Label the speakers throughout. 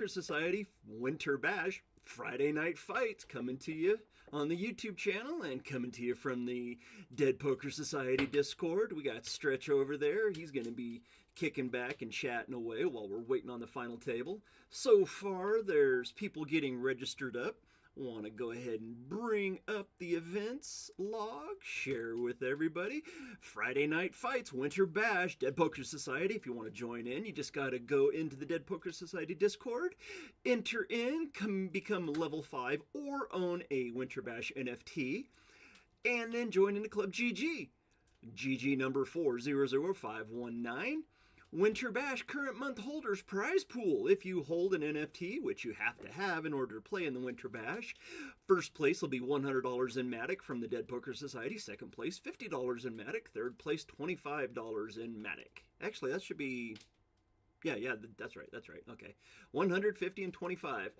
Speaker 1: Society Winter Bash Friday Night Fights coming to you on the YouTube channel and coming to you from the Dead Poker Society Discord. We got Stretch over there. He's going to be kicking back and chatting away while we're waiting on the final table. So far, there's people getting registered up. Want to go ahead and bring up the events log, share with everybody. Friday Night Fights, Winter Bash, Dead Poker Society. If you want to join in, you just got to go into the Dead Poker Society Discord, enter in, become level 5, or own a Winter Bash NFT, and then join into ClubGG. GG number 400519. Winter Bash current month holders prize pool. If you hold an NFT, which you have to have in order to play in the Winter Bash, first place will be $100 in Matic from the Dead Poker Society. Second place, $50 in Matic. Third place, $25 in Matic. Actually, that should be... Yeah, that's right. Okay. 150 and 25.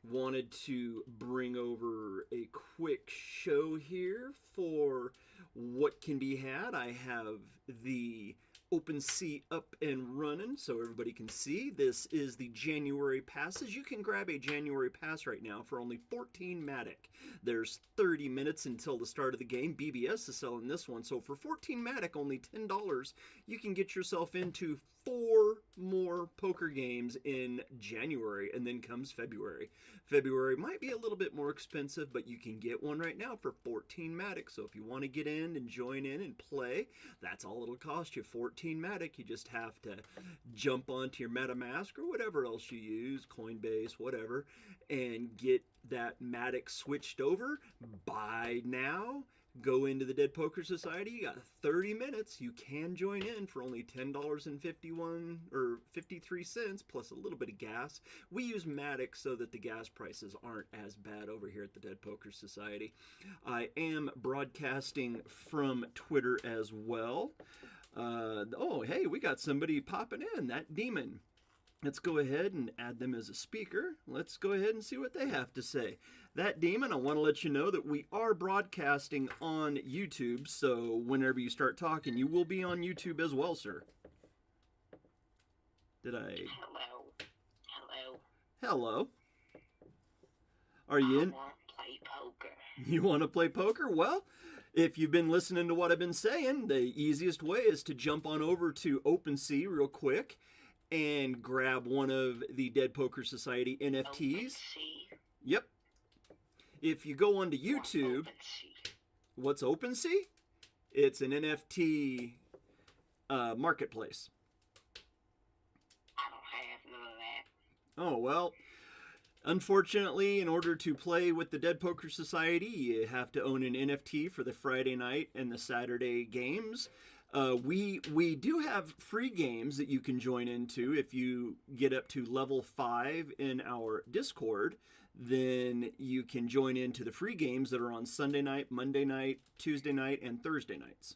Speaker 1: Wanted to bring over a quick show here for what can be had. I have the OpenSea up and running so everybody can see. This is the January passes. You can grab a January pass right now for only 14 Matic. There's 30 minutes until the start of the game. BBS is selling this one, so for 14 Matic, only $10, you can get yourself into 4 more poker games in January, and then comes February. February might be a little bit more expensive, but you can get one right now for 14 Matic. So if you want to get in and join in and play, that's all it'll cost you, 14 Matic. You just have to jump onto your MetaMask or whatever else you use, Coinbase, whatever, and get that Matic switched over. Buy now. Go into the Dead Poker Society. You got 30 minutes. You can join in for only $10.51 or 53 cents plus a little bit of gas. We use Matic so that the gas prices aren't as bad over here at the Dead Poker Society. I am broadcasting from Twitter as well. Oh, hey, we got somebody popping in. That demon. Let's go ahead and add them as a speaker. Let's go ahead and see what they have to say. That demon, I want to let you know that we are broadcasting on YouTube, so whenever you start talking, you will be on YouTube as well, sir. Did I?
Speaker 2: Hello.
Speaker 1: Hello. Are you in?
Speaker 2: I want to play poker.
Speaker 1: You want to play poker? Well, if you've been listening to what I've been saying, the easiest way is to jump on over to OpenSea real quick and grab one of the Dead Poker Society NFTs.
Speaker 2: OpenSea?
Speaker 1: Yep. If you go onto YouTube, what's OpenSea? It's an NFT marketplace.
Speaker 2: I don't have none of that.
Speaker 1: Oh, well, unfortunately, in order to play with the Dead Poker Society, you have to own an NFT for the Friday night and the Saturday games. We do have free games that you can join into. If you get up to level 5 in our Discord, then you can join into the free games that are on Sunday night, Monday night, Tuesday night, and Thursday nights.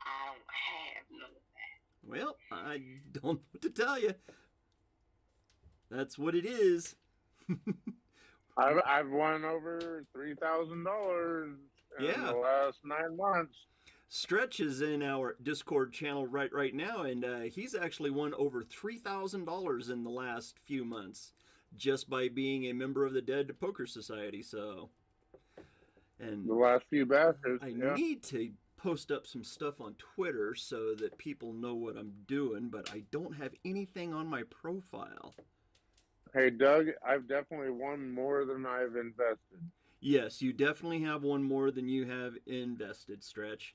Speaker 2: I don't have none of that.
Speaker 1: Well, I don't know what to tell you. That's what it is.
Speaker 3: I've won over $3,000 in the last 9 months.
Speaker 1: Stretch is in our Discord channel right now, and he's actually won over $3,000 in the last few months just by being a member of the Dead Poker Society. So, and
Speaker 3: the last few bastards.
Speaker 1: I need to post up some stuff on Twitter so that people know what I'm doing, but I don't have anything on my profile.
Speaker 3: Hey, Doug, I've definitely won more than I've invested.
Speaker 1: Yes, you definitely have one more than you have invested, Stretch.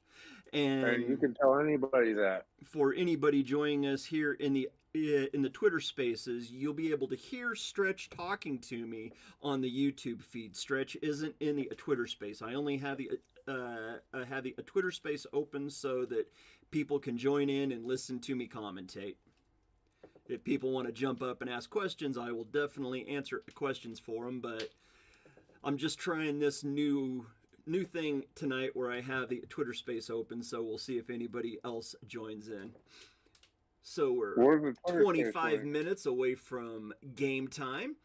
Speaker 3: And you can tell anybody that.
Speaker 1: For anybody joining us here in the Twitter Spaces, you'll be able to hear Stretch talking to me on the YouTube feed. Stretch isn't in the Twitter Space. I only have the Twitter Space open so that people can join in and listen to me commentate. If people want to jump up and ask questions, I will definitely answer questions for them, but I'm just trying this new thing tonight where I have the Twitter Space open, so we'll see if anybody else joins in. So we're 25 minutes away from game time.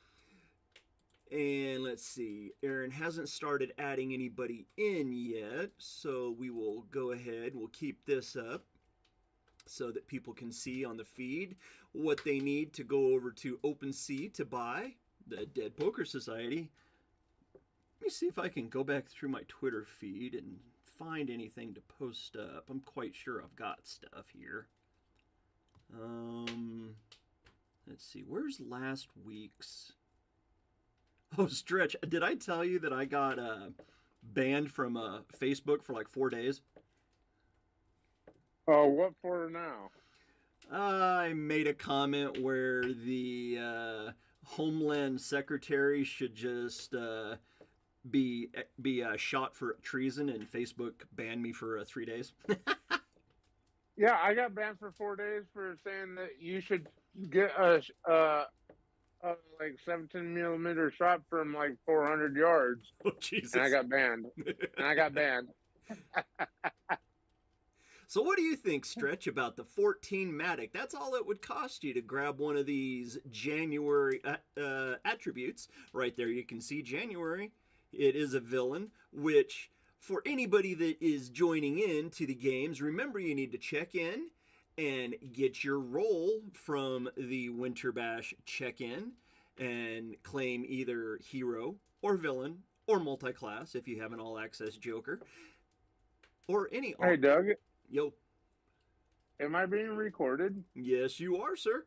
Speaker 1: And let's see, Aaron hasn't started adding anybody in yet, so we will go ahead, we'll keep this up. so that people can see on the feed what they need to go over to OpenSea to buy the Dead Poker Society. Let me see if I can go back through my Twitter feed and find anything to post up. I'm quite sure I've got stuff here. Let's see. Where's last week's? Oh, Stretch. Did I tell you that I got banned from Facebook for like 4 days?
Speaker 3: Oh, what for now?
Speaker 1: I made a comment where the Homeland Secretary should just be shot for treason, and Facebook banned me for 3 days.
Speaker 3: Yeah, I got banned for 4 days for saying that you should get a like 17mm shot from like 400 yards.
Speaker 1: Oh, Jesus.
Speaker 3: And I got banned.
Speaker 1: So what do you think, Stretch, about the 14 Matic? That's all it would cost you to grab one of these January attributes. Right there, you can see January. It is a villain, which for anybody that is joining in to the games, remember you need to check in and get your role from the Winter Bash check-in and claim either hero or villain or multi-class if you have an all-access Joker. Or any...
Speaker 3: Hey, Doug.
Speaker 1: Yo.
Speaker 3: Am I being recorded?
Speaker 1: Yes, you are, sir.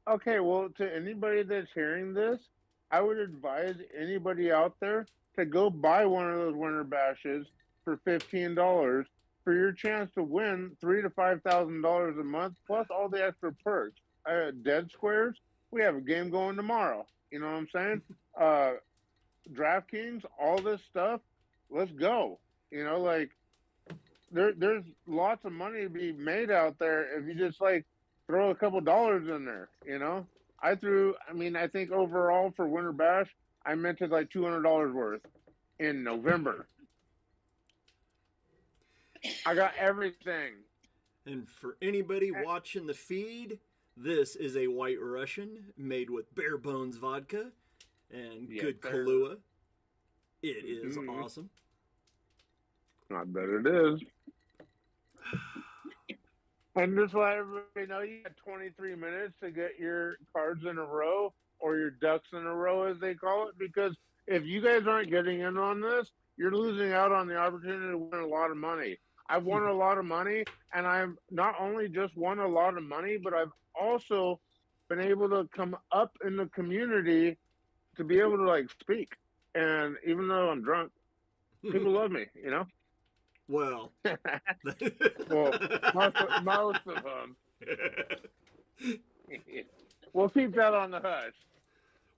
Speaker 3: Okay, well, to anybody that's hearing this, I would advise anybody out there to go buy one of those Winter Bashes for $15 for your chance to win $3,000 to $5,000 a month, plus all the extra perks. Dead Squares, we have a game going tomorrow. You know what I'm saying? DraftKings, all this stuff, let's go. You know, like, there's lots of money to be made out there if you just, like, throw a couple dollars in there, you know? I think overall for Winter Bash, I minted like $200 worth in November. I got everything.
Speaker 1: And for anybody watching the feed, this is a White Russian made with bare bones vodka and good Kahlua. It is awesome.
Speaker 3: I bet it is. And just let everybody know you got 23 minutes to get your cards in a row, or your ducks in a row, as they call it, because if you guys aren't getting in on this, you're losing out on the opportunity to win a lot of money. I've won a lot of money, and I've not only just won a lot of money, but I've also been able to come up in the community to be able to, like, speak. And even though I'm drunk, people love me, you know?
Speaker 1: Well,
Speaker 3: well, most of them. We'll keep that on the hush.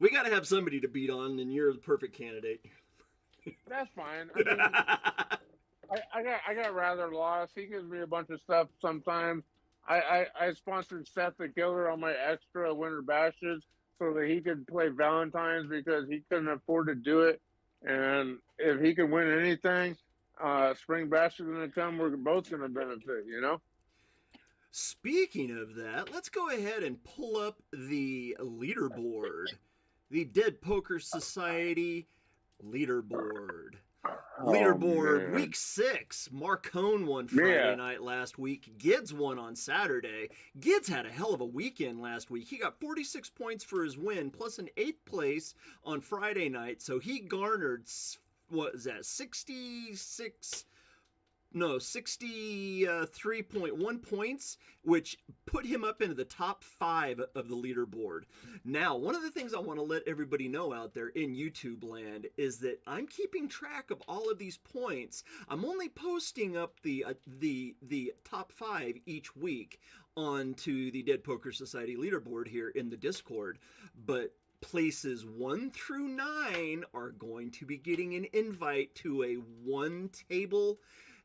Speaker 1: We got to have somebody to beat on, and you're the perfect candidate.
Speaker 3: That's fine. I got rather lost. He gives me a bunch of stuff sometimes. I sponsored Seth the Killer on my extra Winter Bashes so that he could play Valentine's because he couldn't afford to do it. And if he could win anything, Spring Bash is going to come. We're both going to benefit, you know?
Speaker 1: Speaking of that, let's go ahead and pull up the leaderboard. The Dead Poker Society leaderboard. Leaderboard, week 6. Marcone won Friday night last week. Gids won on Saturday. Gids had a hell of a weekend last week. He got 46 points for his win, plus an 8th place on Friday night. So he garnered, what is that, 63.1 points, which put him up into the top 5 of the leaderboard. Now, one of the things I want to let everybody know out there in YouTube land is that I'm keeping track of all of these points. I'm only posting up the top 5 each week onto the Dead Poker Society leaderboard here in the Discord, but places 1 through 9 are going to be getting an invite to a one-table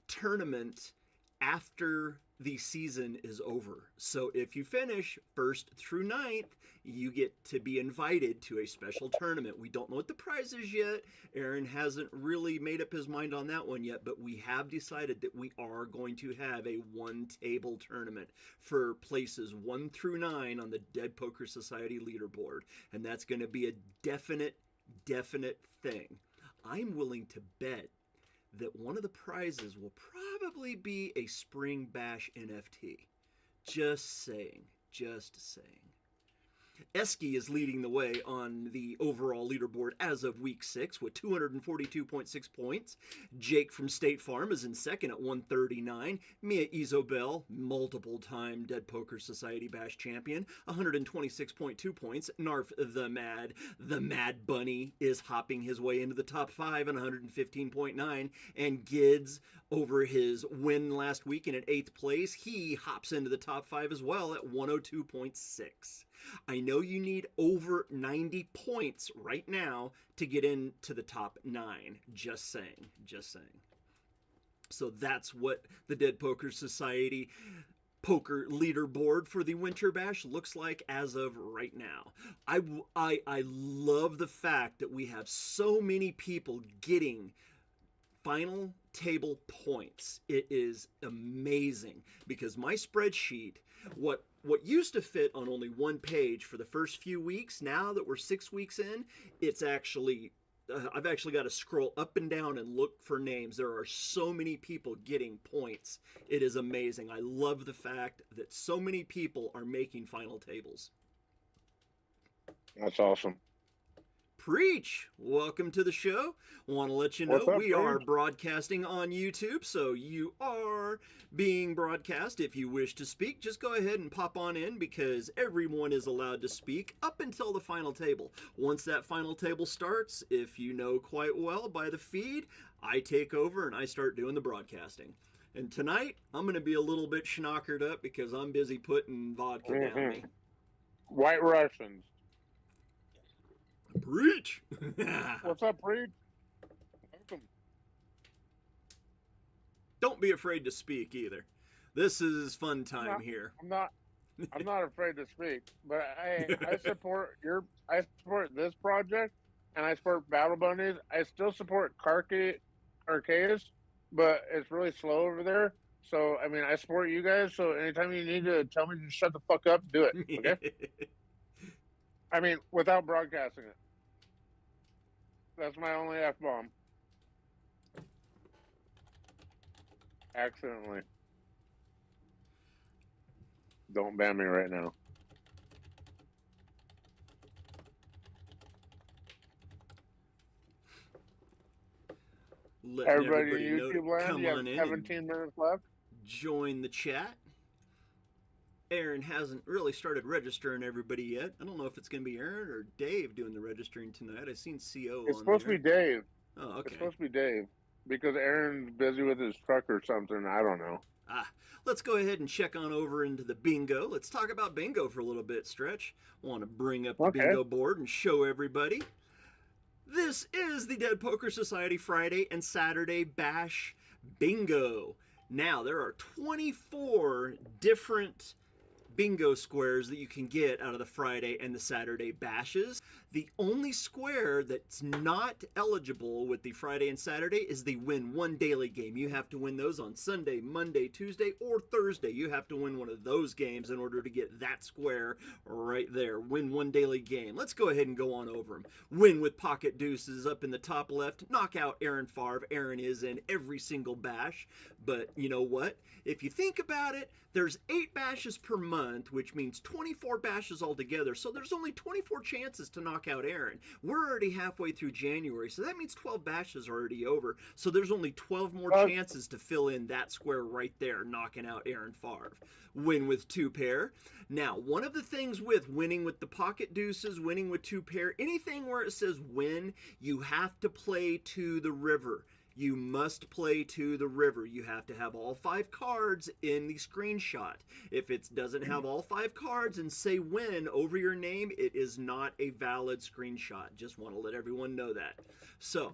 Speaker 1: tournament after the season is over. So if you finish 1st through 9th, you get to be invited to a special tournament. We don't know what the prize is yet. Aaron hasn't really made up his mind on that one yet, but we have decided that we are going to have a one-table tournament for places 1 through 9 on the Dead Poker Society leaderboard, and that's going to be a definite thing. I'm willing to bet that one of the prizes will probably be a Spring Bash NFT. Just saying. Just saying. Eski is leading the way on the overall leaderboard as of week 6 with 242.6 points. Jake from State Farm is in second at 139. Mia Isobel, multiple-time Dead Poker Society Bash champion, 126.2 points. Narf the Mad Bunny is hopping his way into the top 5 at 115.9. And Gids, over his win last weekend at 8th place, he hops into the top 5 as well at 102.6. I know you need over 90 points right now to get into the top 9. Just saying. Just saying. So that's what the Dead Poker Society poker leaderboard for the Winter Bash looks like as of right now. I love the fact that we have so many people getting final table points. It is amazing because my spreadsheet, what used to fit on only one page for the first few weeks, now that we're 6 weeks in, it's actually I've actually got to scroll up and down and look for names. There are so many people getting points. It is amazing. I love the fact that so many people are making final tables.
Speaker 3: That's awesome.
Speaker 1: Preach! Welcome to the show. Want to let you know we are broadcasting on YouTube, so you are being broadcast. If you wish to speak, just go ahead and pop on in because everyone is allowed to speak up until the final table. Once that final table starts, if you know quite well by the feed, I take over and I start doing the broadcasting. And tonight, I'm going to be a little bit schnockered up because I'm busy putting vodka down me.
Speaker 3: White Russians.
Speaker 1: Preach!
Speaker 3: What's up, Preach? Welcome.
Speaker 1: Don't be afraid to speak either. This is fun time here.
Speaker 3: I'm not afraid to speak, but I support this project, and I support Battle Bunnies. I still support Arceus, but it's really slow over there. So I mean, I support you guys. So anytime you need to tell me to shut the fuck up, do it. Okay. I mean, without broadcasting it. That's my only F-bomb. Accidentally. Don't ban me right now. Everybody in YouTube land, you have 17 minutes left.
Speaker 1: Join the chat. Aaron hasn't really started registering everybody yet. I don't know if it's going to be Aaron or Dave doing the registering tonight. I've seen CO
Speaker 3: It's supposed to be Dave.
Speaker 1: Oh, okay.
Speaker 3: It's supposed to be Dave because Aaron's busy with his truck or something. I don't know.
Speaker 1: Let's go ahead and check on over into the bingo. Let's talk about bingo for a little bit, Stretch. I want to bring up the bingo board and show everybody. This is the Dead Poker Society Friday and Saturday Bash Bingo. Now, there are 24 different bingo squares that you can get out of the Friday and the Saturday bashes. The only square that's not eligible with the Friday and Saturday is the win one daily game. You have to win those on Sunday, Monday, Tuesday, or Thursday. You have to win one of those games in order to get that square right there. Win one daily game. Let's go ahead and go on over them. Win with pocket deuces up in the top left. Knock out Aaron Favre. Aaron is in every single bash. But you know what? If you think about it, there's 8 bashes per month, which means 24 bashes altogether. So there's only 24 chances to knock out Aaron. We're already halfway through January, so that means 12 bashes are already over. So there's only 12 more chances to fill in that square right there, knocking out Aaron Favre. Win with 2 pair. Now, one of the things with winning with the pocket deuces, winning with 2 pair, anything where it says win, you have to play to the river. You must play to the river. You have to have all 5 cards in the screenshot. If it doesn't have all 5 cards and say win over your name, it is not a valid screenshot. Just want to let everyone know that. So,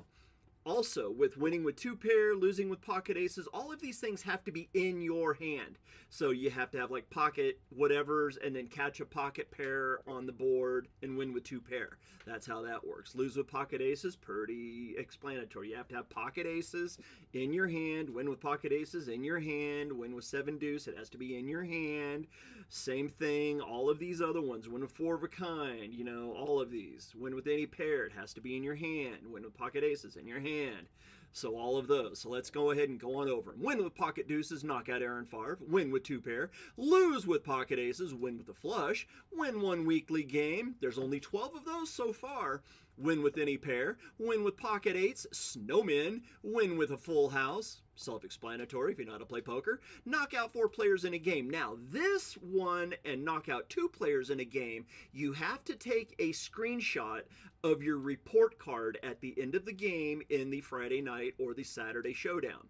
Speaker 1: also, with winning with 2 pair, losing with pocket aces, all of these things have to be in your hand. So you have to have like pocket whatevers and then catch a pocket pair on the board and win with 2 pair. That's how that works. Lose with pocket aces, pretty explanatory. You have to have pocket aces in your hand, win with pocket aces in your hand, win with 7 deuce, it has to be in your hand. Same thing, all of these other ones, win with 4 of a kind, you know, all of these. Win with any pair, it has to be in your hand. Win with pocket aces in your hand. So all of those. So let's go ahead and go on over them. Win with pocket deuces, knock out Aaron Favre. Win with 2 pair. Lose with pocket aces, win with a flush. Win 1 weekly game. There's only 12 of those so far. Win with any pair. Win with pocket eights, snowmen. Win with a full house. Self-explanatory if you know how to play poker. Knock out 4 players in a game. Now, this one and knock out 2 players in a game, you have to take a screenshot of your report card at the end of the game in the Friday night or the Saturday showdown.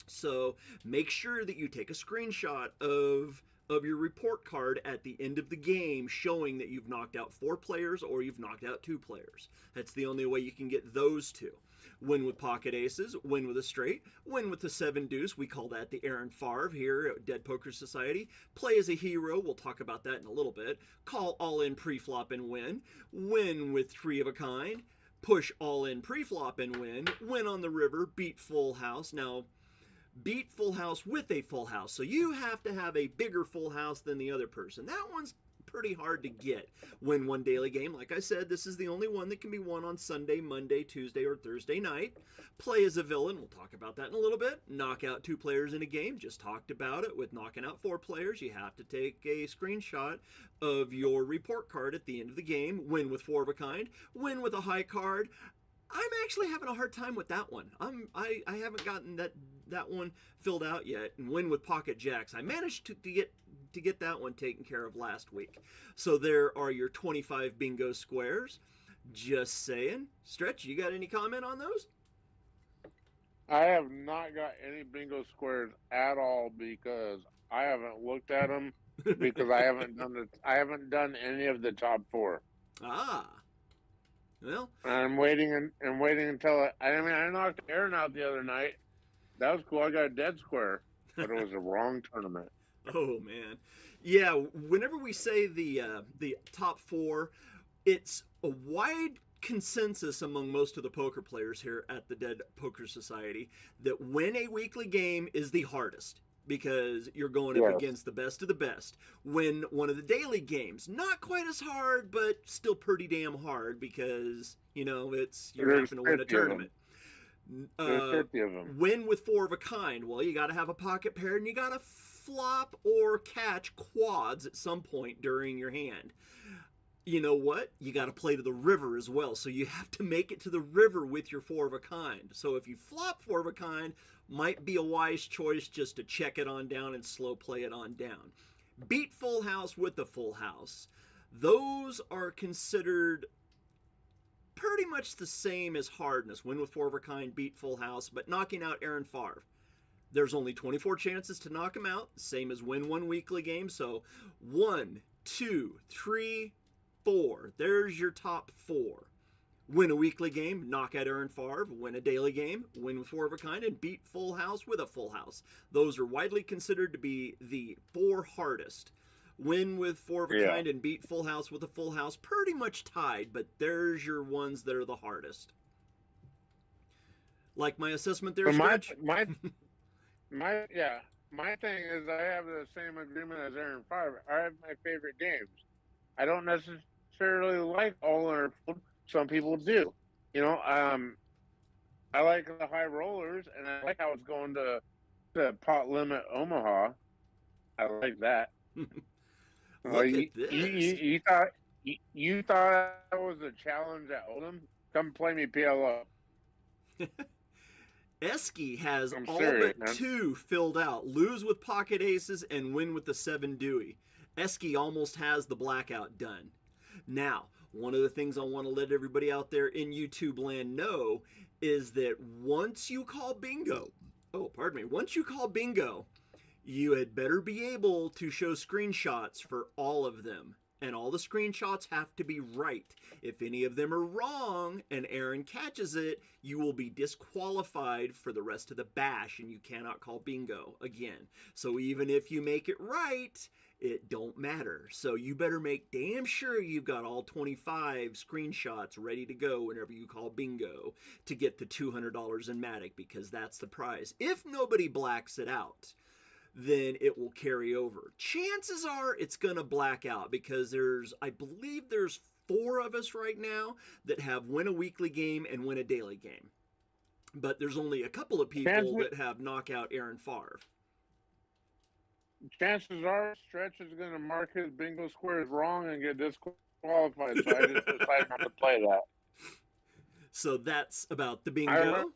Speaker 1: So make sure that you take a screenshot of your report card at the end of the game showing that you've knocked out 4 players or you've knocked out 2 players. That's the only way you can get those 2. Win with pocket aces, win with a straight, win with the 7 deuce. We call that the Aaron Favre here at Dead Poker Society. Play as a hero. We'll talk about that in a little bit. Call all in pre-flop and win. Win with 3 of a kind. Push all in pre-flop and win. Win on the river. Beat full house. Now, beat full house with a full house. So you have to have a bigger full house than the other person. That one's pretty hard to get. Win 1 daily game. Like I said, this is the only one that can be won on Sunday, Monday, Tuesday, or Thursday night. Play as a villain. We'll talk about that in a little bit. Knock out 2 players in a game. Just talked about it with knocking out 4 players. You have to take a screenshot of your report card at the end of the game. Win with 4 of a kind. Win with a high card. I'm actually having a hard time with that one. I haven't gotten that one filled out yet. And win with pocket jacks. I managed to get that one taken care of last week. So there are your 25 bingo squares. Just saying. Stretch, you got any comment on those?
Speaker 3: I have not got any bingo squares at all because I haven't looked at them because I haven't done any of the top 4.
Speaker 1: Ah. Well,
Speaker 3: I'm waiting until I knocked Aaron out the other night. That was cool. I got a dead square, but it was a wrong tournament.
Speaker 1: oh man. Yeah, whenever we say the top 4, it's a wide consensus among most of the poker players here at the Dead Poker Society that win a weekly game is the hardest because you're going up against the best of the best. Win one of the daily games, not quite as hard, but still pretty damn hard because, you're having to win a tournament. Win with 4 of a kind. Well, you got to have a pocket pair and you got to flop or catch quads at some point during your hand. You know what? You got to play to the river as well. So you have to make it to the river with your 4 of a kind. So if you flop 4 of a kind, might be a wise choice just to check it on down and slow play it on down. Beat full house with the full house. Those are considered pretty much the same as hardness. Win with 4 of a kind, beat full house, but knocking out Aaron Favre. There's only 24 chances to knock him out, same as win 1 weekly game. So 1, 2, 3, 4. There's your top 4. Win a weekly game, knock out Aaron Favre. Win a daily game, win with 4 of a kind, and beat full house with a full house. Those are widely considered to be the 4 hardest. Win with 4 of a kind and beat full house with a full house, pretty much tied, but there's your ones that are the hardest. Like my assessment there, Stretch?
Speaker 3: My thing is I have the same agreement as Aaron Favre. I have my favorite games. I don't necessarily like all or some people do. I like the high rollers, and I like how it's going to pot limit Omaha. I like that.
Speaker 1: Look at this.
Speaker 3: You thought that was a challenge at Oldham? Come play me PLO.
Speaker 1: Esky has
Speaker 3: I'm
Speaker 1: all
Speaker 3: serious,
Speaker 1: but
Speaker 3: man.
Speaker 1: 2 filled out. Lose with pocket aces and win with the 7 Dewey. Esky almost has the blackout done. Now, one of the things I want to let everybody out there in YouTube land know is that once you call bingo, you had better be able to show screenshots for all of them. And all the screenshots have to be right. If any of them are wrong and Aaron catches it, you will be disqualified for the rest of the bash and you cannot call bingo again. So even if you make it right, it don't matter. So you better make damn sure you've got all 25 screenshots ready to go whenever you call bingo to get the $200 in Matic, because that's the prize. If nobody blacks it out, then it will carry over. Chances are it's going to black out because I believe there's 4 of us right now that have win a weekly game and win a daily game. but there's only a couple of people that have knockout Aaron Favre.
Speaker 3: Chances are Stretch is going to mark his bingo squares wrong and get disqualified, so I just decided not to play that.
Speaker 1: So that's about the bingo.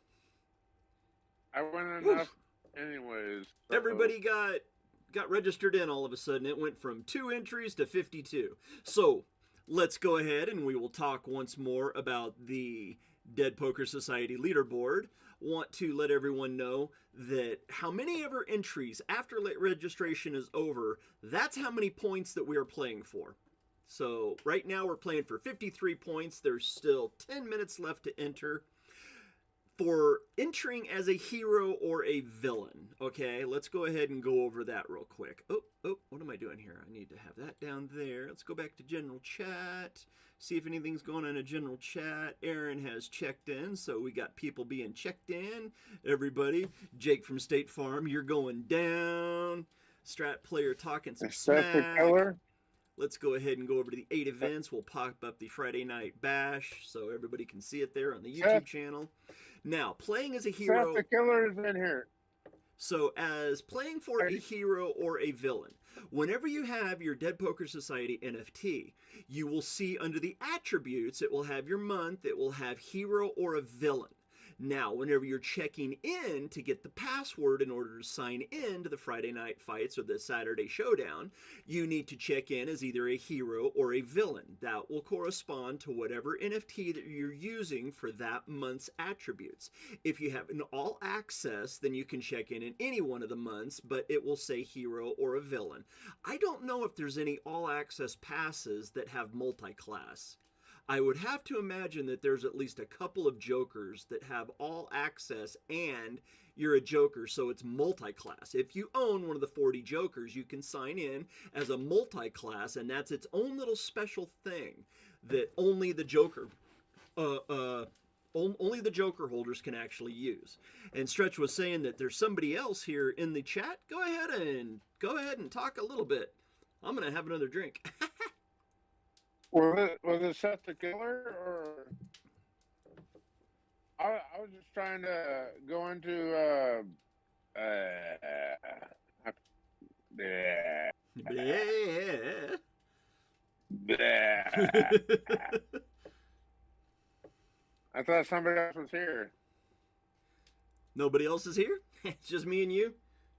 Speaker 3: I went enough anyways. So.
Speaker 1: Everybody got registered in all of a sudden. It went from 2 entries to 52. So let's go ahead and we will talk once more about the Dead Poker Society leaderboard. Want to let everyone know that how many ever entries after registration is over, that's how many points that we are playing for. So right now we're playing for 53 points. There's still 10 minutes left to enter. For entering as a hero or a villain, okay, let's go ahead and go over that real quick. Oh, what am I doing here? I need to have that down there. Let's go back to general chat, see if anything's going on in general chat. Aaron has checked in, so we got people being checked in. Everybody, Jake from State Farm, you're going down. Strat player talking some smack. Let's go ahead and go over to the 8 events. We'll pop up the Friday Night Bash so everybody can see it there on the YouTube channel. Now, playing as a hero.
Speaker 3: Seth the Killer is in here.
Speaker 1: So, as playing for a hero or a villain, whenever you have your Dead Poker Society NFT, you will see under the attributes, it will have your month, it will have hero or a villain. Now, whenever you're checking in to get the password in order to sign in to the Friday Night Fights or the Saturday Showdown, you need to check in as either a hero or a villain. That will correspond to whatever NFT that you're using for that month's attributes. If you have an all access, then you can check in any one of the months, but it will say hero or a villain. I don't know if there's any all access passes that have multi-class. I would have to imagine that there's at least a couple of jokers that have all access and you're a joker, so it's multi-class. If you own one of the 40 jokers, you can sign in as a multi-class, and that's its own little special thing that only the joker only the joker holders can actually use. And Stretch was saying that there's somebody else here in the chat. Go ahead and talk a little bit. I'm gonna have another drink.
Speaker 3: Was it Seth the Killer, or I was just trying to go into I thought somebody else was here.
Speaker 1: Nobody else is here? It's just me and you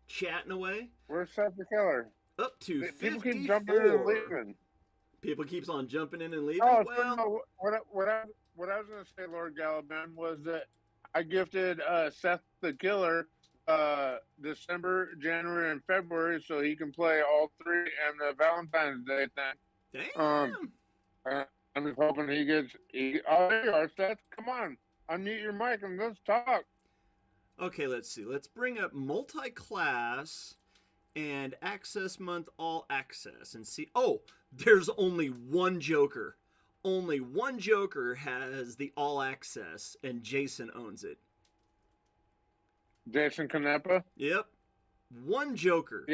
Speaker 1: chatting away.
Speaker 3: Where's Seth the Killer?
Speaker 1: Up to 54.
Speaker 3: People keep jumping in and leaving.
Speaker 1: People keeps on jumping in and leaving.
Speaker 3: Oh,
Speaker 1: well,
Speaker 3: so no, what I was going to say, Lord Galaban, was that I gifted Seth the Killer December, January, and February, so he can play all 3 and the Valentine's Day thing.
Speaker 1: Damn.
Speaker 3: I'm just hoping he gets. Oh, there you are, Seth. Come on, unmute your mic and let's talk.
Speaker 1: Okay, let's see. Let's bring up multi-class and access month all access and see. Oh, there's only one joker. Only one joker has the all access, and Jason owns it.
Speaker 3: Jason Canepa?
Speaker 1: Yep. One joker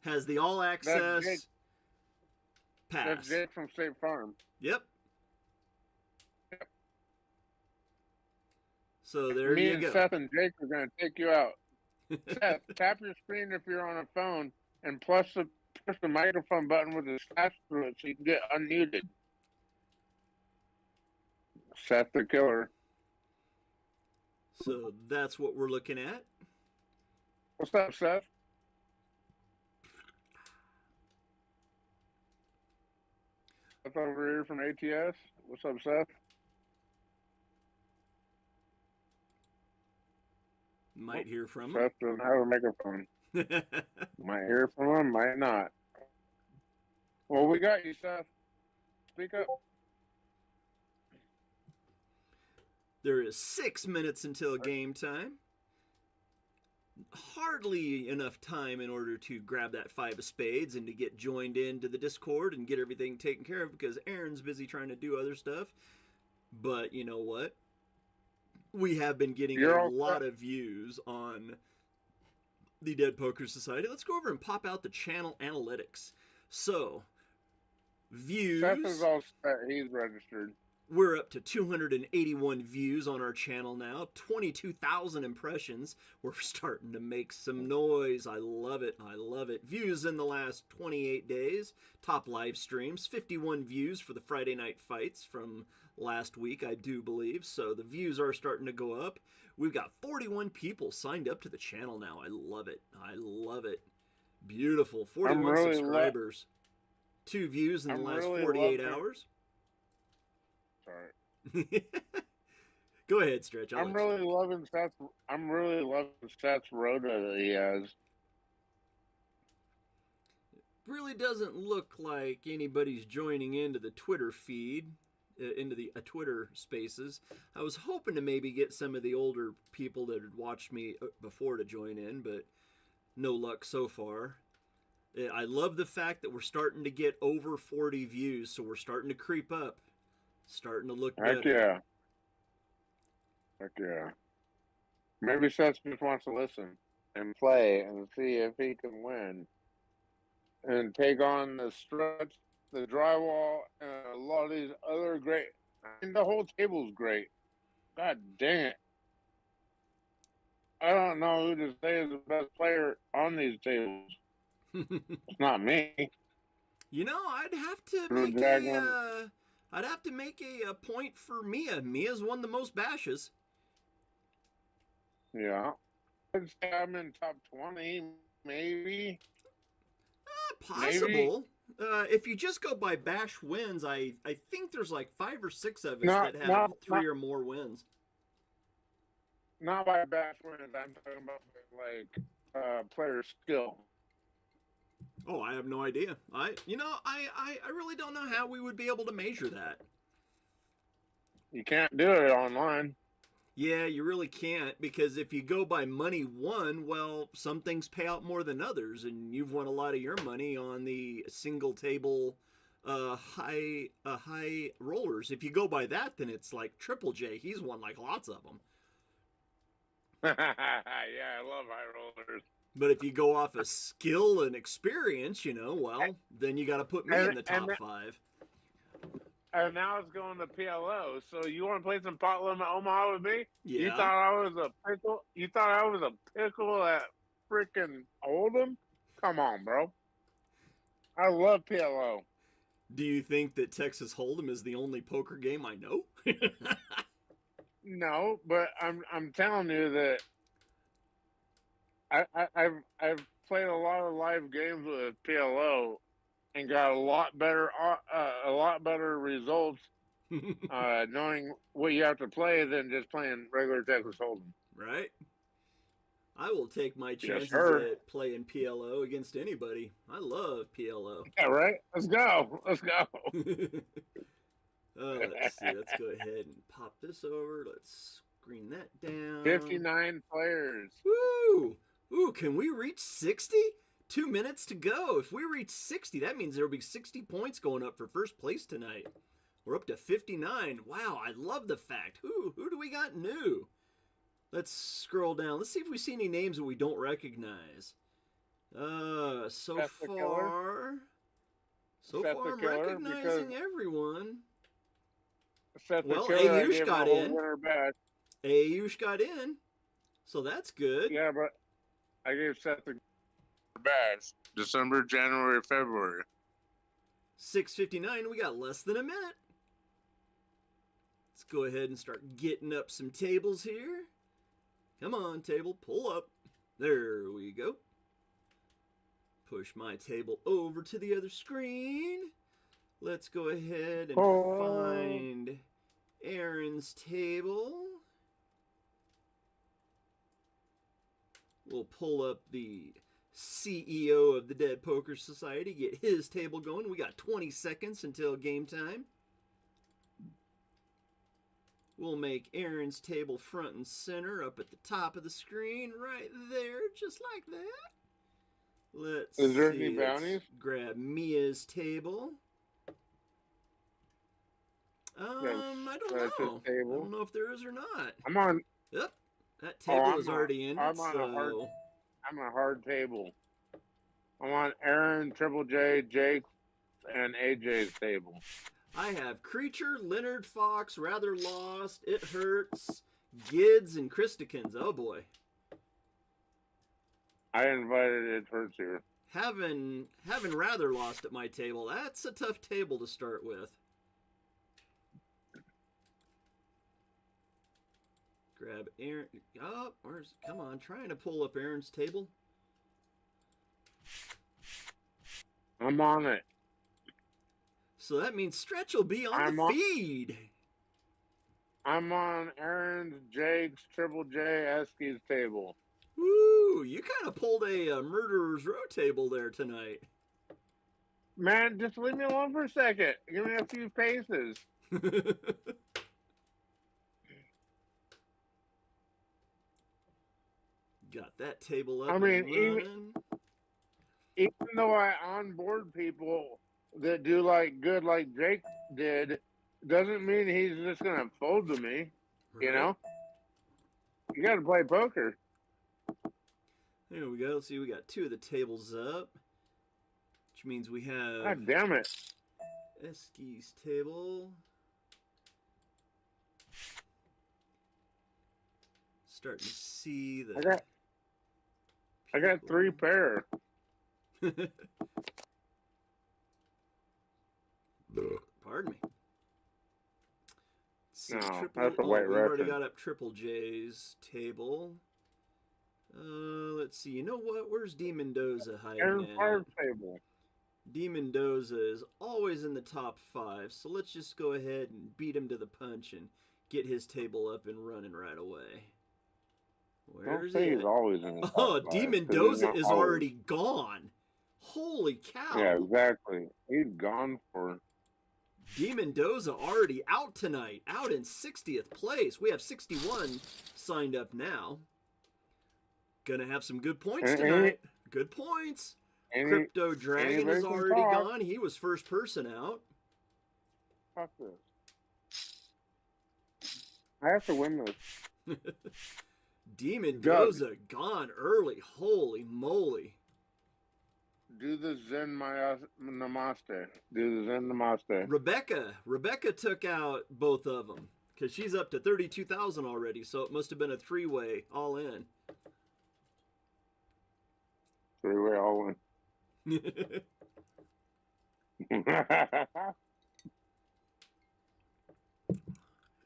Speaker 1: has the all access pass.
Speaker 3: That's Jake from State Farm.
Speaker 1: Yep. So there you go.
Speaker 3: Me and Seth and Jake are going to take you out. Seth, tap your screen if you're on a phone and push the microphone button with the slash through it so you can get unmuted. Seth the Killer.
Speaker 1: So that's what we're looking at.
Speaker 3: What's up, Seth? Seth over here from ATS. What's up, Seth?
Speaker 1: Might hear from him.
Speaker 3: Seth doesn't have a microphone. Might hear from him, might not. Well, we got you, Seth. Speak up.
Speaker 1: There is 6 minutes until game time. Hardly enough time in order to grab that 5 of spades and to get joined into the Discord and get everything taken care of because Aaron's busy trying to do other stuff. But you know what? We have been getting a lot of views on the Dead Poker Society. Let's go over and pop out the channel analytics. So, views.
Speaker 3: Seth is all set. He's registered.
Speaker 1: We're up to 281 views on our channel now, 22,000 impressions. We're starting to make some noise. I love it. I love it. Views in the last 28 days. Top live streams, 51 views for the Friday night fights from last week, I do believe. So the views are starting to go up. We've got 41 people signed up to the channel now. I love it. I love it. Beautiful. 41 subscribers. 2 views in the last 48 hours.
Speaker 3: Sorry.
Speaker 1: Go ahead, Stretch.
Speaker 3: I'm really loving Seth's Rhoda that he has.
Speaker 1: Really doesn't look like anybody's joining into the Twitter feed, into the Twitter spaces. I was hoping to maybe get some of the older people that had watched me before to join in, but no luck so far. I love the fact that we're starting to get over 40 views, so we're starting to creep up. Starting to look better.
Speaker 3: Heck yeah. Heck yeah. Maybe Seth just wants to listen and play and see if he can win. And take on the Stretch, the Drywall, and a lot of these other great. I mean, the whole table's great. God dang it. I don't know who to say is the best player on these tables. It's not me.
Speaker 1: You know, I'd have to make a point for Mia. Mia's won the most bashes.
Speaker 3: Yeah. I'd say I'm in top 20, maybe.
Speaker 1: Possible. If you just go by bash wins, I think there's like 5 or 6 of us that have 3 or more wins.
Speaker 3: Not by bash wins. I'm talking about like player skill.
Speaker 1: Oh, I have no idea. I really don't know how we would be able to measure that.
Speaker 3: You can't do it online.
Speaker 1: Yeah, you really can't, because if you go by money won, well, some things pay out more than others, and you've won a lot of your money on the single table high rollers. If you go by that, then it's like Triple J. He's won like lots of them.
Speaker 3: Yeah, I love high rollers.
Speaker 1: But if you go off of skill and experience, well, then you got to put me in the top 5.
Speaker 3: And now it's going to PLO. So you want to play some pot limit Omaha with me?
Speaker 1: Yeah.
Speaker 3: You thought I was a pickle? You thought I was a pickle at freaking Oldham? Come on, bro. I love PLO.
Speaker 1: Do you think that Texas Hold'em is the only poker game I know?
Speaker 3: No, but I'm telling you that I've played a lot of live games with PLO and got a lot better results knowing what you have to play than just playing regular Texas Hold'em.
Speaker 1: Right. I will take my chances at playing PLO against anybody. I love PLO.
Speaker 3: Yeah, right? Let's go. Let's go.
Speaker 1: Let's see. Let's go ahead and pop this over. Let's screen that down.
Speaker 3: 59 players.
Speaker 1: Woo! Ooh, can we reach 60? 2 minutes to go. If we reach 60, that means there will be 60 points going up for first place tonight. We're up to 59. Wow, I love the fact. Who do we got new? Let's scroll down. Let's see if we see any names that we don't recognize. So far, I'm recognizing everyone. Well, Ayush got in. Ayush got in. So that's good.
Speaker 3: Yeah, but I gave Seth the badge. December, January, February.
Speaker 1: 6:59. We got less than a minute. Let's go ahead and start getting up some tables here. Come on, table, pull up. There we go. Push my table over to the other screen. Let's go ahead and find Aaron's table. We'll pull up the CEO of the Dead Poker Society, get his table going. We got 20 seconds until game time. We'll make Aaron's table front and center up at the top of the screen, right there, just like that. Let's
Speaker 3: see. Is there any bounties?
Speaker 1: Grab Mia's table. I don't know. I don't know if there is or not.
Speaker 3: I'm on.
Speaker 1: Yep, that table is already in.
Speaker 3: I'm on a hard table. I'm on Aaron, Triple J, Jake, and AJ's table.
Speaker 1: I have Creature, Leonard Fox, Rather Lost, It Hurts, Gids, and Christikins. Oh boy.
Speaker 3: I invited It Hurts here.
Speaker 1: Having Rather Lost at my table, that's a tough table to start with. Grab Aaron. Oh, come on, trying to pull up Aaron's table.
Speaker 3: I'm on it.
Speaker 1: So that means Stretch will be on the feed.
Speaker 3: I'm on Aaron's, Jake's, Triple J, Esky's table.
Speaker 1: Woo! You kind of pulled a Murderer's Row table there tonight.
Speaker 3: Man, just leave me alone for a second. Give me a few paces.
Speaker 1: Got that table up.
Speaker 3: I mean, even though I onboard people that do good like Jake did, doesn't mean he's just gonna fold to me. Right. You know, you got to play poker.
Speaker 1: There we go. See, we got 2 of the tables up, which means we have.
Speaker 3: God damn it!
Speaker 1: Esky's table. Starting to see the.
Speaker 3: I got 3 pair.
Speaker 1: Pardon me.
Speaker 3: No, that's a white reference.
Speaker 1: We've already got up Triple J's table. Let's see. You know what? Where's D Mendoza hiding at?
Speaker 3: Table.
Speaker 1: D Mendoza is always in the top 5, so let's just go ahead and beat him to the punch and get his table up and running right away. Where's he?
Speaker 3: He's always in the top 5.
Speaker 1: D Mendoza is already gone. Holy cow!
Speaker 3: Yeah, exactly. He's gone for.
Speaker 1: D Mendoza already out tonight, out in 60th place. We have 61 signed up now. Gonna have some good points tonight. Good points. Crypto Dragon is already gone. He was first person out.
Speaker 3: Fuck this. I have to win this.
Speaker 1: D Mendoza gone early. Holy moly.
Speaker 3: Do the Zen Namaste. Do the Zen Namaste.
Speaker 1: Rebecca took out both of them because she's up to 32,000 already, so it must have been a 3-way all in.
Speaker 3: 3-way all in.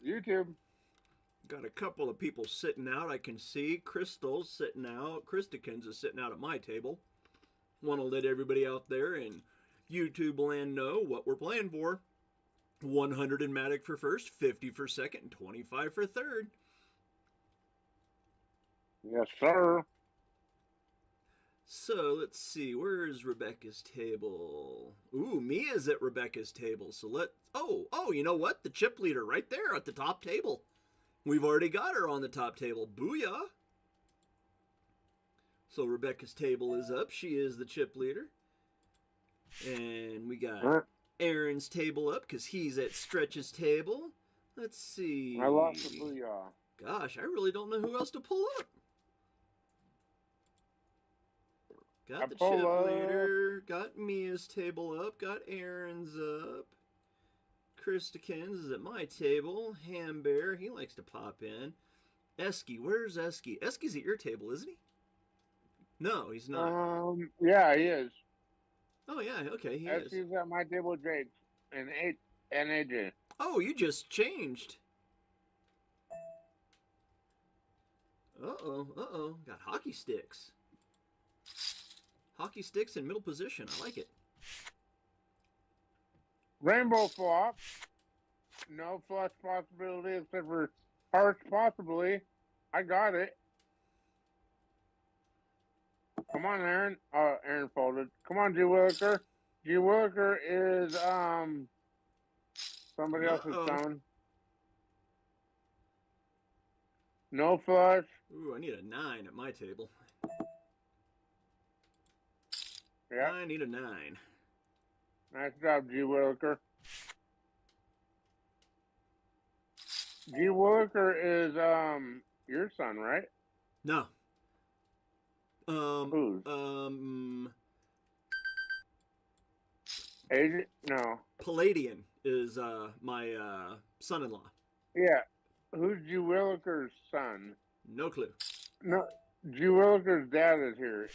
Speaker 3: YouTube.
Speaker 1: Got a couple of people sitting out. I can see Crystal's sitting out. Christikins is sitting out at my table. Want to let everybody out there in YouTube land know what we're playing for. 100 in Matic for first, 50 for second, and 25 for third.
Speaker 3: Yes, sir.
Speaker 1: So let's see, where is Rebecca's table? Ooh, Mia's at Rebecca's table. So oh, you know what? The chip leader right there at the top table. We've already got her on the top table. Booyah! So Rebecca's table is up. She is the chip leader. And we got Aaron's table up because he's at Stretch's table. Let's see.
Speaker 3: I lost the booyah.
Speaker 1: Gosh, I really don't know who else to pull up. Got the chip leader. Got Mia's table up. Got Aaron's up. Christikins is at my table. Hambear, he likes to pop in. Esky, where's Esky? Esky's at your table, isn't he? No, he's not.
Speaker 3: Yeah, he is.
Speaker 1: Oh yeah, okay, he
Speaker 3: is. Esky's at my table with Jake and AJ.
Speaker 1: Oh, you just changed. Uh-oh. Got hockey sticks. Hockey sticks in middle position. I like it.
Speaker 3: Rainbow flop. No flush possibility except for hearts possibly. I got it. Come on, Aaron. Oh, Aaron folded. Come on, G. Williker. G. Williker is somebody else's son. No flush.
Speaker 1: Ooh, I need a 9 at my table.
Speaker 3: Yeah.
Speaker 1: I need a 9.
Speaker 3: Nice job, G. Williker. G. Williker is your son, right?
Speaker 1: No.
Speaker 3: Whose?
Speaker 1: No. Palladian is my son-in-law.
Speaker 3: Yeah. Who's Jeweliker's son?
Speaker 1: No clue.
Speaker 3: No, Jeweliker's dad is here.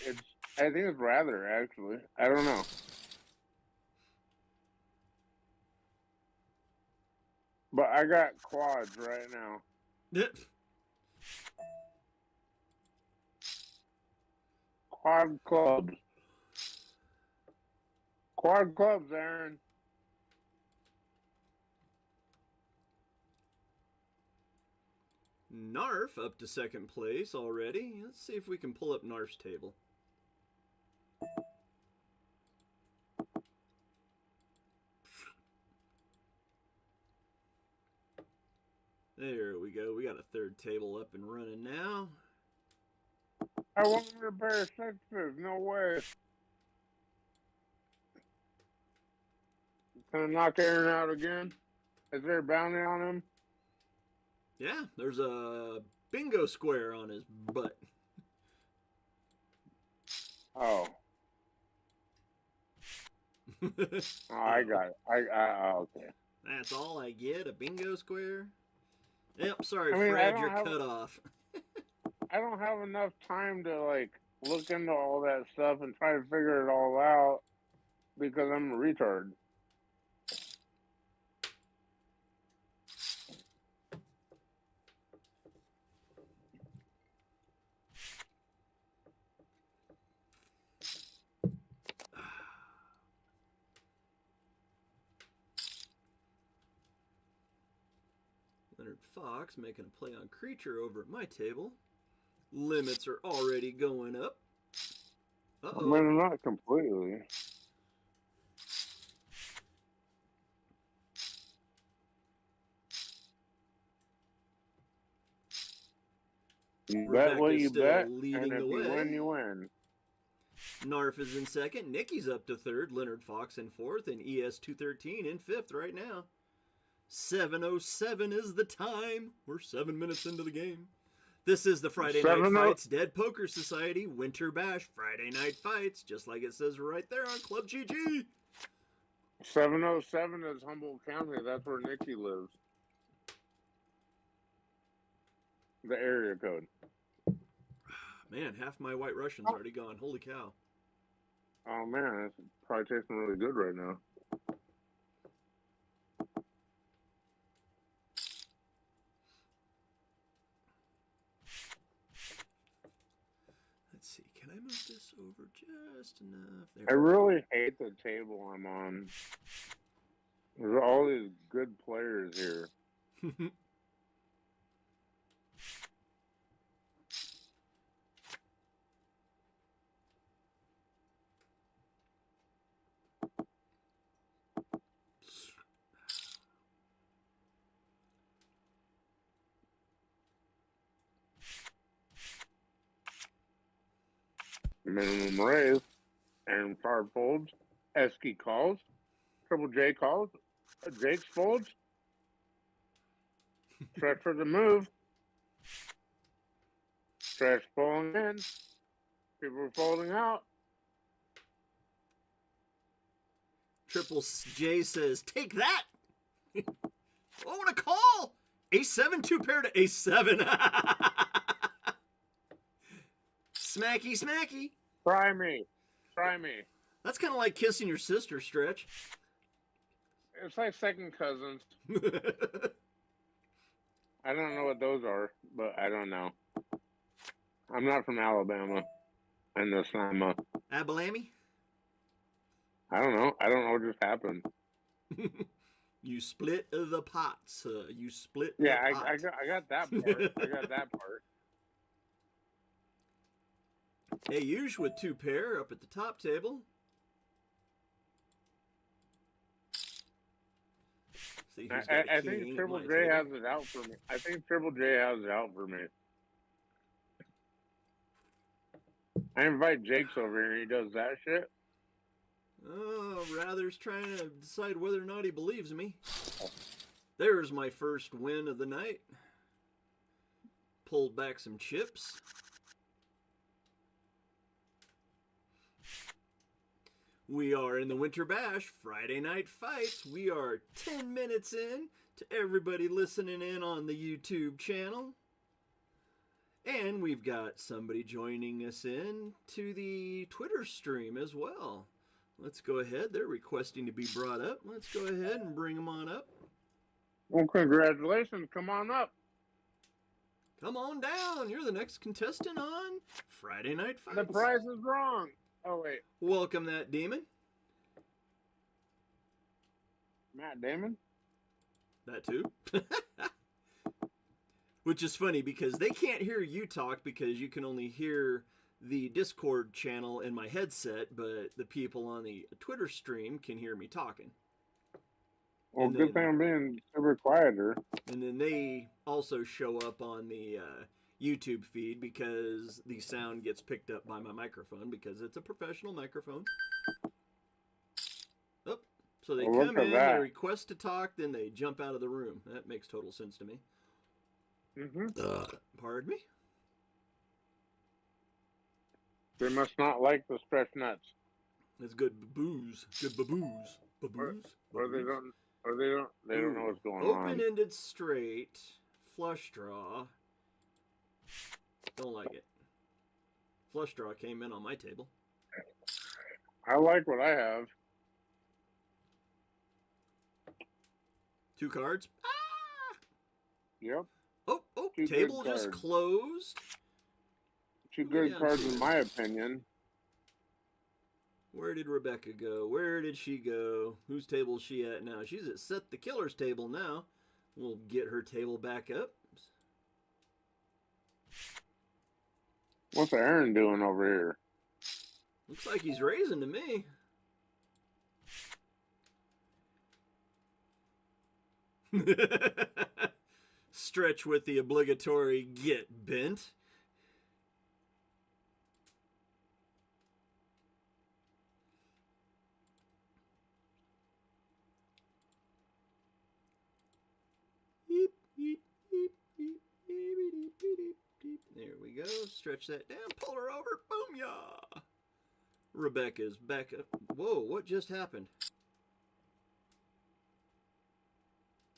Speaker 3: I think it's Rather, actually. I don't know. But I got quads right now. Quad clubs. Quad clubs, Aaron.
Speaker 1: Narf up to second place already. Let's see if we can pull up Narf's table. There we go. We got a third table up and running now.
Speaker 3: I want a pair of sixes. No way. Can I knock Aaron out again? Is there a bounty on him?
Speaker 1: Yeah, there's a bingo square on his butt.
Speaker 3: Oh. I got it. Okay.
Speaker 1: That's all I get, a bingo square? Yep, sorry,
Speaker 3: I mean,
Speaker 1: Fred, you're cut off.
Speaker 3: I don't have enough time to, like, look into all that stuff and try to figure it all out because I'm a retard.
Speaker 1: Leonard Fox making a play on creature over at my table. Limits are already going up. Uh-oh.
Speaker 3: I mean, not completely. You bet what you bet, and if you win, you win.
Speaker 1: Narf is in second. Nikki's up to third. Leonard Fox in fourth. And ES213 in fifth right now. 7:07 is the time. We're 7 minutes into the game. This is the Friday Night Fights Dead Poker Society Winter Bash Friday Night Fights, just like it says right there on ClubGG.
Speaker 3: 707 is Humboldt County. That's where Nikki lives. The area code.
Speaker 1: Man, half my White Russian's already gone. Holy cow.
Speaker 3: Oh, man, it's probably tasting really good right now.
Speaker 1: Let's see. Can I move this over just enough? There.
Speaker 3: I really hate the table I'm on. There's all these good players here. Minimum raise, and Far folds, Esky calls, Triple J calls, Jake's folds, stretch for the move, stretch pulling in, people are folding out.
Speaker 1: Triple J says, take that! Oh, what a call! Ace-7, two pair to Ace-7. Smacky, smacky.
Speaker 3: Try me. Try me.
Speaker 1: That's kind of like kissing your sister, Stretch.
Speaker 3: It's like second cousins. I don't know what those are, but I don't know. I'm not from Alabama. And that's not my...
Speaker 1: Abilamy?
Speaker 3: I don't know. I don't know what just happened.
Speaker 1: You split the pots. You split
Speaker 3: yeah,
Speaker 1: the pot.
Speaker 3: I got that part. I got that part.
Speaker 1: Hey, usually with two pair up at the top table. See,
Speaker 3: I think Triple J has it out for me. I think Triple J has it out for me. I invite Jake's over here and he does that shit.
Speaker 1: Oh, Rather's trying to decide whether or not he believes me. There's my first win of the night. Pulled back some chips. We are in the Winter Bash Friday Night Fights. We are 10 minutes in to everybody listening in on the YouTube channel. And we've got somebody joining us in to the Twitter stream as well. Let's go ahead. They're requesting to be brought up. Let's go ahead and bring them on up.
Speaker 3: Well, congratulations. Come on up.
Speaker 1: Come on down. You're the next contestant on Friday Night Fights.
Speaker 3: The price is wrong. Oh, wait.
Speaker 1: Welcome that demon.
Speaker 3: Matt Damon?
Speaker 1: That too. Which is funny because they can't hear you talk because you can only hear the Discord channel in my headset, but the people on the Twitter stream can hear me talking.
Speaker 3: Well, and good thing I'm being super quieter.
Speaker 1: And then they also show up on the YouTube feed because the sound gets picked up by my microphone because it's a professional microphone. Oh, so they come in, they request to talk, then they jump out of the room. That makes total sense to me. Pardon me?
Speaker 3: They must not like the stretch nuts.
Speaker 1: It's good baboos. Good baboos. Baboos?
Speaker 3: Or they don't know what's going on.
Speaker 1: Open-ended straight. Flush draw. Don't like it. Flush draw came in on my table.
Speaker 3: I like what I have.
Speaker 1: 2 cards. Ah!
Speaker 3: Yep.
Speaker 1: Oh, table just closed.
Speaker 3: 2 good cards in my opinion.
Speaker 1: Where did Rebecca go? Where did she go? Whose table is she at now? She's at Seth the Killer's table now. We'll get her table back up.
Speaker 3: What's Aaron doing over here?
Speaker 1: Looks like he's raising to me. Stretch with the obligatory get bent. There we go. Stretch that down. Pull her over. Boom, yeah. Rebecca's back up. Whoa, what just happened?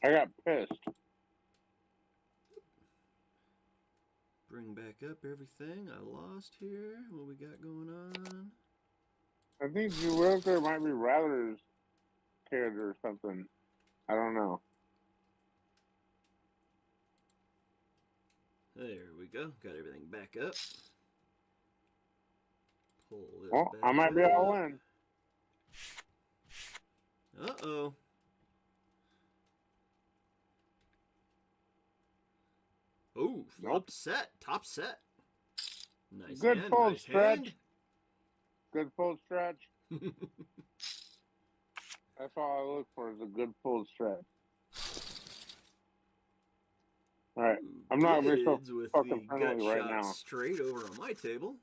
Speaker 3: I got pissed.
Speaker 1: Bring back up everything I lost here. What we got going on?
Speaker 3: I think Jurelka might be Rather's character or something. I don't know.
Speaker 1: There we go. Got everything back up. Pull this
Speaker 3: well,
Speaker 1: back
Speaker 3: I might
Speaker 1: up.
Speaker 3: be all in.
Speaker 1: Uh-oh. Oh, flop set. Top set. Nice
Speaker 3: Good
Speaker 1: hand,
Speaker 3: fold
Speaker 1: nice
Speaker 3: stretch.
Speaker 1: hand.
Speaker 3: Good fold stretch. That's all I look for is a good fold stretch. All right. I'm not going to be so fucking friendly right now.
Speaker 1: Straight over on my table.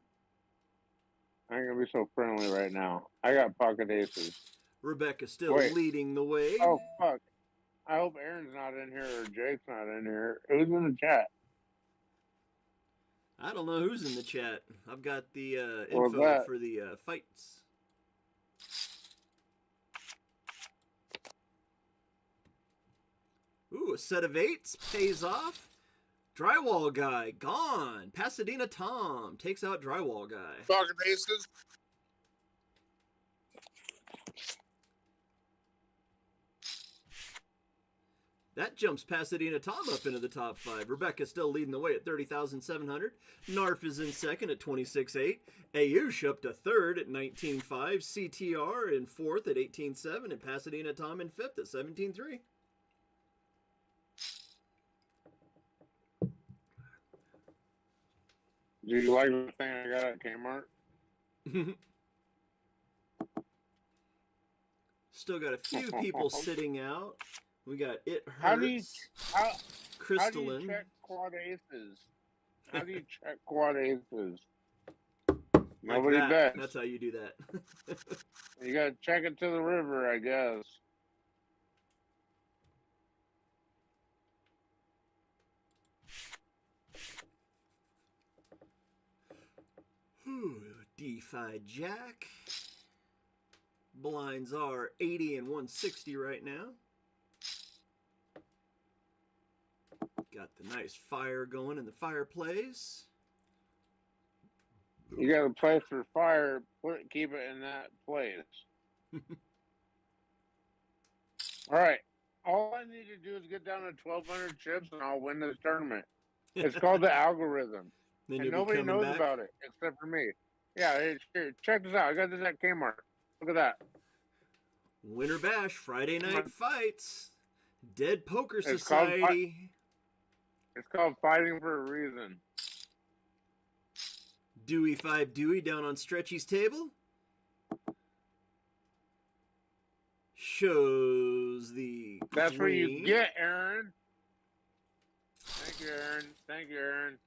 Speaker 3: I ain't going to be so friendly right now. I got pocket aces.
Speaker 1: Rebecca still leading the way.
Speaker 3: Oh, fuck. I hope Aaron's not in here or Jake's not in here. Who's in the chat?
Speaker 1: I don't know who's in the chat. I've got the info for the fights. Ooh, a set of 8s pays off. Drywall guy gone. Pasadena Tom takes out drywall guy.
Speaker 3: Pocket aces.
Speaker 1: That jumps Pasadena Tom up into the top 5. Rebecca's still leading the way at 30,700. Narf is in second at 26.8. Ayush up to third at 19.5. CTR in fourth at 18.7. And Pasadena Tom in fifth at 17.3.
Speaker 3: Do you like the thing I got at Kmart?
Speaker 1: Still got a few people sitting out. We got It Hurts.
Speaker 3: How do
Speaker 1: Crystalline.
Speaker 3: you check quad aces? How do you check quad aces? Nobody bets.
Speaker 1: That's how you do that.
Speaker 3: You gotta check it to the river, I guess.
Speaker 1: D5 Jack. Blinds are 80 and 160 right now. Got the nice fire going in the fireplace.
Speaker 3: You got a place for fire. Keep it in that place. All right. All I need to do is get down to 1,200 chips, and I'll win this tournament. It's called the algorithm,
Speaker 1: Then
Speaker 3: and
Speaker 1: you'll be
Speaker 3: nobody
Speaker 1: coming
Speaker 3: knows
Speaker 1: back.
Speaker 3: about it except for me. Yeah, here, check this out. I got this at Kmart. Look at that.
Speaker 1: Winter Bash, Friday night fights. Dead Poker
Speaker 3: It's
Speaker 1: Society.
Speaker 3: It's called fighting for a reason.
Speaker 1: Dewey 5 Dewey down on Stretchy's table. Shows the
Speaker 3: That's
Speaker 1: queen.
Speaker 3: what you get, Aaron. Thank you, Aaron. Thank you, Aaron.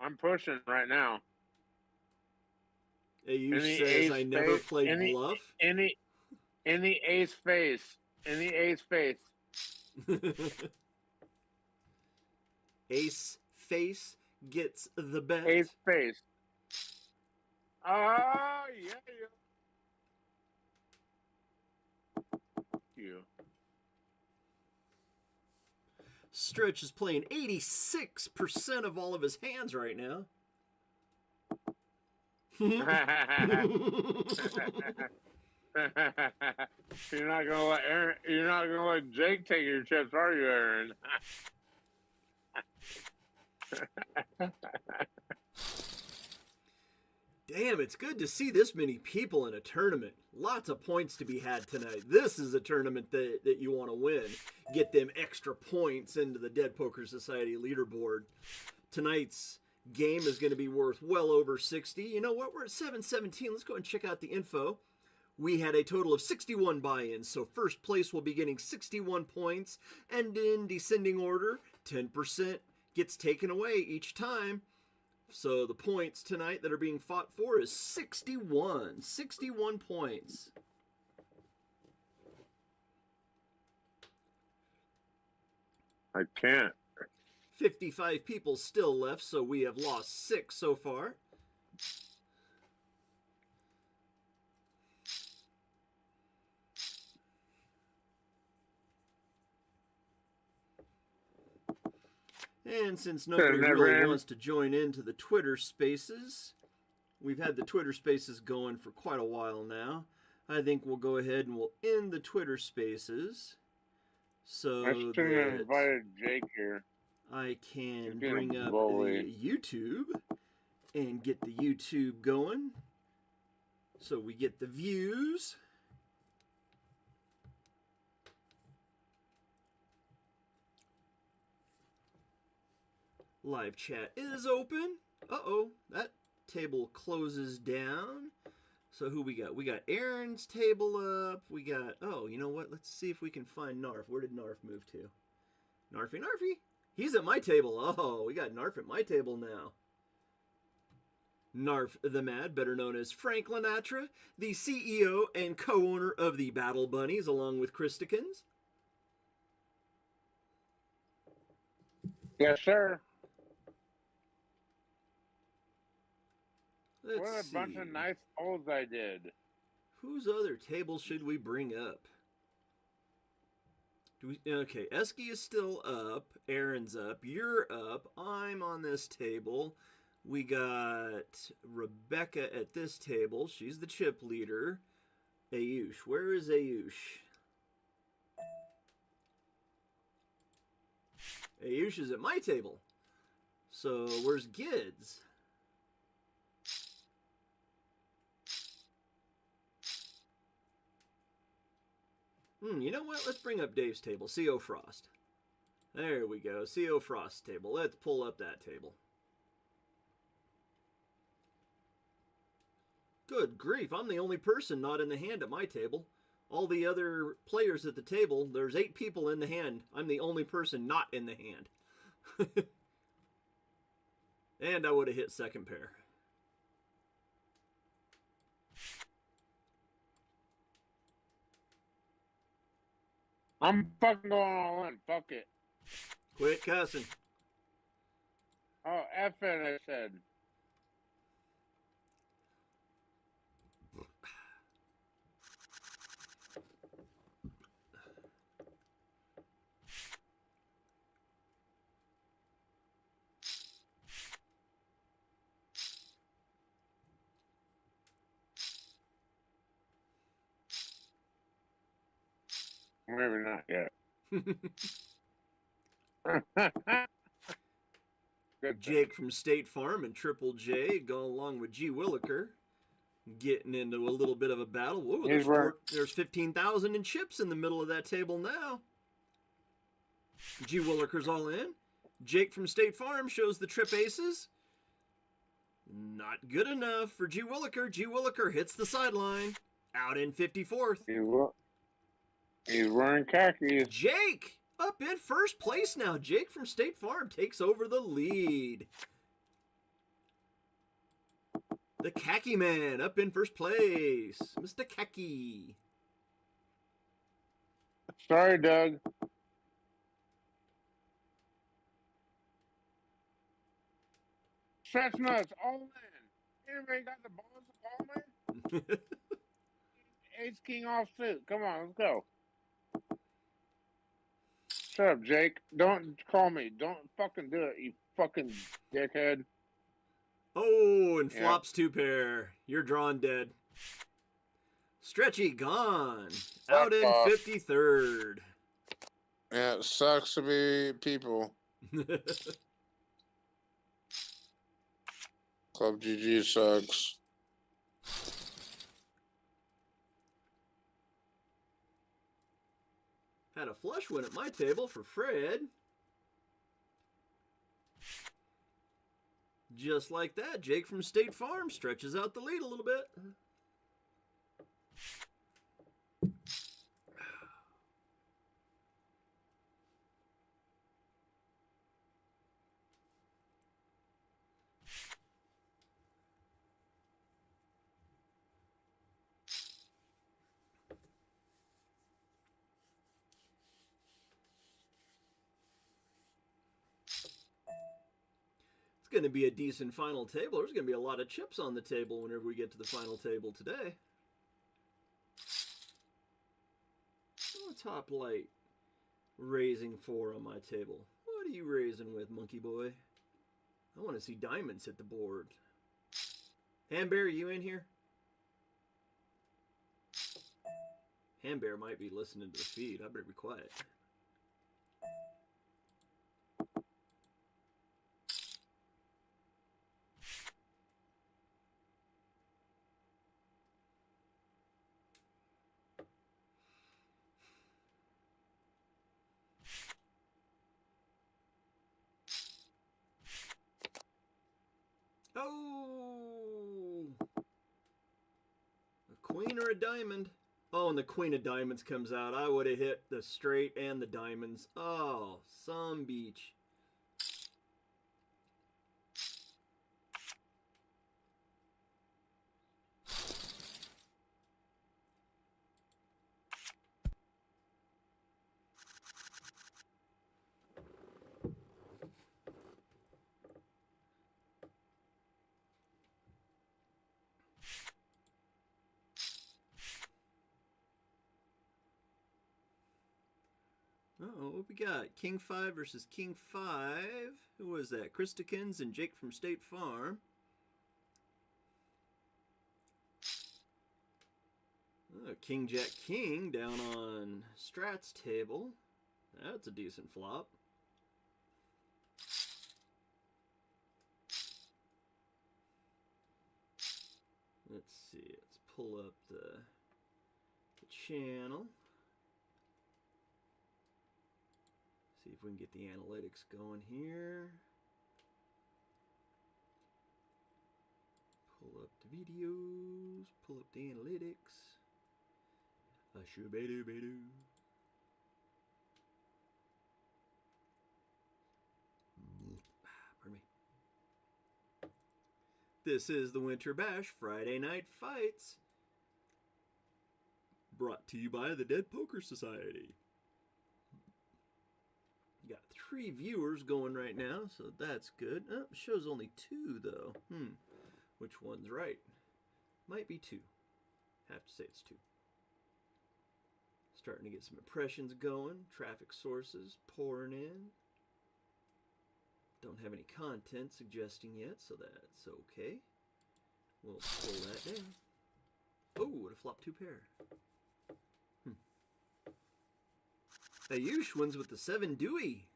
Speaker 3: I'm pushing right now.
Speaker 1: Ayush says I never played bluff.
Speaker 3: In the ace face. In the ace face.
Speaker 1: Ace face gets the bet.
Speaker 3: Ace face. Ah, yeah. You.
Speaker 1: Stretch is playing 86% of all of his hands right now.
Speaker 3: You're not gonna let Aaron. You're not gonna let Jake take your chips, are you, Aaron?
Speaker 1: Damn, it's good to see this many people in a tournament. Lots of points to be had tonight. This is a tournament that you want to win. Get them extra points into the Dead Poker Society leaderboard. Tonight's game is going to be worth well over 60. You know what? We're at 717. Let's go and check out the info. We had a total of 61 buy-ins, so first place will be getting 61 points, and in descending order, 10% gets taken away each time. So the points tonight that are being fought for is 61. 61 points.
Speaker 3: I can't.
Speaker 1: 55 people still left, so we have lost 6 so far. And since nobody really wants to join into the Twitter Spaces, we've had the Twitter Spaces going for quite a while now. I think we'll go ahead and we'll end the Twitter Spaces so
Speaker 3: I should have invited Jake here.
Speaker 1: I can bring up the YouTube and get the YouTube going so we get the views. Live chat is open. Uh-oh, that table closes down. So who we got? We got Aaron's table up. We got, oh, you know what? Let's see if we can find Narf. Where did Narf move to? Narfy. He's at my table. Oh, we got Narf at my table now. Narf the Mad, better known as Frank Lanatra, the CEO and co-owner of the Battle Bunnies, along with Christikins.
Speaker 3: Yes, sir.
Speaker 1: Let's
Speaker 3: what a bunch of nice folds I did.
Speaker 1: Whose other table should we bring up? Okay, Esky is still up. Aaron's up. You're up. I'm on this table. We got Rebecca at this table. She's the chip leader. Ayush. Where is Ayush? Ayush is at my table. So, where's Gids? You know what? Let's bring up Dave's table. CO Frost. There we go. CO Frost's table. Let's pull up that table. Good grief. I'm the only person not in the hand at my table. All the other players at the table, there's 8 people in the hand. I'm the only person not in the hand. And I would have hit second pair.
Speaker 3: I'm fucking going all in. Fuck it.
Speaker 1: Quit cussing.
Speaker 3: Oh, F it, I said. Maybe not yet. Good
Speaker 1: Jake from State Farm and Triple J go along with G. Williker, getting into a little bit of a battle. Whoa, there's 15,000 in chips in the middle of that table now. G. Williker's all in. Jake from State Farm shows the trip aces. Not good enough for G. Williker. G. Williker hits the sideline. Out in 54th.
Speaker 3: He's wearing khakis.
Speaker 1: Jake up in first place now. Jake from State Farm takes over the lead. The Khaki Man up in first place. Mr. Khaki.
Speaker 3: Sorry, Doug. Stretch nuts, all in. Anybody got the balls to call me? Ace King off suit. Come on, let's go. Shut up, Jake. Don't call me. Don't fucking do it, you fucking dickhead.
Speaker 1: Oh, and flops two pair. You're drawn dead. Stretchy gone. Out in 53rd.
Speaker 3: Yeah, it sucks to be people. ClubGG sucks.
Speaker 1: Had a flush win at my table for Fred. Just like that, Jake from State Farm stretches out the lead a little bit. Going to be a decent final table. There's going to be a lot of chips on the table whenever we get to the final table today. Oh, top light raising 4 on my table. What are you raising with, monkey boy? I want to see diamonds hit the board. Hambear, you in here? Hambear might be listening to the feed. I better be quiet. Oh! A queen or a diamond? Oh, and the queen of diamonds comes out. I would have hit the straight and the diamonds. Oh, some beach. Oh, what we got? King 5 versus King 5. Who was that? Christikins and Jake from State Farm. Oh, King Jack King down on Strat's table. That's a decent flop. Let's see. Let's pull up the channel. See if we can get the analytics going here. Pull up the videos. Pull up the analytics. Ashoo-be-doo-be-doo. Pardon me. This is the Winter Bash Friday Night Fights. Brought to you by the Dead Poker Society. Got 3 viewers going right now, so that's good. Oh, it shows only 2 though. Which one's right? Might be 2. Have to say it's 2. Starting to get some impressions going. Traffic sources pouring in. Don't have any content suggesting yet, so that's okay. We'll pull that down. Oh, would have flopped 2 pair. Ayush wins with the 7 Dewey.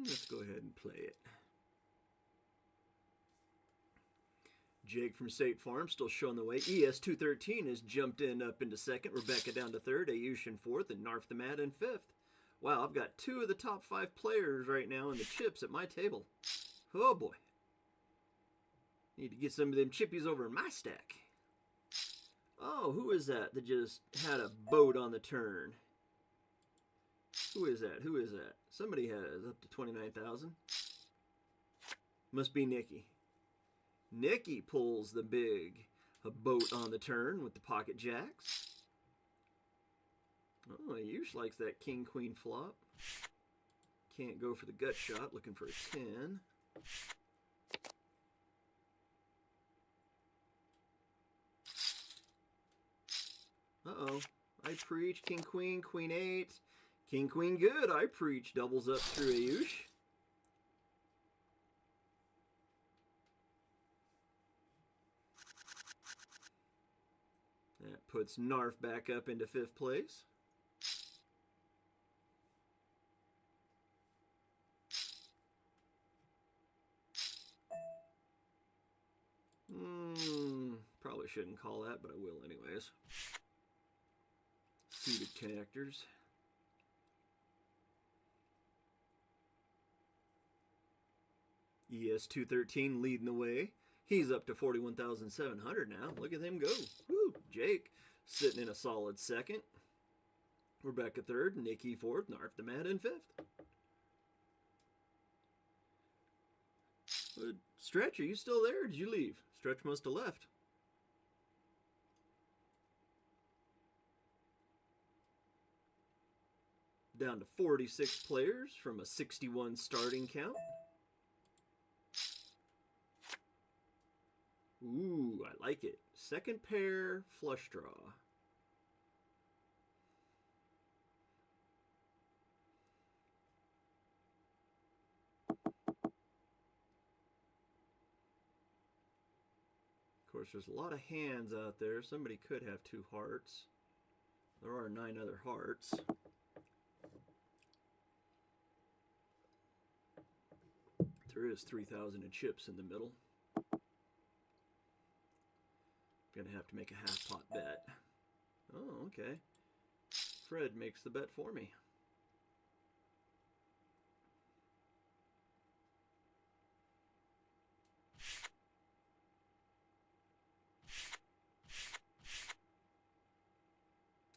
Speaker 1: Let's go ahead and play it. Jake from State Farm still showing the way. ES213 has jumped in up into second. Rebecca down to third. Ayush in fourth. And Narf the Mad in fifth. Wow, I've got 2 of the top 5 players right now in the chips at my table. Oh boy. Need to get some of them chippies over in my stack. Oh, who is that just had a boat on the turn? Who is that? Who is that? Somebody has up to 29,000. Must be Nikki. Nikki pulls the big boat on the turn with the pocket jacks. Oh, he usually likes that king-queen flop. Can't go for the gut shot, looking for a 10. Uh-oh. I preach. King, queen, queen 8. King, queen, good. I preach. Doubles up through Ayush. That puts Narf back up into 5th place. Probably shouldn't call that, but I will anyways. Seated connectors. ES213 leading the way. He's up to 41,700 now. Look at him go. Woo! Jake sitting in a solid second. Rebecca third. Nikki fourth. Narf the Mad in 5th. Stretch, are you still there or did you leave? Stretch must have left. Down to 46 players from a 61 starting count. Ooh, I like it. Second pair, flush draw. Of course, there's a lot of hands out there. Somebody could have 2 hearts. There are 9 other hearts. There is 3,000 in chips in the middle. Gonna have to make a half pot bet. Oh, okay. Fred makes the bet for me.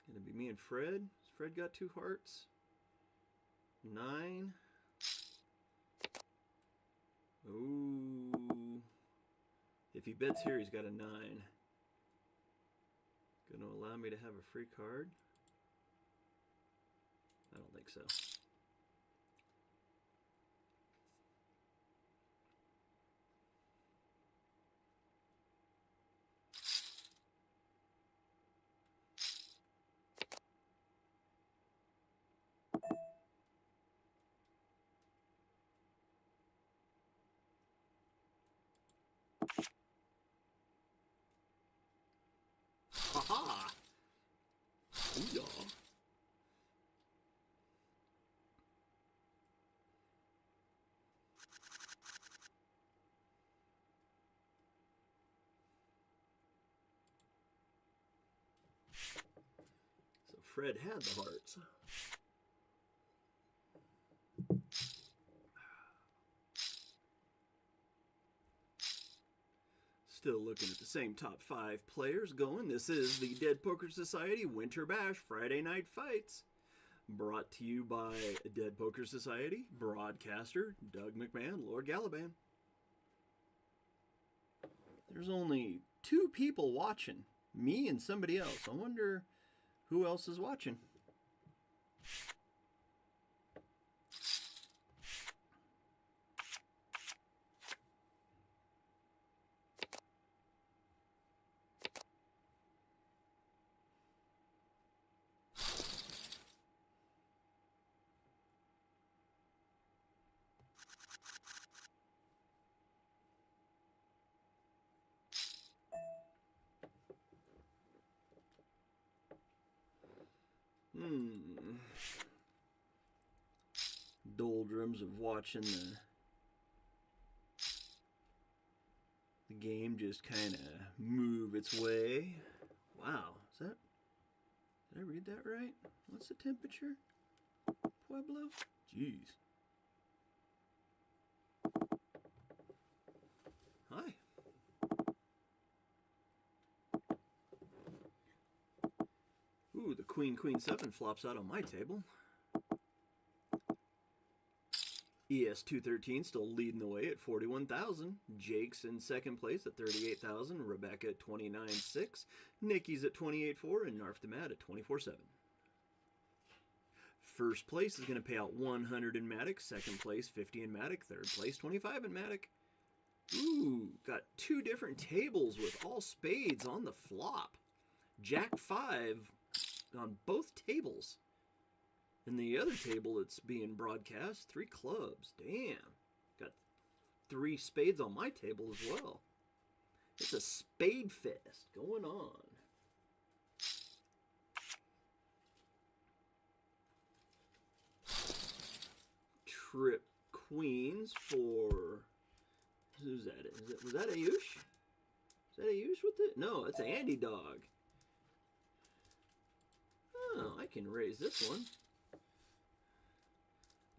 Speaker 1: Gonna be me and Fred. Has Fred got 2 hearts? 9. Ooh. If he bets here, he's got a 9. Gonna allow me to have a free card? I don't think so. Haha! Booyah! So Fred had the hearts. Still looking at the same top 5 players going. This is the Dead Poker Society Winter Bash Friday Night Fights. Brought to you by Dead Poker Society, broadcaster Doug McMahon, Lord Galaban. There's only 2 people watching, me and somebody else. I wonder who else is watching. Doldrums of watching the game just kind of move its way. Wow, did I read that right? What's the temperature? Pueblo? Jeez. Hi. Ooh, the Queen 7 flops out on my table. ES213 still leading the way at 41,000. Jake's in second place at 38,000. Rebecca at 29.6. Nikki's at 28.4. And Narftamat at 24.7. First place is going to pay out 100 in Matic. Second place, 50 in Matic. Third place, 25 in Matic. Ooh, got two different tables with all spades on the flop. Jack 5 on both tables. And the other table that's being broadcast, 3 clubs. Damn. Got 3 spades on my table as well. It's a spade fest going on. Trip Queens for... Who's that? Was that Ayush? Is that Ayush with it? No, it's Andy Dog. Oh, I can raise this one.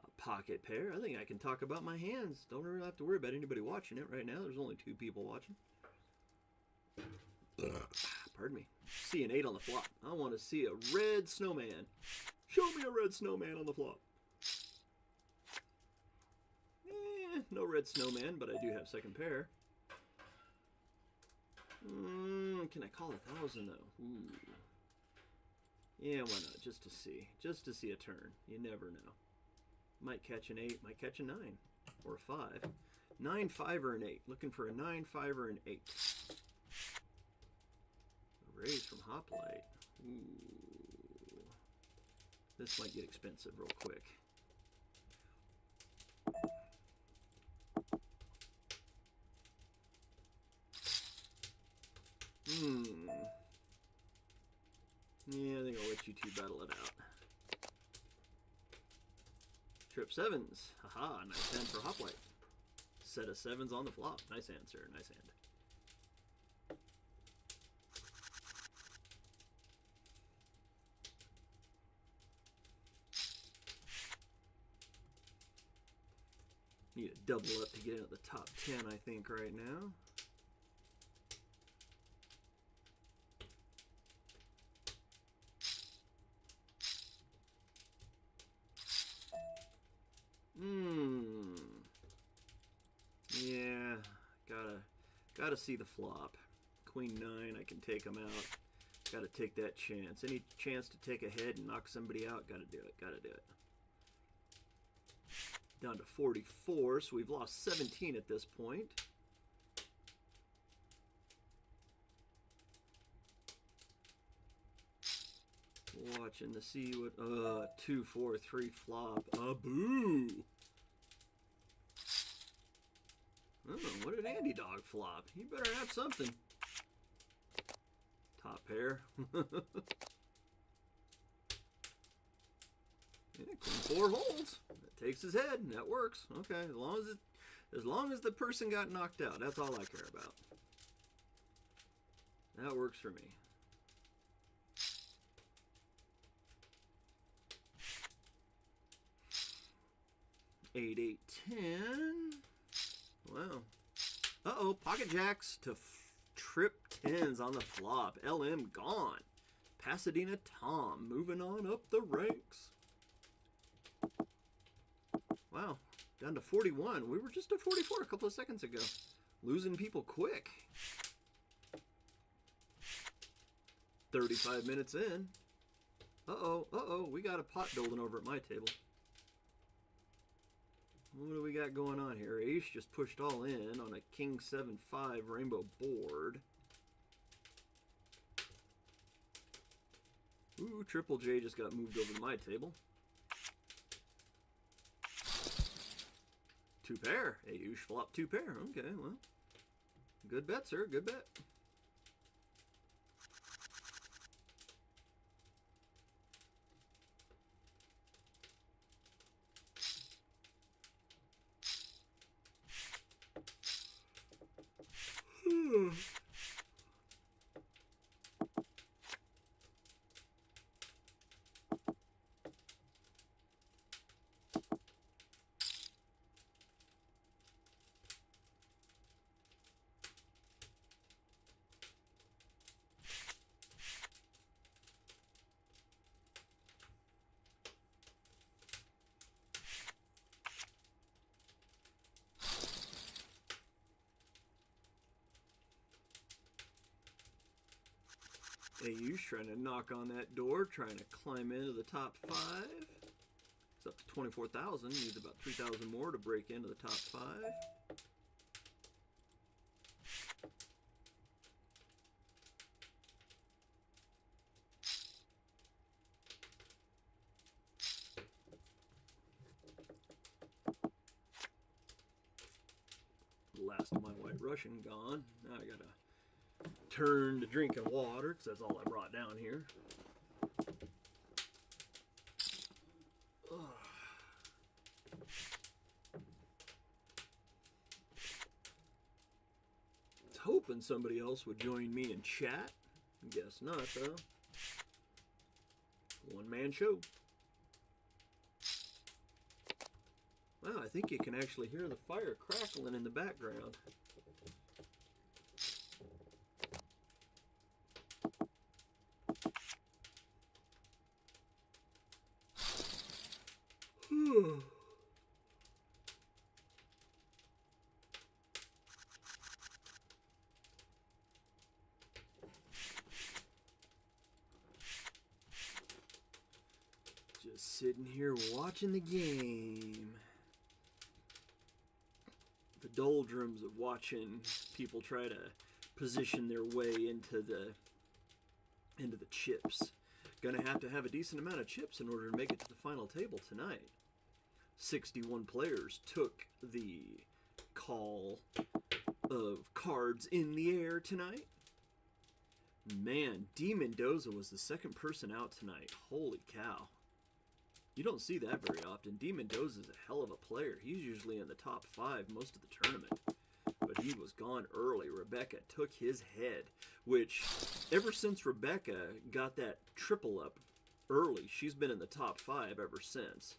Speaker 1: A pocket pair. I think I can talk about my hands. Don't really have to worry about anybody watching it right now. There's only 2 people watching. Pardon me. See an 8 on the flop. I want to see a red snowman. Show me a red snowman on the flop. No red snowman, but I do have second pair. Can I call 1,000 though? Ooh. Yeah, why not? Just to see. Just to see a turn. You never know. Might catch an 8, might catch a 9. Or a 5. 9, 5, or an 8. Looking for a 9, 5, or an 8. A raise from Hoplite. Ooh. This might get expensive real quick. Yeah, I think I'll let you two battle it out. Trip 7s. Haha, nice hand for Hoplite. Set of 7s on the flop. Nice hand, sir. Nice hand. Need to double up to get into the top 10, I think, right now. Yeah, gotta see the flop. Queen 9, I can take him out. Gotta take that chance. Any chance to take a head and knock somebody out, gotta do it, gotta do it. Down to 44, so we've lost 17 at this point. Watching to see what, 2, 4, 3 flop. Boo! Oh, what did Andy Dog flop? He better have something. Top pair. Yeah, Queen 4 holds. That takes his head. That works. Okay, as long as the person got knocked out, that's all I care about. That works for me. 8, 8, 10. Wow. Uh-oh, pocket jacks to trip 10s on the flop. LM gone. Pasadena Tom moving on up the ranks. Wow, down to 41. We were just at 44 a couple of seconds ago. Losing people quick. 35 minutes in. Uh-oh, we got a pot building over at my table. What do we got going on here? Ace just pushed all in on a King 7-5 rainbow board. Ooh, Triple J just got moved over to my table. 2 pair. Ayush flop 2 pair. Okay, well. Good bet, sir. Good bet. AU's trying to knock on that door, trying to climb into the top 5. It's up to 24,000. Needs about 3,000 more to break into the top 5. Last of my White Russian gone. Now I gotta turn to drinking water because that's all I brought down here. Ugh. I was hoping somebody else would join me in chat. Guess not, though. One-man show. Wow, I think you can actually hear the fire crackling in the background. Just sitting here watching the game. The doldrums of watching people try to position their way into the chips. Gonna have a decent amount of chips in order to make it to the final table tonight. 61 players took the call of cards in the air tonight. Man, D. Mendoza was the second person out tonight. Holy cow. You don't see that very often. D. Mendoza is a hell of a player. He's usually in the top 5 most of the tournament. But he was gone early. Rebecca took his head, which ever since Rebecca got that triple up early, she's been in the top 5 ever since.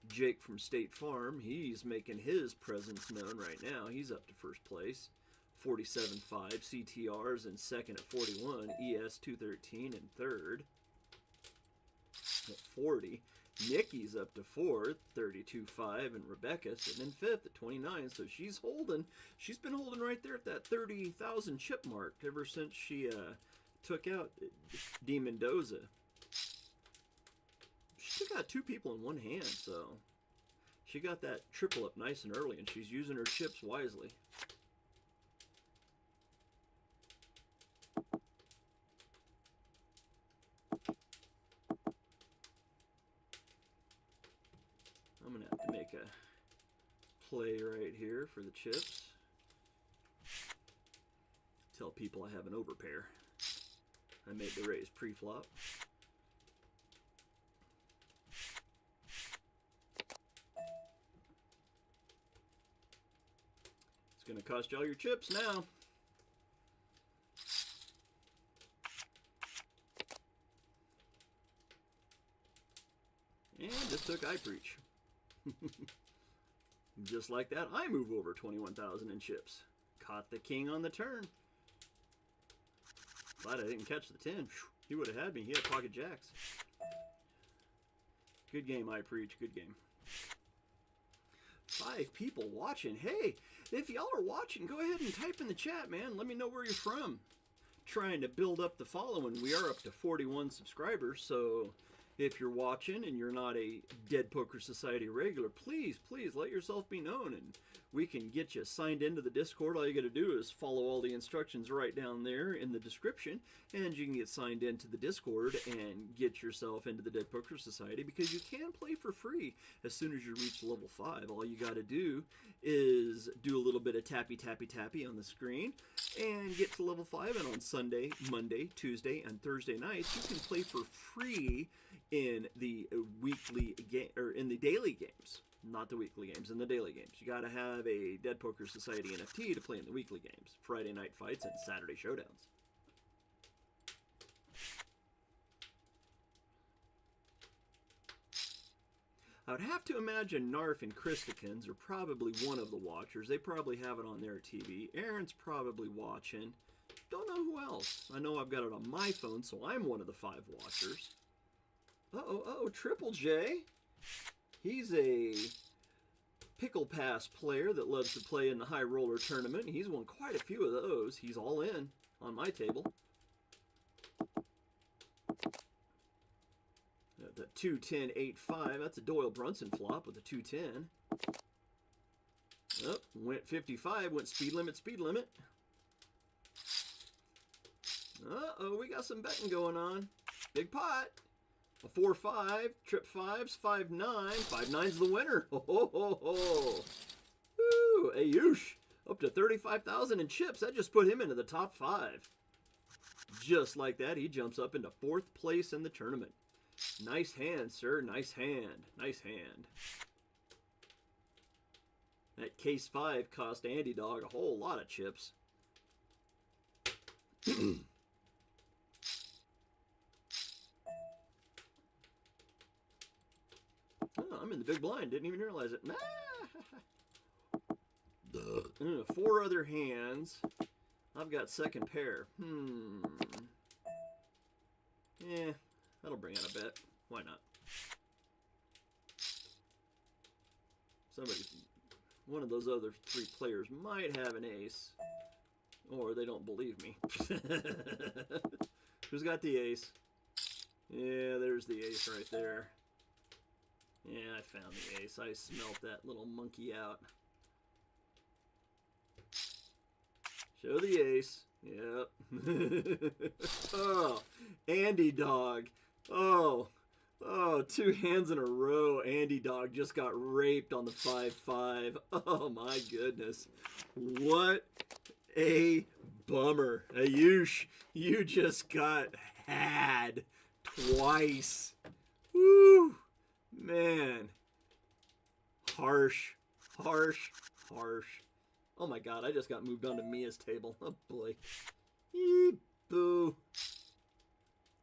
Speaker 1: Jake from State Farm, he's making his presence known right now. He's up to first place. 47.5. CTR's in second at 41. ES 213 in third at 40. Nikki's up to 4th, 32.5, and Rebecca sitting in 5th at 29. So she's been holding right there at that 30,000 chip mark ever since she took out D. Mendoza. She took out 2 people in one hand, so she got that triple up nice and early, and she's using her chips wisely. I'm going to have to make a play right here for the chips. Tell people I have an overpair. I made the raise pre-flop. It's going to cost you all your chips now. And just took eye preach. Just like that, I move over 21,000 in chips. Caught the king on the turn. Glad I didn't catch the 10. He would have had me. He had pocket jacks. Good game, I preach. Good game. 5 people watching. Hey, if y'all are watching, go ahead and type in the chat, man. Let me know where you're from. Trying to build up the following. We are up to 41 subscribers, so if you're watching and you're not a Dead Poker Society regular, please let yourself be known, and we can get you signed into the Discord. All you got to do is follow all the instructions right down there in the description, and you can get signed into the Discord and get yourself into the Dead Poker Society, because you can play for free as soon as you reach level 5. All you got to do is do a little bit of tappy on the screen and get to level 5, and on Sunday, Monday, Tuesday, and Thursday nights, you can play for free in the weekly game, or in the daily games. not the weekly games and the daily games. You got to have a Dead Poker Society NFT to play in the weekly games, Friday night fights, and Saturday showdowns. I would have to imagine Narf and Christikins are probably one of the watchers. They probably have it on their TV. Aaron's probably watching. Don't know who else. I know I've got it on my phone, so I'm one of the 5 watchers. Uh-oh, Triple J. He's a Pickle Pass player that loves to play in the High Roller Tournament. He's won quite a few of those. He's all in on my table. The 2-10-8-5. That's a Doyle Brunson flop with a 2-10. Oh, went 55. Went speed limit, speed limit. Uh-oh, we got some betting going on. Big pot. A 4-5. Trip 5s. 5-9. 5-9's the winner. Ho, ho, ho, ho. Woo, Ayush. Up to 35,000 in chips. That just put him into the top 5. Just like that, he jumps up into 4th place in the tournament. Nice hand, sir. Nice hand. Nice hand. That case 5 cost Andy Dog a whole lot of chips. Oh, I'm in the big blind. Didn't even realize it. 4 other hands. I've got second pair. Yeah. That'll bring out a bet. Why not? One of those other 3 players might have an ace. Or they don't believe me. Who's got the ace? Yeah, there's the ace right there. Yeah, I found the ace. I smelt that little monkey out. Show the ace. Yep. Oh, Andy Dog. Oh, 2 hands in a row. Andy Dog just got raped on the 5-5. Oh my goodness. What a bummer. Ayush, you just got had twice. Woo, man. Harsh, harsh, harsh. Oh my god, I just got moved onto Mia's table. Oh boy. Eep, boo.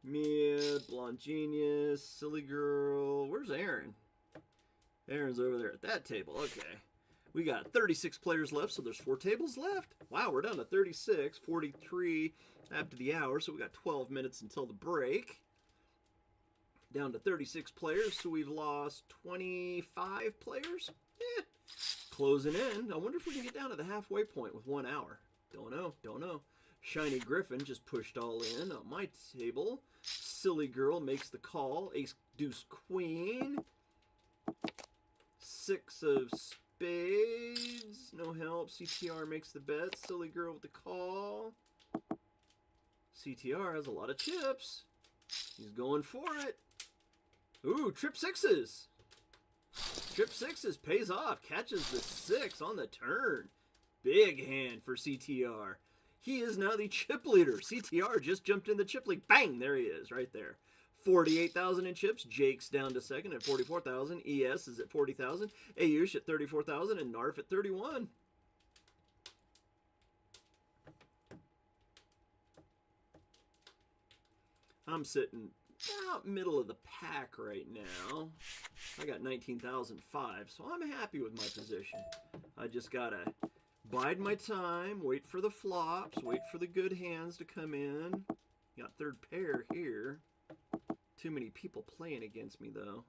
Speaker 1: Mia, Blonde Genius, Silly Girl. Where's Aaron? Aaron's over there at that table. Okay. We got 36 players left, so there's 4 tables left. Wow, we're down to 36, 43 after the hour, so we got 12 minutes until the break. Down to 36 players, so we've lost 25 players. Eh, closing in. I wonder if we can get down to the halfway point with 1 hour. Don't know, don't know. Shiny Griffin just pushed all in on my table. Silly Girl makes the call. Ace, Deuce, Queen. 6 of spades. No help. CTR makes the bet. Silly Girl with the call. CTR has a lot of chips. He's going for it. Ooh, trip 6s. Trip 6s pays off. Catches the 6 on the turn. Big hand for CTR. He is now the chip leader. CTR just jumped in the chip league. Bang! There he is, right there. 48,000 in chips. Jake's down to second at 44,000. ES is at 40,000. Ayush at 34,000. And Narf at 31. I'm sitting about middle of the pack right now. I got 19,005, so I'm happy with my position. I just gotta bide my time, wait for the flops, wait for the good hands to come in. Got 3rd pair here. Too many people playing against me, though.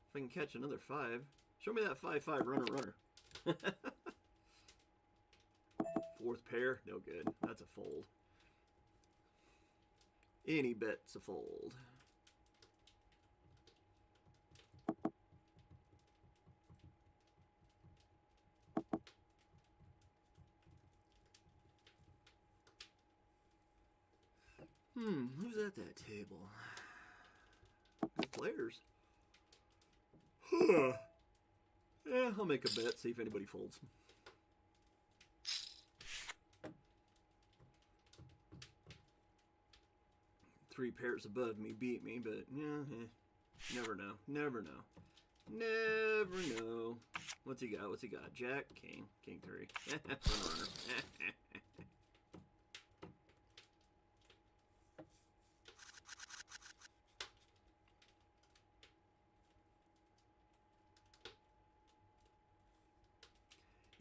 Speaker 1: If I can catch another 5. Show me that 5-5 runner. 4th pair, no good. That's a fold. Any bet's a fold. Who's at that table? Good players. Yeah, I'll make a bet, see if anybody folds. 3 pairs above me beat me, but yeah, never know. Never know. Never know. What's he got? What's he got? Jack, king, king 3. Front runner.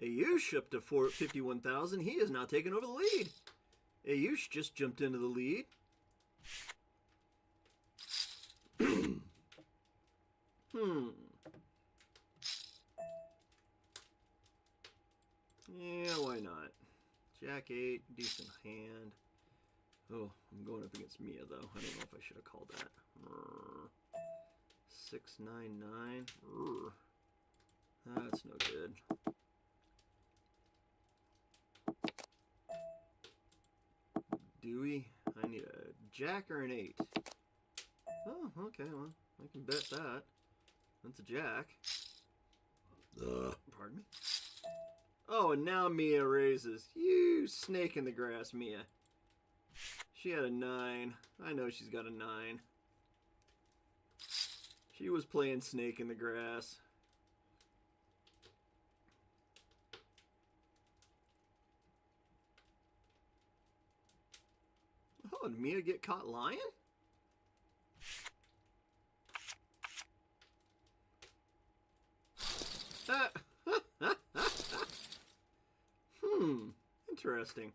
Speaker 1: Ayush up to 51,000. He has now taken over the lead. Ayush just jumped into the lead. Yeah, why not? Jack 8, decent hand. Oh, I'm going up against Mia, though. I don't know if I should have called that. 699. That's no good. Dewey, I need a jack or an 8. Oh, okay, well, I can bet that. That's a jack. Pardon me? Oh, and now Mia raises. You snake in the grass, Mia. She had a 9. I know she's got a 9. She was playing snake in the grass. Oh, did Mia get caught lying? Interesting.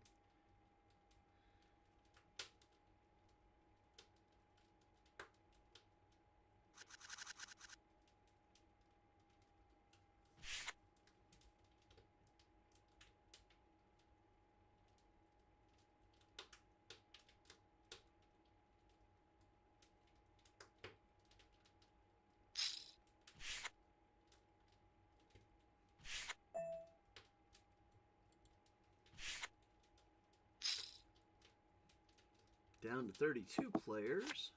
Speaker 1: Down to 32 players.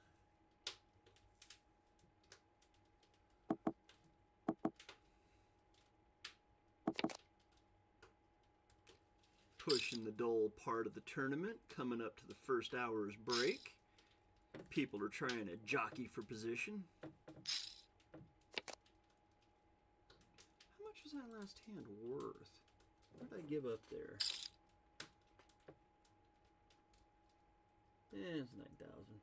Speaker 1: Pushing the dull part of the tournament, coming up to the first hour's break. People are trying to jockey for position. How much was that last hand worth? What did I give up there? It's 9,000.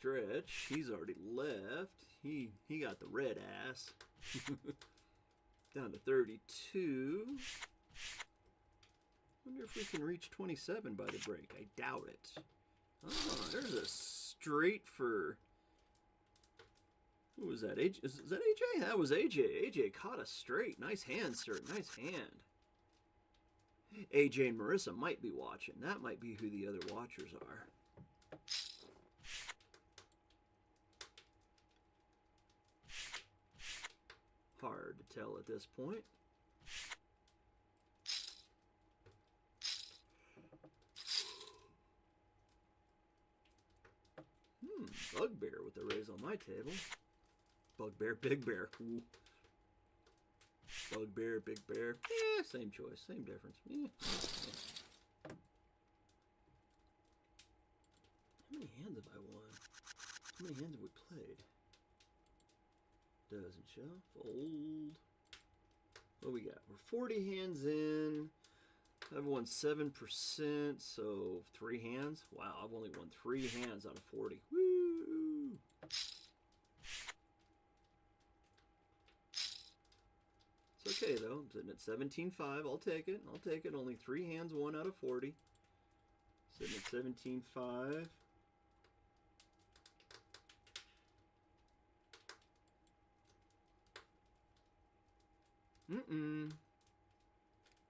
Speaker 1: Stretch, he's already left. He got the red ass. Down to 32. Wonder if we can reach 27 by the break. I doubt it. Oh, there's a straight for... Who was that? AJ? Is that AJ? That was AJ. AJ caught a straight. Nice hand, sir. Nice hand. AJ and Marissa might be watching. That might be who the other watchers are. Hard to tell at this point. Bugbear with the raise on my table. Bugbear, big bear. Ooh. Bugbear, big bear. Same choice, same difference. How many hands have I won? How many hands have we played? Doesn't show. Fold. What do we got? We're 40 hands in. I've won 7%, so 3 hands. Wow, I've only won 3 hands out of 40. Woo! It's okay though. I'm sitting at 17.5. I'll take it. I'll take it. Only 3 hands, 1 out of 40. Sitting at 17.5.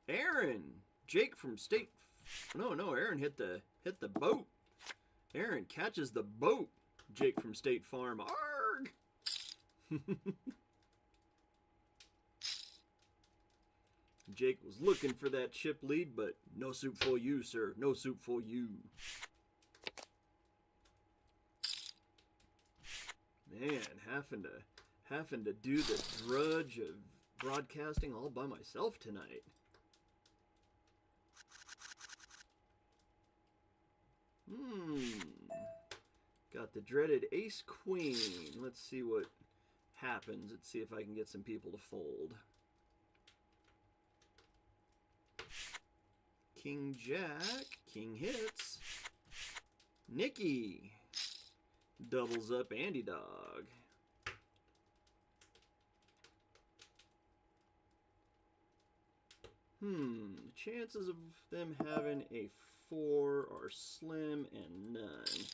Speaker 1: Aaron, Jake from State. No, Aaron hit the boat. Aaron catches the boat. Jake from State Farm. Arg! Jake was looking for that chip lead, but no soup for you, sir. No soup for you. Man, having to do the drudge of broadcasting all by myself tonight. Got the dreaded ace queen. Let's see what happens. Let's see if I can get some people to fold. King jack. King hits. Nikki doubles up Andy Dog. Chances of them having a 4 are slim and none.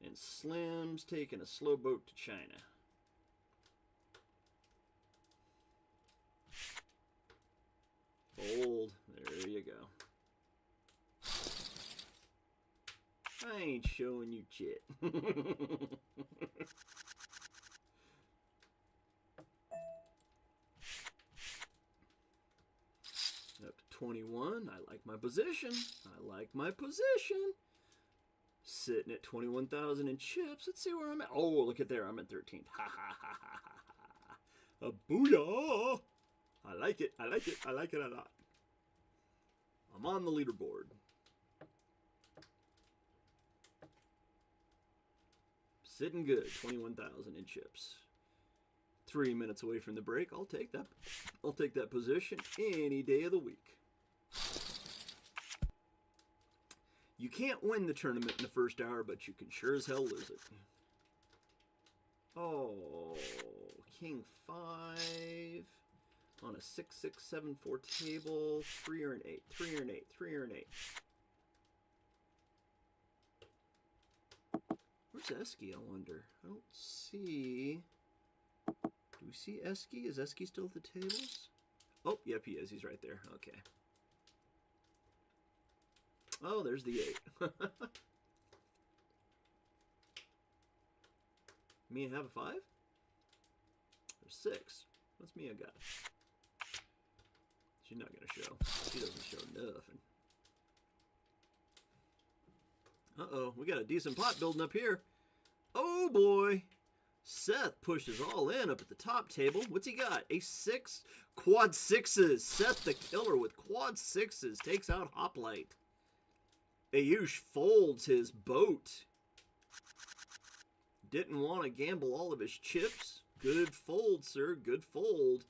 Speaker 1: And Slim's taking a slow boat to China. Fold. There you go. I ain't showing you shit. Up to 21. I like my position. I like my position. Sitting at 21,000 in chips. Let's see where I'm at. Oh, look at there. I'm at 13th. Ha ha ha ha ha ha. A booyah. I like it. I like it. I like it a lot. I'm on the leaderboard. Sitting good. 21,000 in chips. 3 minutes away from the break. I'll take that. I'll take that position any day of the week. You can't win the tournament in the first hour, but you can sure as hell lose it. Oh, King 5 on a 6, 6, 7, 4 table. 3 or an 8. 3 or an 8. 3 or an 8. Where's Esky, I wonder? I don't see... Do we see Esky? Is Esky still at the tables? Oh, yep, he is. He's right there. Okay. Oh, there's the 8. Mia have a 5? There's 6. What's Mia got? She's not going to show. She doesn't show nothing. Uh-oh, we got a decent pot building up here. Oh, boy. Seth pushes all in up at the top table. What's he got? A 6? Quad 6s. Seth the killer with quad 6s. Takes out Hoplite. Ayush folds his boat. Didn't want to gamble all of his chips. Good fold, sir. Good fold.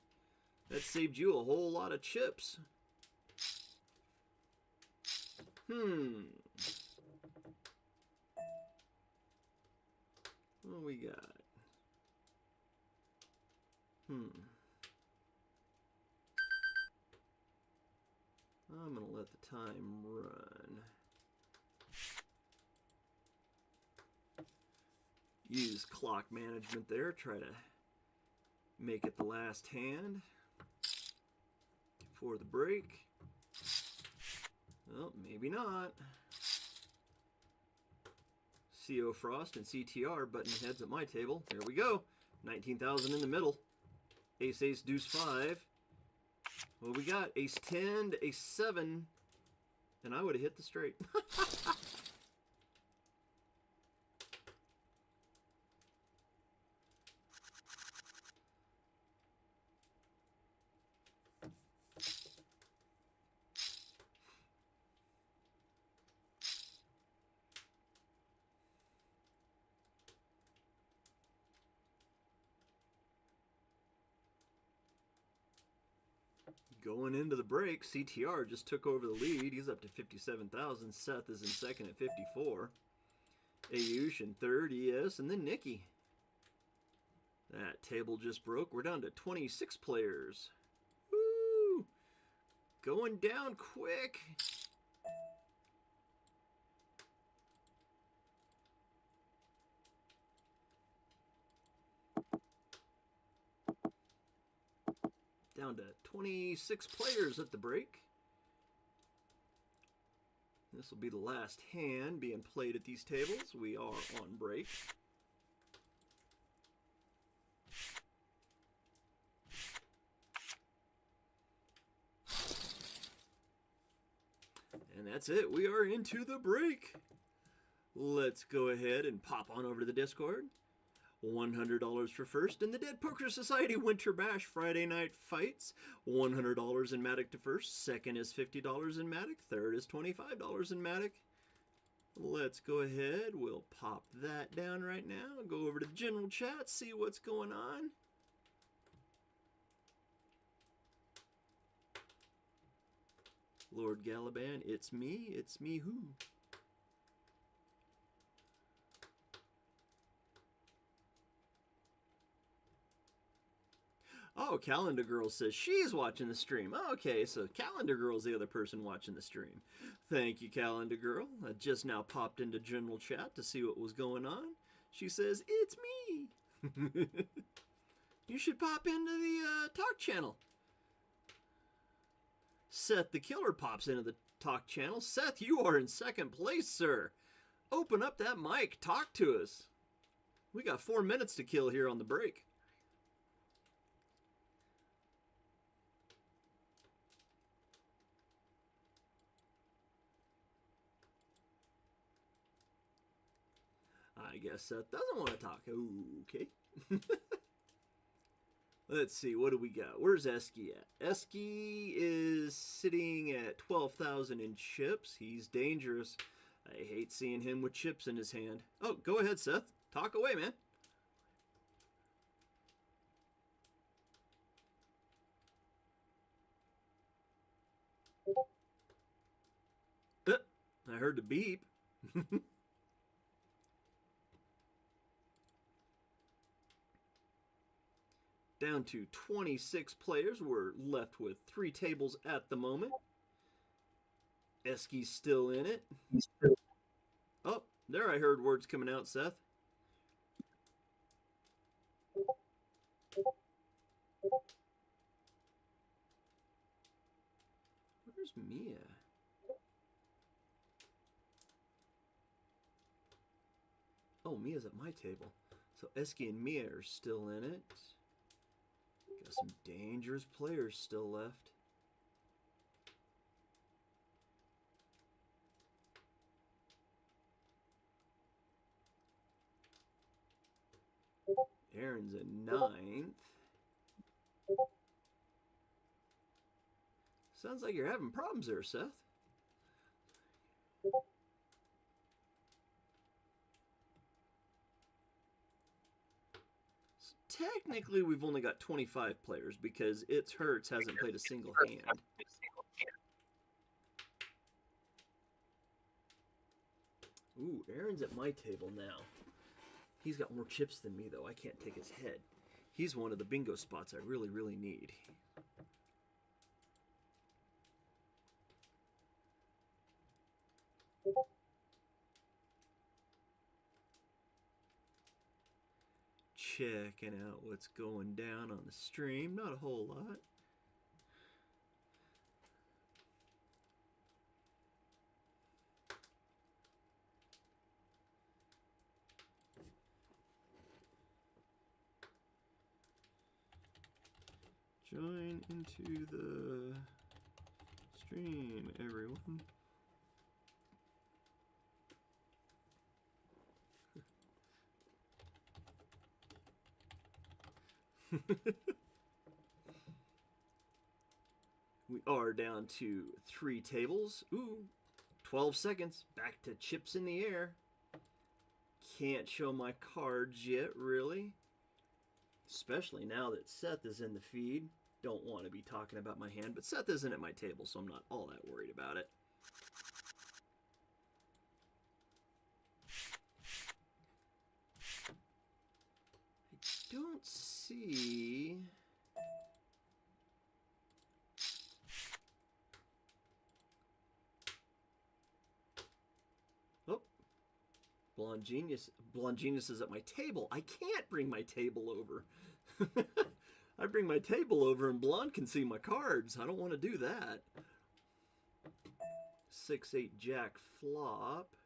Speaker 1: That saved you a whole lot of chips. What do we got? I'm going to let the time run. Use clock management there. Try to make it the last hand before the break. Well, maybe not. CO Frost and CTR butting heads at my table. There we go. 19,000 in the middle. Ace, ace, deuce, 5. What we got? Ace 10 to ace 7. And I would have hit the straight. Going into the break, CTR just took over the lead. He's up to 57,000. Seth is in second at 54. Ayush in third, ES, and then Nikki. That table just broke. We're down to 26 players. Woo! Going down quick. Down to 26 players at the break. This will be the last hand being played at these tables. We are on break. And that's it. We are into the break. Let's go ahead and pop on over to the Discord. $100 for first in the Dead Poker Society Winter Bash Friday Night Fights. $100 in Matic to first. Second is $50 in Matic. Third is $25 in Matic. Let's go ahead. We'll pop that down right now. Go over to the general chat, see what's going on. Lord Galaban, it's me. It's me who? Oh, Calendar Girl says she's watching the stream. Okay, so Calendar Girl's the other person watching the stream. Thank you, Calendar Girl. I just now popped into general chat to see what was going on. She says, it's me. You should pop into the talk channel. Seth the Killer pops into the talk channel. Seth, you are in second place, sir. Open up that mic. Talk to us. We got 4 minutes to kill here on the break. I guess Seth doesn't want to talk. Okay. Let's see, what do we got? Where's Esky at? Esky is sitting at 12,000 in chips. He's dangerous. I hate seeing him with chips in his hand. Oh, go ahead, Seth. Talk away, man. I heard the beep. Down to 26 players. We're left with 3 tables at the moment. Esky's still in it. Oh, there I heard words coming out, Seth. Where's Mia? Oh, Mia's at my table. So Esky and Mia are still in it. Got some dangerous players still left. Aaron's in 9th. Sounds like you're having problems there, Seth. Technically, we've only got 25 players because It's Hurts hasn't played a single hand. Ooh, Aaron's at my table now. He's got more chips than me, though. I can't take his head. He's one of the bingo spots I really, really need. Checking out what's going down on the stream. Not a whole lot. Join into the stream, everyone. We are down to 3 tables. Ooh, 12 seconds. Back to chips in the air. Can't show my cards yet, really. Especially now that Seth is in the feed. Don't want to be talking about my hand, but Seth isn't at my table, so I'm not all that worried about it. I don't see... Oh, Blonde Genius is at my table. I can't bring my table over. I bring my table over and Blonde can see my cards. I don't want to do that. 6-8 Jack flop.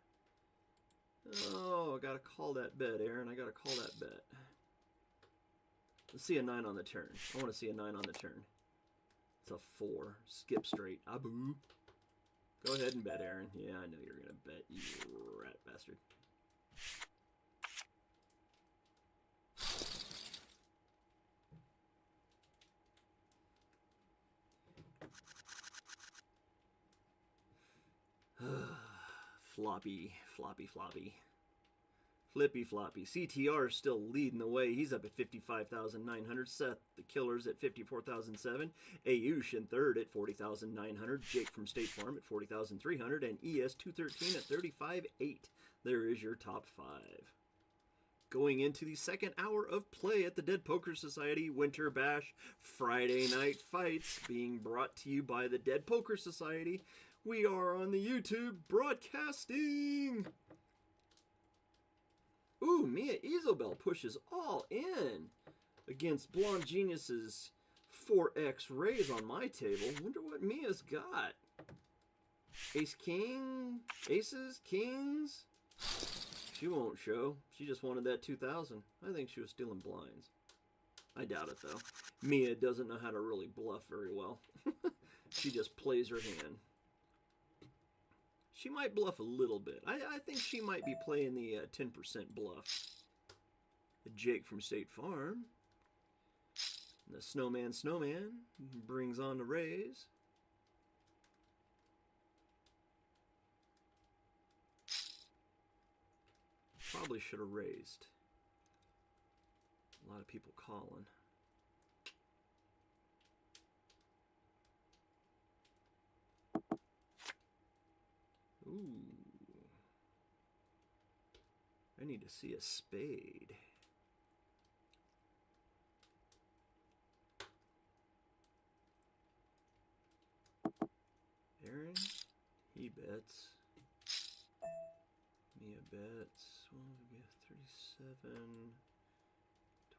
Speaker 1: Oh, I gotta call that bet, Aaron. I gotta call that bet. Let's see a 9 on the turn. I want to see a 9 on the turn. It's a 4. Skip straight. Abu. Go ahead and bet, Aaron. Yeah, I know you're going to bet, you rat bastard. Floppy, floppy, floppy. Flippy floppy. CTR is still leading the way. He's up at 55,900. Seth the Killer's at 54,007. Ayush in third at 40,900. Jake from State Farm at 40,300. And ES213 at 35,800. There is your top five. Going into the second hour of play at the Dead Poker Society Winter Bash Friday Night Fights, being brought to you by the Dead Poker Society. We are on the YouTube broadcasting. Ooh, Mia Isobel pushes all in against Blonde Genius's 4X raise on my table. Wonder what Mia's got. Ace King? Aces? Kings? She won't show. She just wanted that 2,000. I think she was stealing blinds. I doubt it, though. Mia doesn't know how to really bluff very well. She just plays her hand. She might bluff a little bit. I think she might be playing the 10% bluff. Jake from State Farm. The Snowman brings on the raise. Probably should have raised. A lot of people calling. Ooh. I need to see a spade. Aaron, he bets. Mia bets. Well, we have 37,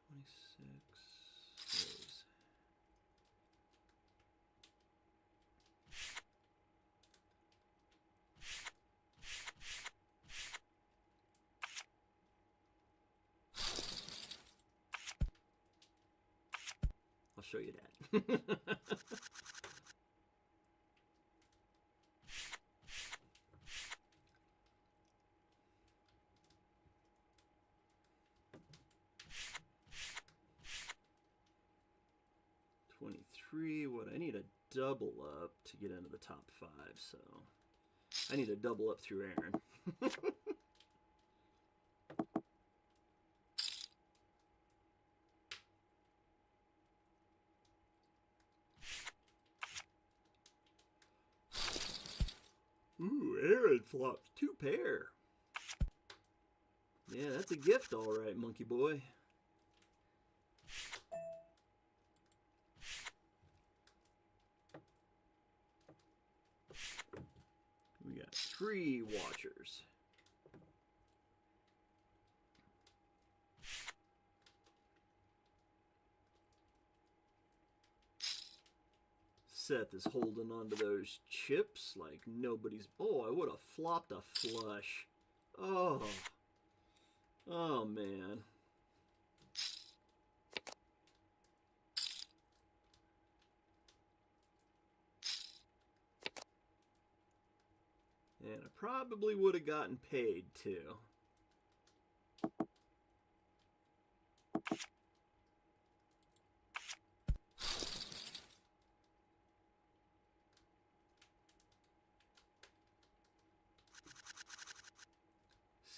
Speaker 1: 26. Raise. I'll show you that. 23. What I need a double up to get into the top 5, so I need a double up through Aaron. Ooh, Aaron flopped 2 pair. Yeah, that's a gift, all right, monkey boy. We got 3 watchers. Seth is holding on to those chips like nobody's... Oh, I would have flopped a flush. Oh. Oh, man. And I probably would have gotten paid, too.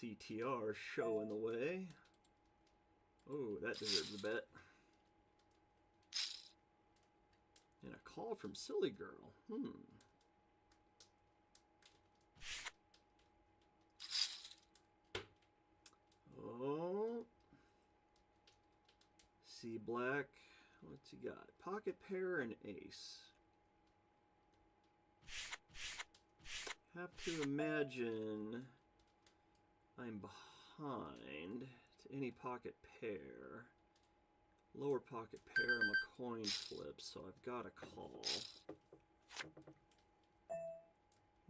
Speaker 1: CTR showing the way. Oh, that deserves a bet. And a call from Silly Girl. Oh. C black. What's he got? Pocket pair and ace. Have to imagine I'm behind to any pocket pair. Lower pocket pair, I'm a coin flip, so I've got a call.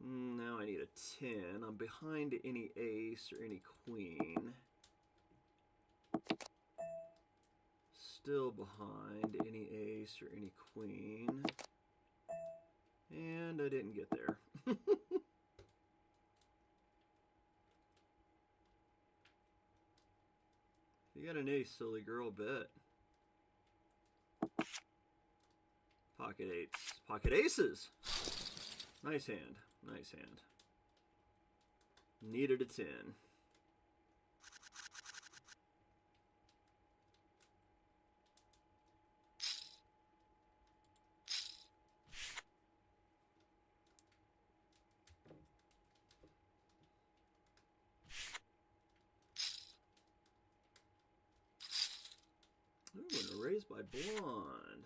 Speaker 1: Now I need a 10. I'm behind any ace or any queen. Still behind any ace or any queen. And I didn't get there. an ace, silly girl, bet. Pocket eights. Pocket aces. Nice hand. Nice hand. Needed a 10. Ooh, and a raise by blonde.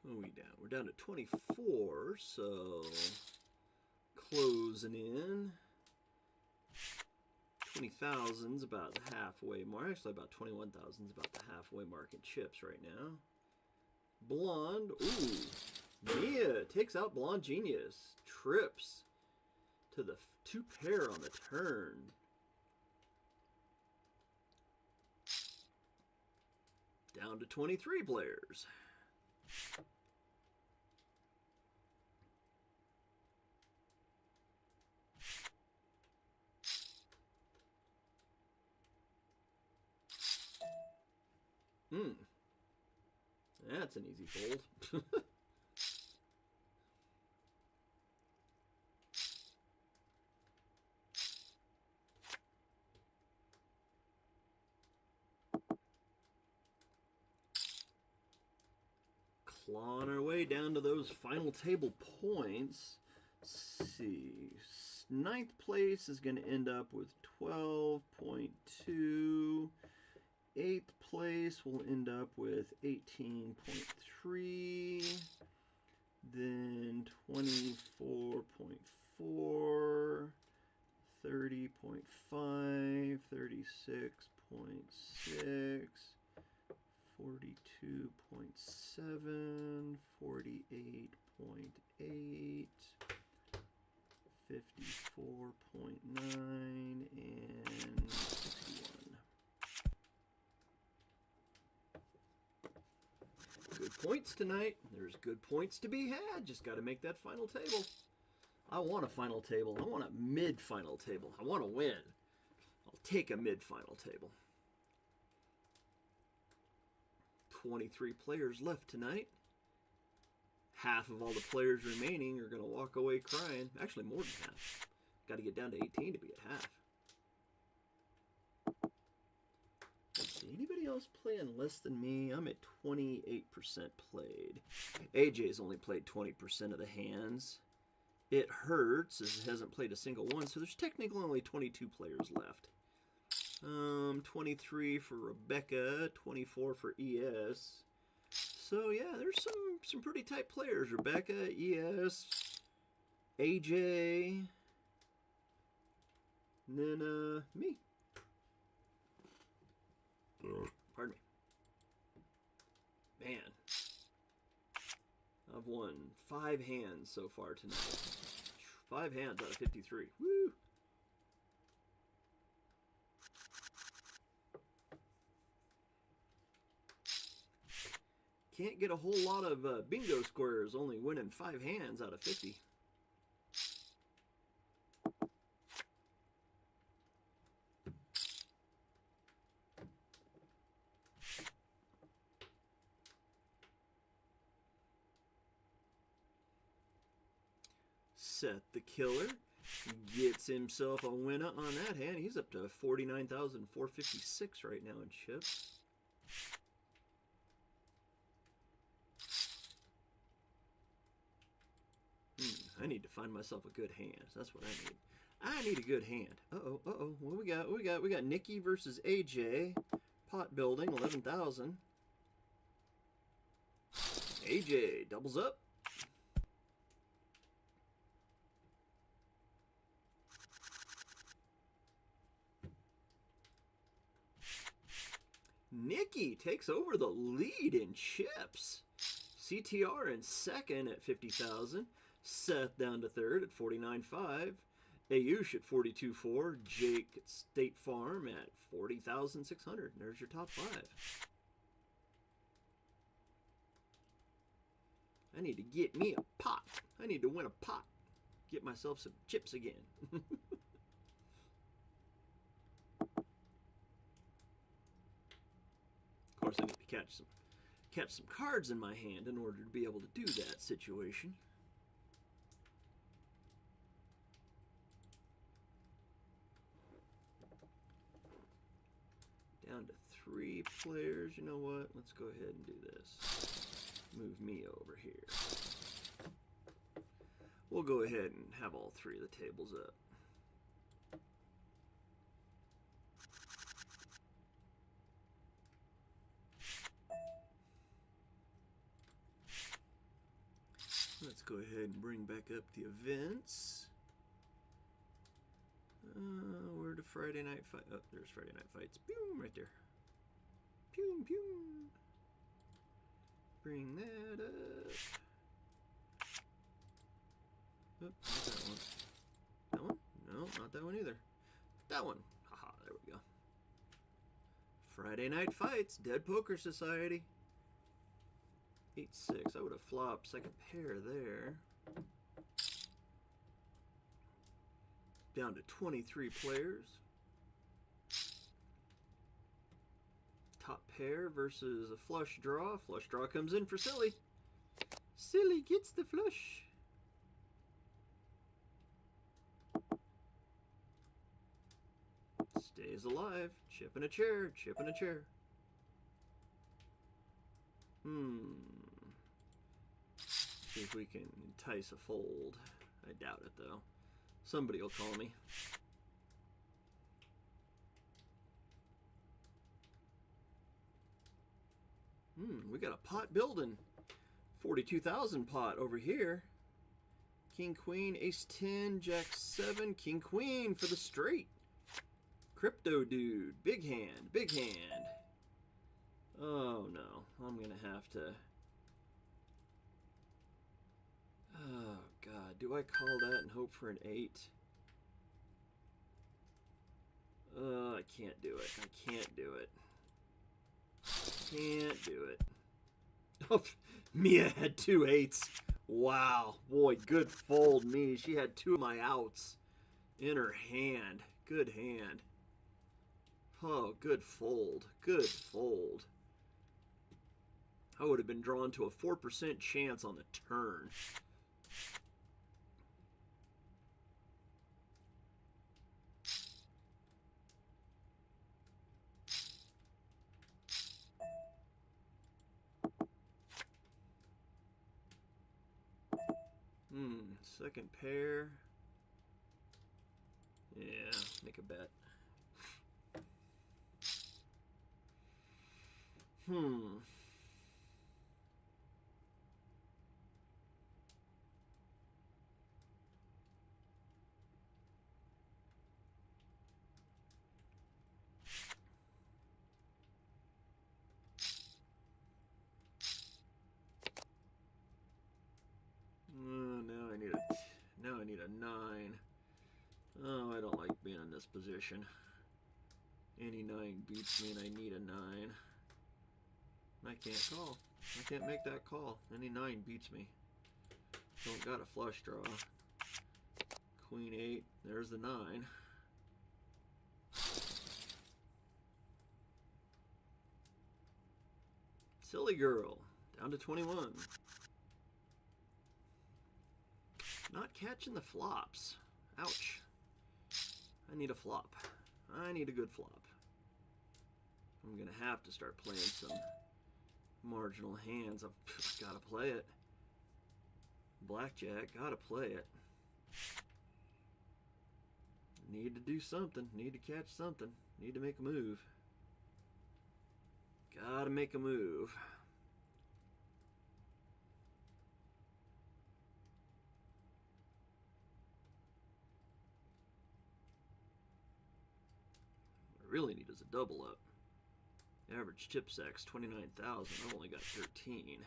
Speaker 1: What are we down? We're down to 24, so closing in. 20,000's about the halfway mark. Actually, about 21,000's about the halfway mark in chips right now. Blonde. Ooh. Mia takes out Blonde Genius. Trips to the 2 pair on the turn. Down to 23 players. That's an easy fold. Clawing our way down to those final table points. Let's see. 9th place is going to end up with 12.2. 8th place will end up with 18.3. Then 24.4. 30.5. 36.6. 42.7, 48.8, 54.9, and 61. Good points tonight. There's good points to be had. Just got to make that final table. I want a final table. I want a mid-final table. I want to win. I'll take a mid-final table. 23 players left tonight. Half of all the players remaining are going to walk away crying. Actually, more than half. Got to get down to 18 to be at half. Let's see, anybody else playing less than me? I'm at 28% played. AJ's only played 20% of the hands. It hurts as it hasn't played a single one, so there's technically only 22 players left. 23 for Rebecca, 24 for ES. So yeah, there's some pretty tight players. Rebecca, ES, AJ, and then me. Pardon me. Man, I've won 5 hands so far tonight. 5 hands out of 53. Woo! Can't get a whole lot of bingo squares, only winning 5 hands out of 50. Seth the Killer gets himself a winner on that hand. He's up to 49,456 right now in chips. I need to find myself a good hand. That's what I need. I need a good hand. Uh-oh. What we got? We got Nikki versus AJ. Pot building, 11,000. AJ doubles up. Nikki takes over the lead in chips. CTR in second at 50,000. Seth down to third at 49.5. Ayush at 42.4. Jake at State Farm at 40,600. There's your top 5. I need to get me a pot. I need to win a pot. Get myself some chips again. Of course, I need to catch some cards in my hand in order to be able to do that situation. Down to 3 players. You know what? Let's go ahead and do this. Move me over here. We'll go ahead and have all 3 of the tables up. Let's go ahead and bring back up the events. Where the Friday night fight? Oh, there's Friday night fights. Boom, right there. Pew, pew. Bring that up. Oh, not that one. That one? No, not that one either. That one. Haha, there we go. Friday night fights. Dead Poker Society. 8-6. I would have flopped second pair there. Down to 23 players. Top pair versus a flush draw. Flush draw comes in for Silly. Silly gets the flush. Stays alive. Chip in a chair. Chip in a chair. See if we can entice a fold. I doubt it though. Somebody will call me. We got a pot building. 42,000 pot over here. King, Queen, Ace 10, Jack 7, King, Queen for the straight. Crypto dude. Big hand. Big hand. Oh no. I'm going to have to... Oh God. Do I call that and hope for an 8? I can't do it. I can't do it. Can't do it. Oh, Mia had 2 8s. Wow. Boy, good fold, me. She had 2 of my outs in her hand. Good hand. Oh, good fold. Good fold. I would have been drawn to a 4% chance on the turn. Second pair. Yeah, make a bet. Now I need a 9. Oh, I don't like being in this position. Any 9 beats me and I need a 9. I can't call. I can't make that call. Any 9 beats me. Don't got a flush draw. Queen 8. There's the 9. Silly girl. Down to 21. Not catching the flops. Ouch. I need a flop. I need a good flop. I'm going to have to start playing some marginal hands. I've got to play it. Blackjack, got to play it. Need to do something. Need to catch something. Need to make a move. Got to make a move. Really need is a double up. Average chip stack's 29,000. I've only got 13.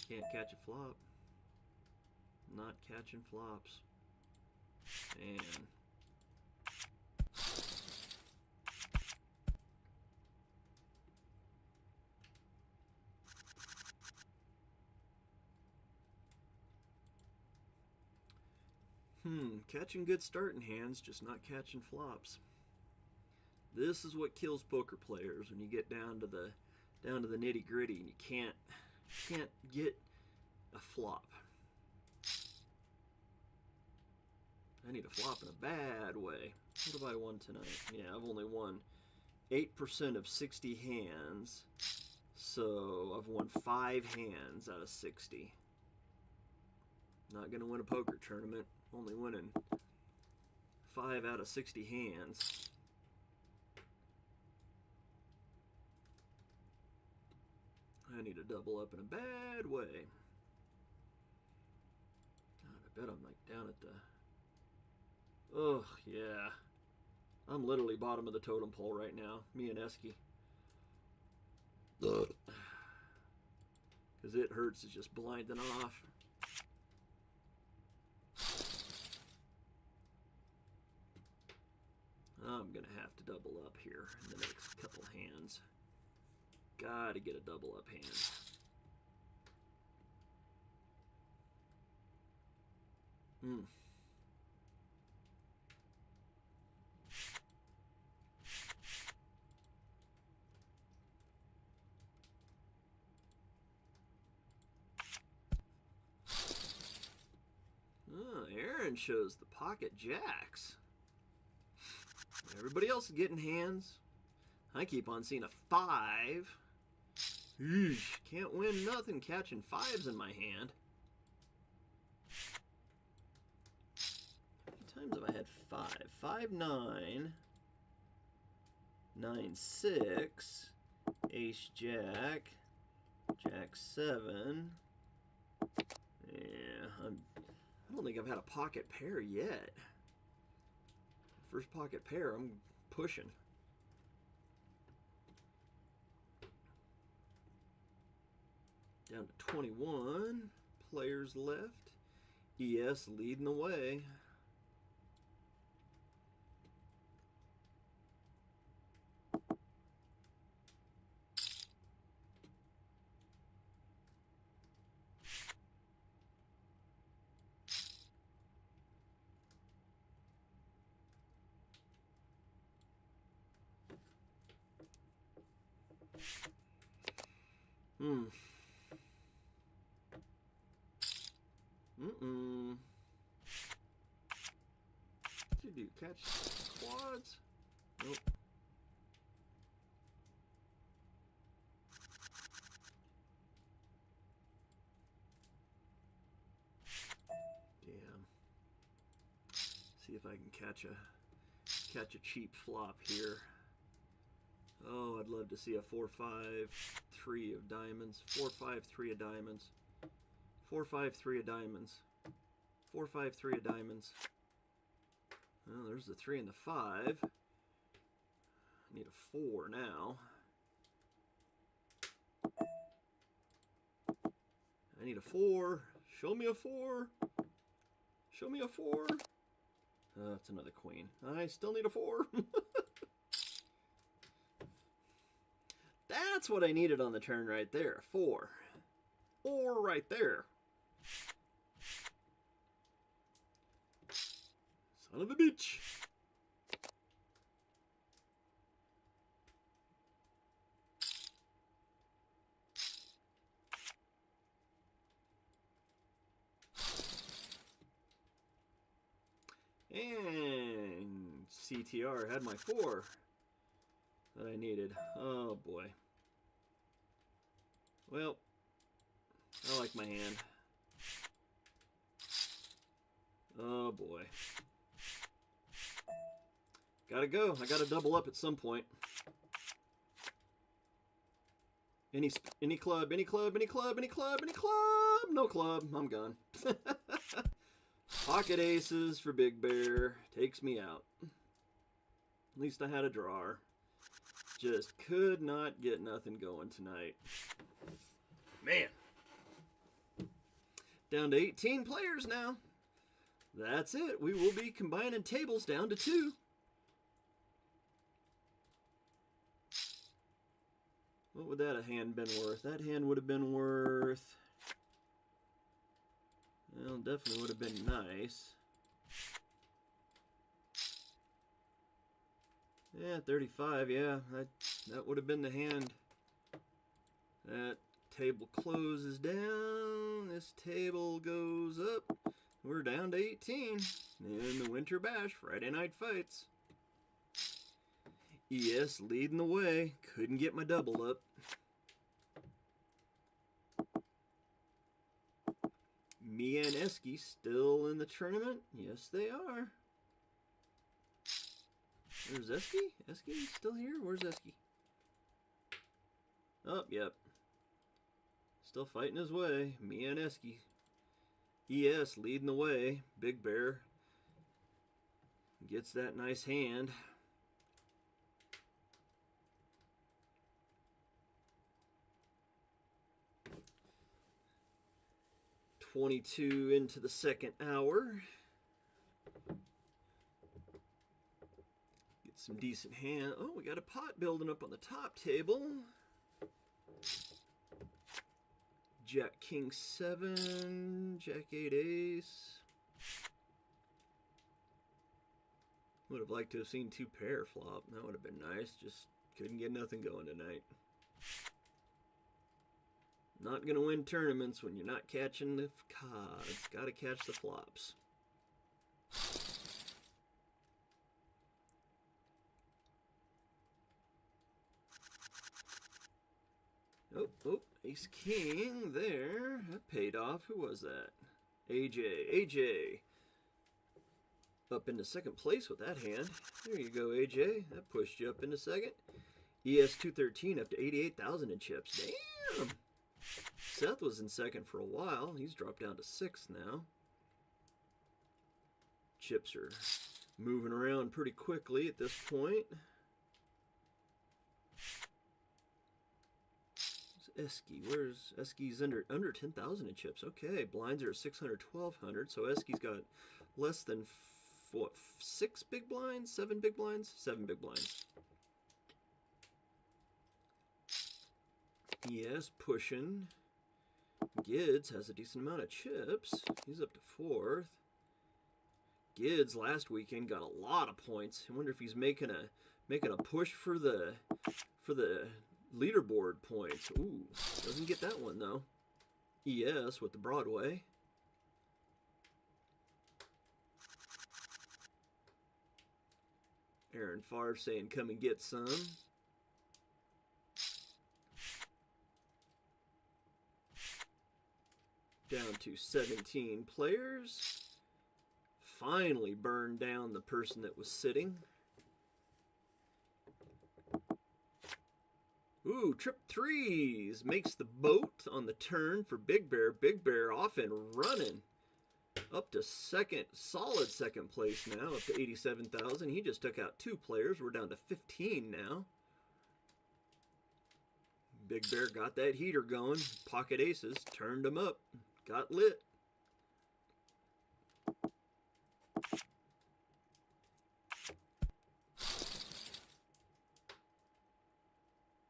Speaker 1: Can't catch a flop. Not catching flops. And catching good starting hands, just not catching flops. This is what kills poker players when you get down to the nitty gritty and you can't get a flop. I need a flop in a bad way. What have I won tonight? Yeah, I've only won 8% of 60 hands, so I've won 5 hands out of 60. Not gonna win a poker tournament. Only winning 5 out of 60 hands. I need to double up in a bad way. God, I bet I'm like down at the... Ugh, yeah. I'm literally bottom of the totem pole right now. Me and Esky. Because it hurts. It's just blinding off. I'm going to have to double up here in the next couple hands. Gotta get a double up hand. Oh, Aaron shows the pocket jacks. Everybody else is getting hands. I keep on seeing a 5. Eesh, can't win nothing catching 5s in my hand. How many times have I had 5? 5, 9, 9, 6, ace jack, jack 7. Yeah, I don't think I've had a pocket pair yet. First pocket pair, I'm pushing. Down to 21 players left. ES leading the way. What'd you do? Catch quads? Nope. Damn. See if I can catch a cheap flop here. Oh, I'd love to see a 4, 5, 3 of diamonds. 4, 5, 3 of diamonds. 4, 5, 3 of diamonds. 4, 5, 3 of diamonds. Well, there's the 3 and the 5. I need a 4 now. I need a 4. Show me a 4. Show me a 4. That's another queen. I still need a 4. That's what I needed on the turn right there. 4. 4 right there. Son of a bitch. And CTR had my 4 that I needed. Oh boy. Well, I like my hand. Oh boy. Gotta go. I gotta double up at some point. Any club, any club, any club, any club, any club. No club. I'm gone. Pocket aces for Big Bear. Takes me out. At least I had a drawer. Just could not get nothing going tonight. Man. Down to 18 players now. That's it. We will be combining tables down to 2. What would that hand been worth? That hand would have been worth... Well, definitely would have been nice. Yeah, 35, yeah. That would have been the hand. That table closes down. This table goes up. We're down to 18 in the Winter Bash Friday Night Fights. ES leading the way. Couldn't get my double up. Mia and Esky still in the tournament. Yes, they are. There's Esky. Esky still here? Where's Esky? Oh, yep. Still fighting his way. Mia and Esky. ES leading the way. Big Bear gets that nice hand. .22 into the second hour. Get some decent hand. Oh, we got a pot building up on the top table. Jack King 7, Jack 8 Ace. Would have liked to have seen 2 pair flop. That would have been nice. Just couldn't get nothing going tonight. Not going to win tournaments when you're not catching the cards. Got to catch the flops. Oh, Ace King there. That paid off. Who was that? AJ. Up into second place with that hand. There you go, AJ. That pushed you up into second. ES 213 up to 88,000 in chips. Damn! Seth was in second for a while. He's dropped down to 6th now. Chips are moving around pretty quickly at this point. Esky, where's Esky's under 10,000 in chips? Okay, blinds are at 600, 1,200. So Esky's got less than what, 6 big blinds, 7 big blinds, 7 big blinds. Yes, pushing. Gids has a decent amount of chips. He's up to 4th. Gids last weekend got a lot of points. I wonder if he's making a push for the leaderboard points. Ooh, doesn't get that one though. ES with the Broadway. Aaron Favre saying come and get some. Down to 17 players. Finally burned down the person that was sitting. Ooh, trip 3s makes the boat on the turn for Big Bear. Big Bear off and running. Up to second, solid second place now, up to 87,000. He just took out 2 players. We're down to 15 now. Big Bear got that heater going. Pocket aces, turned them up. Got lit.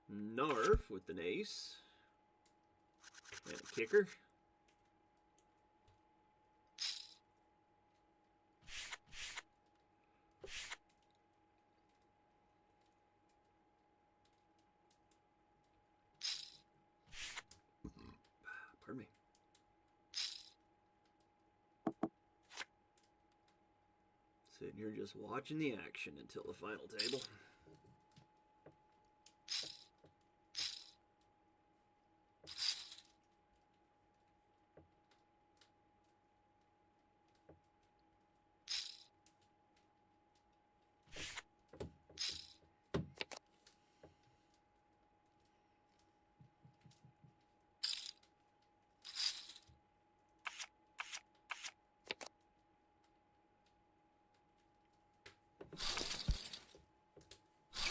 Speaker 1: Narf with an ace. And a kicker. Pardon me. Sitting here just watching the action until the final table.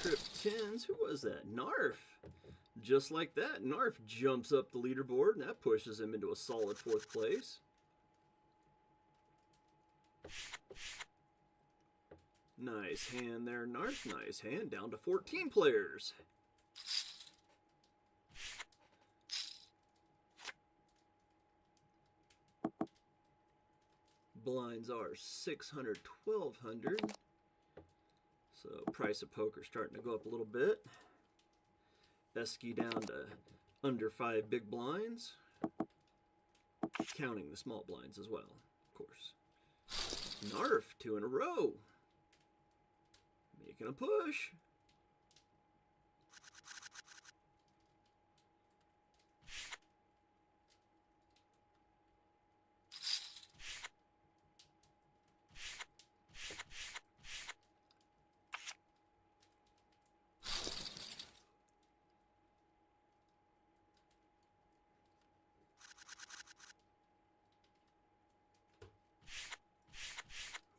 Speaker 1: Trip 10s. Who was that? Narf. Just like that, Narf jumps up the leaderboard, and that pushes him into a solid 4th place. Nice hand there, Narf. Nice hand. Down to 14 players. Blinds are 600, 1200. So price of poker starting to go up a little bit. Esky down to under 5 big blinds. Counting the small blinds as well, of course. Narf, 2 in a row. Making a push.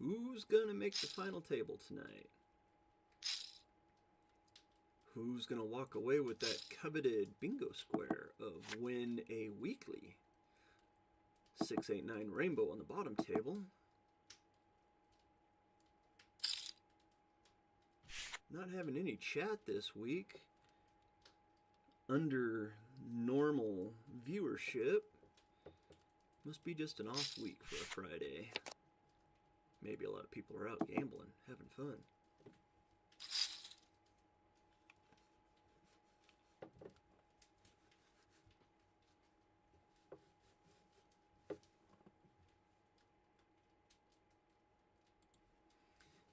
Speaker 1: Who's gonna make the final table tonight? Who's gonna walk away with that coveted bingo square of win a weekly? 689 rainbow on the bottom table. Not having any chat this week. Under normal viewership. Must be just an off week for a Friday. Maybe a lot of people are out gambling, having fun.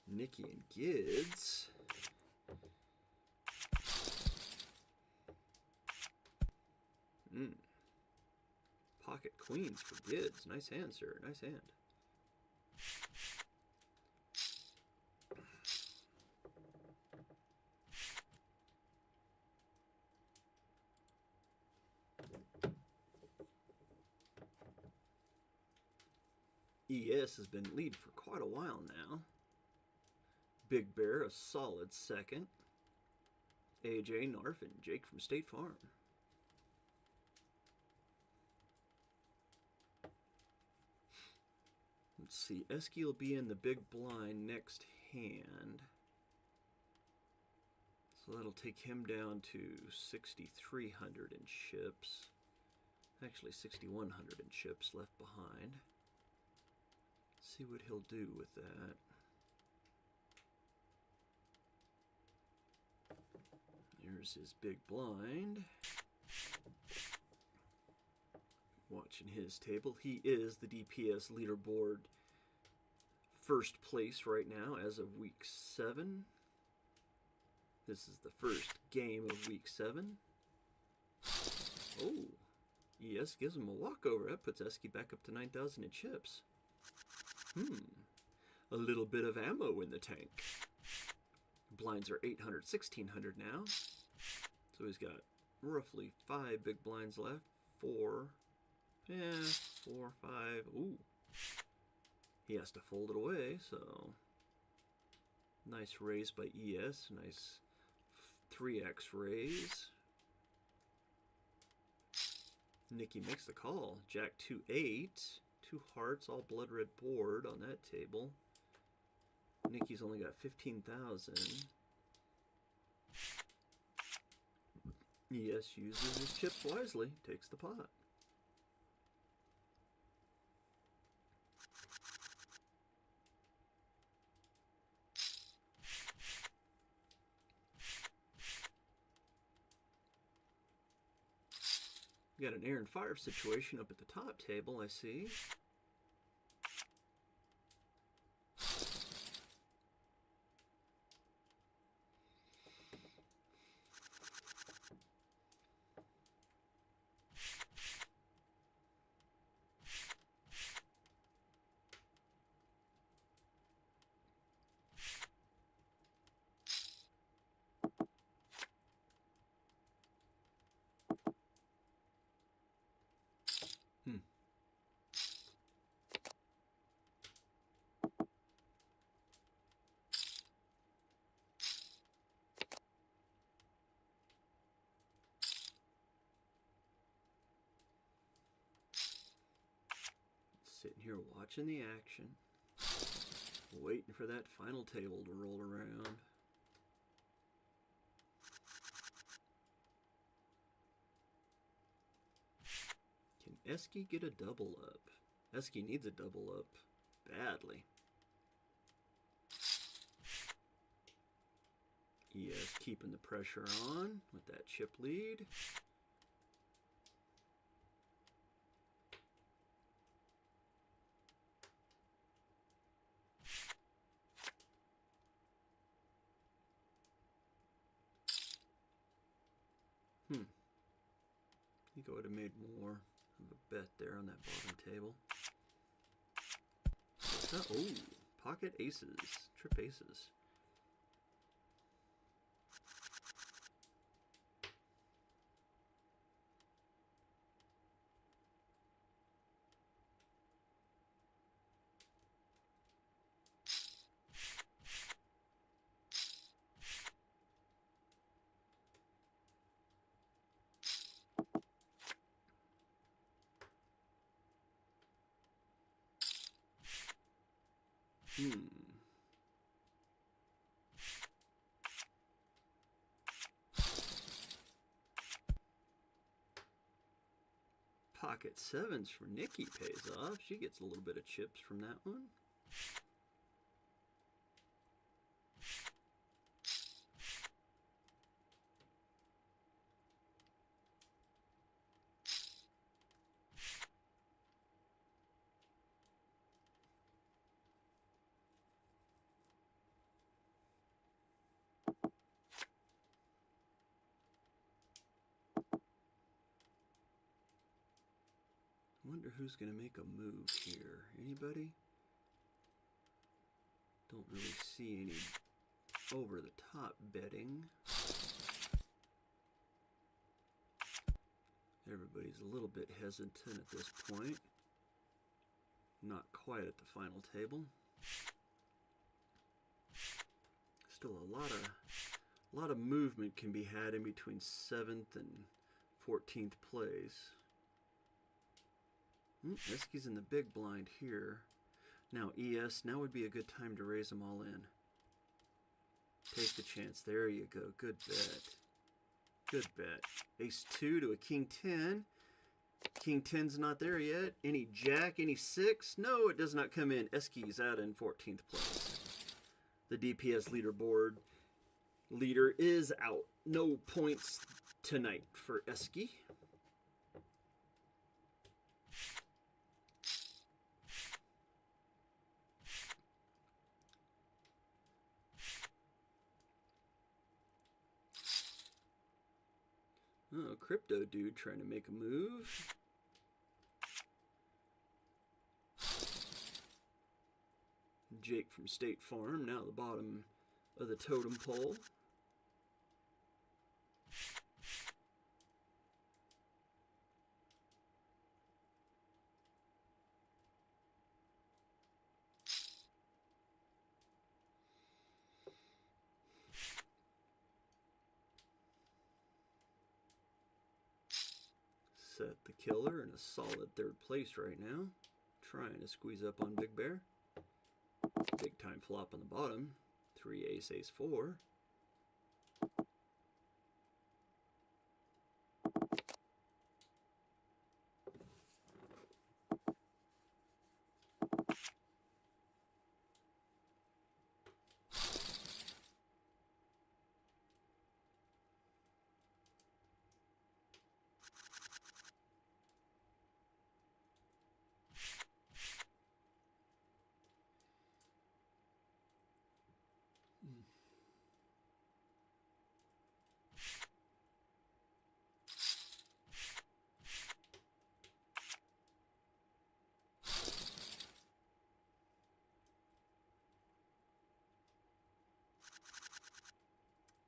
Speaker 1: Nikki and Gids. Pocket queens for Gids. Nice hand, sir. Nice hand. ES has been lead for quite a while now. Big Bear, a solid second. AJ, Narf, and Jake from State Farm. Let's see, Esky will be in the big blind next hand. So that'll take him down to 6,300 in chips. Actually, 6,100 in chips left behind. See what he'll do with that. Here's his big blind. Watching his table. He is the DPS leaderboard first place right now as of week 7. This is the first game of week 7. Oh, ES gives him a walkover. That puts Esky back up to 9,000 in chips. A little bit of ammo in the tank. Blinds are 800, 1,600 now. So he's got roughly 5 big blinds left. 4. Yeah, 4, 5. Ooh. He has to fold it away, so. Nice raise by ES. Nice 3x raise. Nikki makes the call. Jack 2-8. 2 hearts, all blood red board on that table. Nikki's only got 15,000. ES uses his chips wisely. Takes the pot. We got an air and fire situation up at the top table, I see. Sitting here watching the action. Waiting for that final table to roll around. Can Esky get a double up? Esky needs a double up badly. ES keeping the pressure on with that chip lead. I think I would have made more of a bet there on that bottom table. Oh, pocket aces, trip aces. Pocket sevens for Nikki pays off. She gets a little bit of chips from that one. Wonder who's going to make a move here. Anybody? Don't really see any over the top betting. Everybody's a little bit hesitant at this point. Not quite at the final table. Still a lot of movement can be had in between 7th and 14th place. Esky's in the big blind here. Now ES, now would be a good time to raise them all in. Take the chance. There you go. Good bet. Good bet. Ace 2 to a King 10. King 10's not there yet. Any Jack, any 6? No, it does not come in. Esky's out in 14th place. The DPS leaderboard leader is out. No points tonight for Esky. Oh, Crypto Dude trying to make a move. Jake from State Farm, now the bottom of the totem pole. Set the killer in a solid 3rd place right now. Trying to squeeze up on Big Bear. Big time flop on the bottom. 3 ace, ace 4.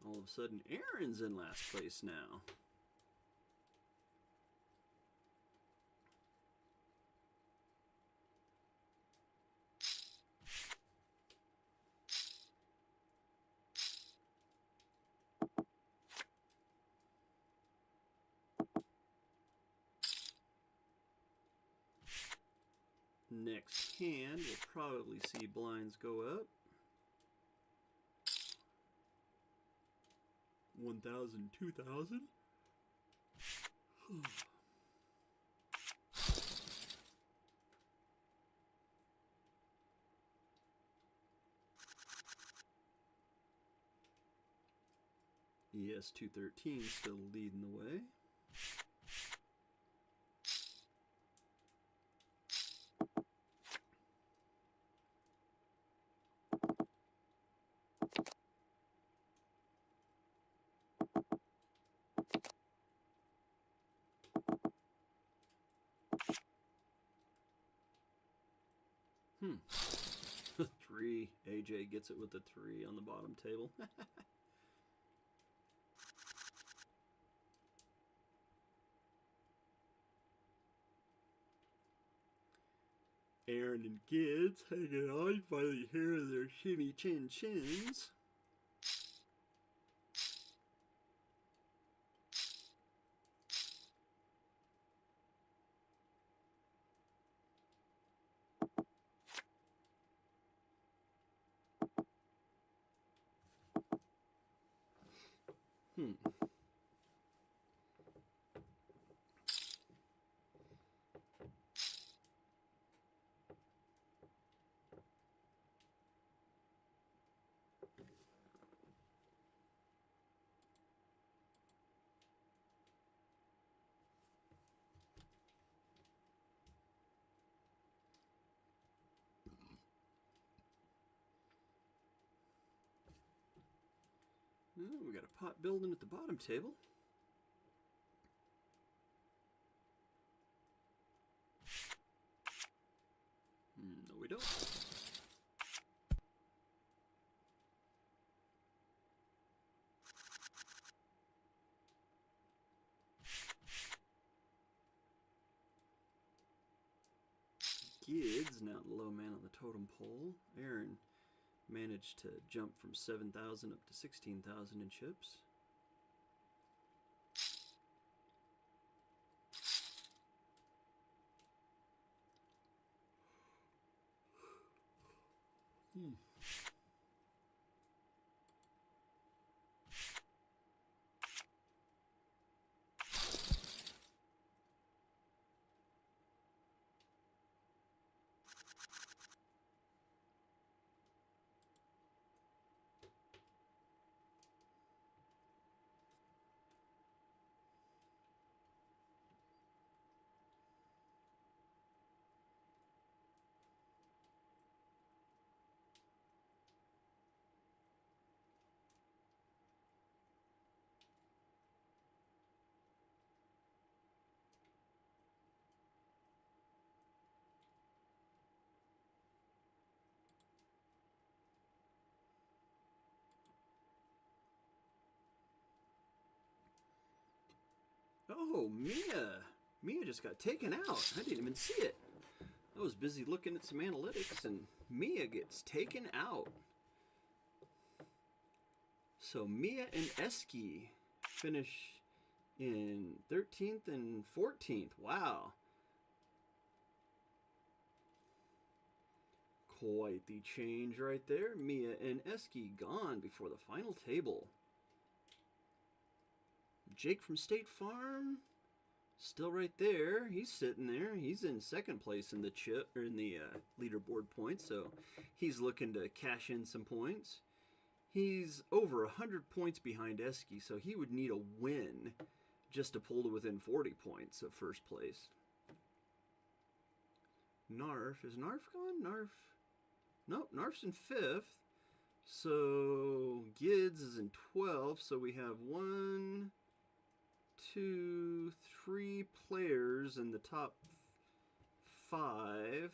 Speaker 1: All of a sudden, Aaron's in last place now. Now next hand, we'll probably see blinds go up. 1,000, 2,000. ES 213 still leading the way. Three. AJ gets it with the 3 on the bottom table. Aaron and Gids hanging on by the hair of their shimmy chin chins. We got a pot building at the bottom table. No, we don't. Gids now the low man on the totem pole. Aaron managed to jump from 7,000 up to 16,000 in chips. Oh, Mia! Mia just got taken out. I didn't even see it. I was busy looking at some analytics, and Mia gets taken out. So Mia and Eski finish in 13th and 14th. Wow. Quite the change right there. Mia and Eski gone before the final table. Jake from State Farm, still right there. He's sitting there. He's in second place in the leaderboard points, so he's looking to cash in some points. He's over 100 points behind Eski, so he would need a win just to pull to within 40 points of first place. Narf, is Narf gone? Narf, nope, Narf's in 5th. So Gids is in 12th, so we have 1, 2, 3 players in the top 5.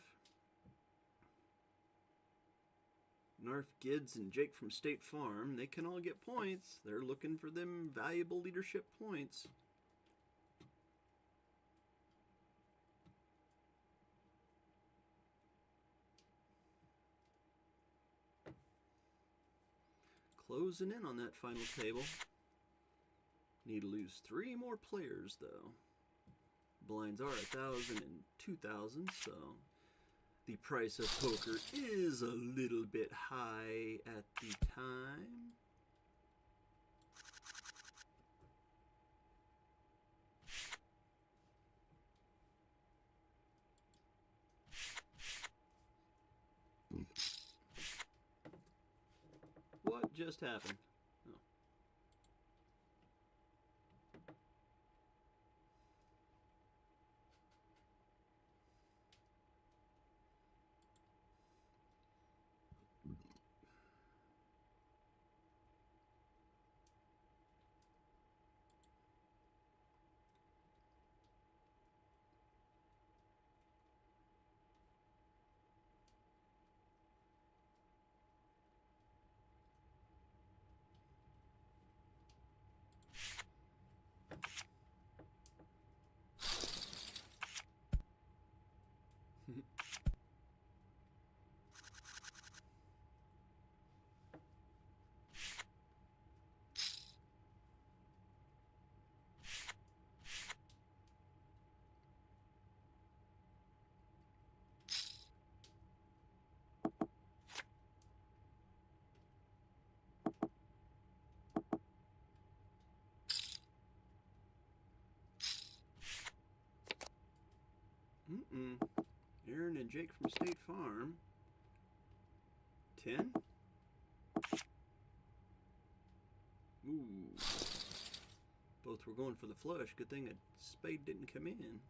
Speaker 1: Narf, Gids, and Jake from State Farm, they can all get points. They're looking for them valuable leadership points. Closing in on that final table. Need to lose 3 more players, though. Blinds are 1,000 and 2,000, so The price of poker is a little bit high at the time. What just happened? Oh. Aaron and Jake from State Farm. 10? Ooh. Both were going for the flush. Good thing a spade didn't come in.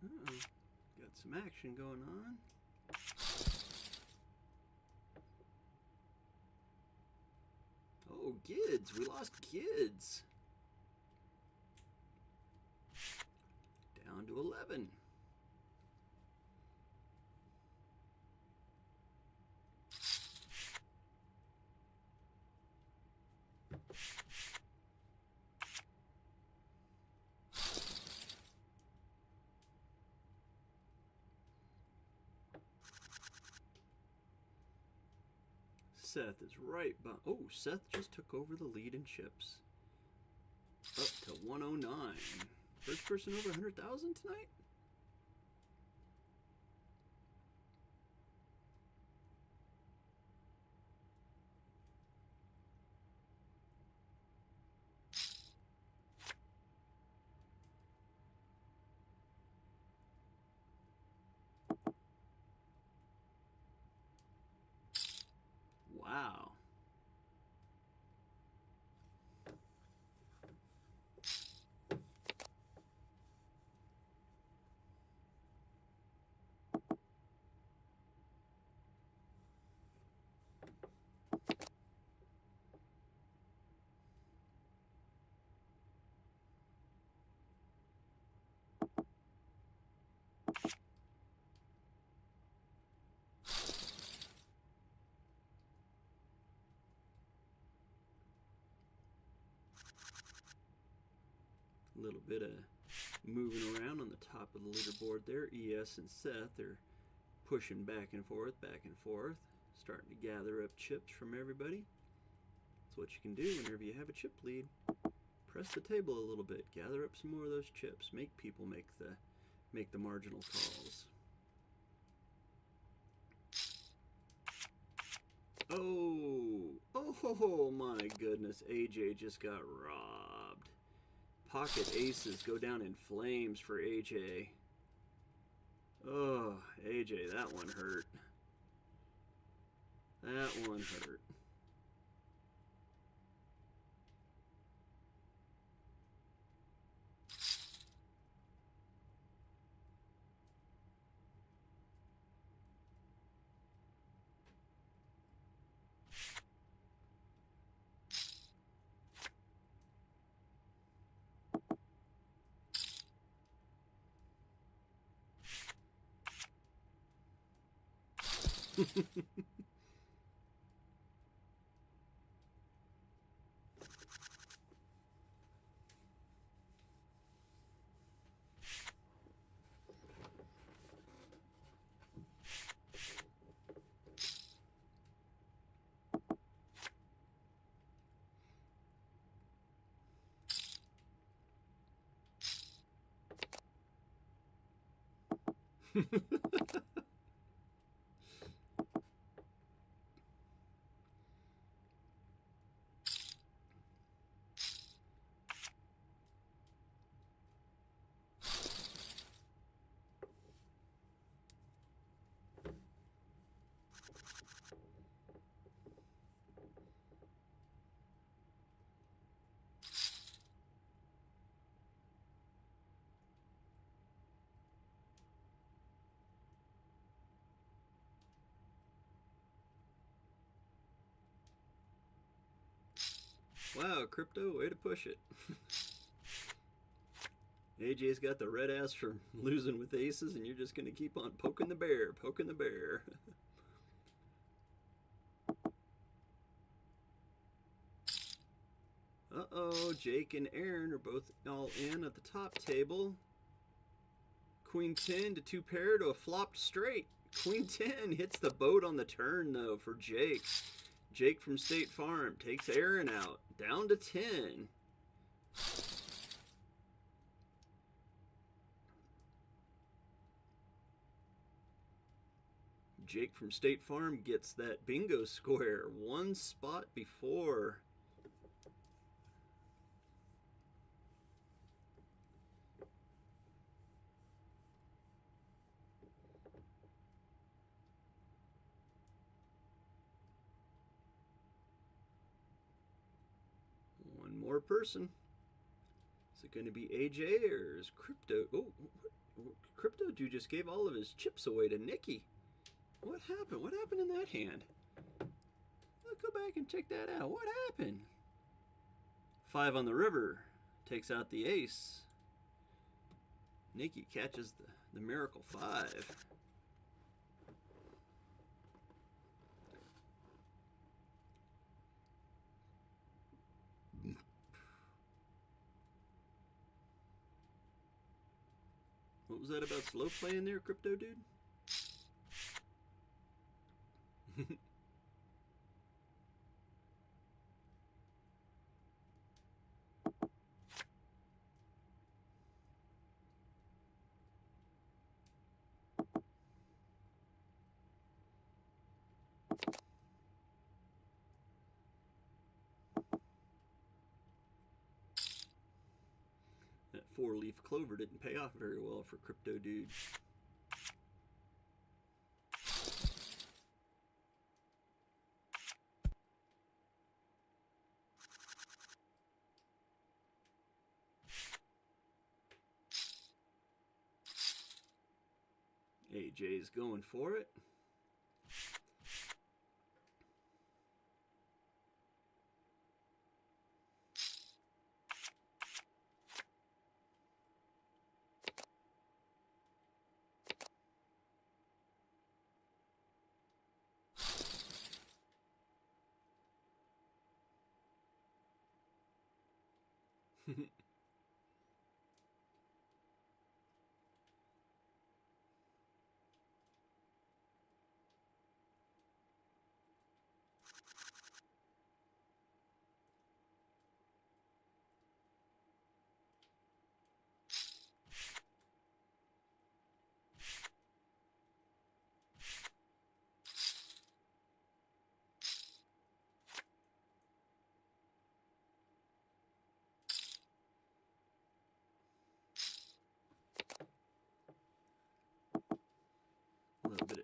Speaker 1: Uh-oh. Got some action going on. Oh, Gids. We lost Gids. Down to 11. Seth is right by. Oh, Seth just took over the lead in chips. Up to 109. First person over 100,000 tonight? Wow. A little bit of moving around on the top of the leaderboard there. ES and Seth are pushing back and forth, starting to gather up chips from everybody. That's what you can do whenever you have a chip lead. Press the table a little bit, gather up some more of those chips, make people make the marginal calls. Oh my goodness, AJ just got robbed. Pocket aces go down in flames for AJ. Oh, AJ, that one hurt. That one hurt. Wow, Crypto, way to push it. AJ's got the red ass for losing with aces, and you're just going to keep on poking the bear, poking the bear. Uh-oh, Jake and Aaron are both all in at the top table. Queen 10 to 2 pair to a flopped straight. Queen 10 hits the boat on the turn, though, for Jake. Jake from State Farm takes Aaron out, down to 10. Jake from State Farm gets that bingo square one spot before. One more person. Is it going to be AJ or is Crypto? Oh, Crypto Dude just gave all of his chips away to Nikki. What happened? What happened in that hand? Let's go back and check that out. What happened? 5 on the river takes out the ace. Nikki catches the miracle 5. What was that about slow playing there, Crypto Dude? That 4-leaf clover didn't pay off very well for Crypto Dude. AJ's going for it.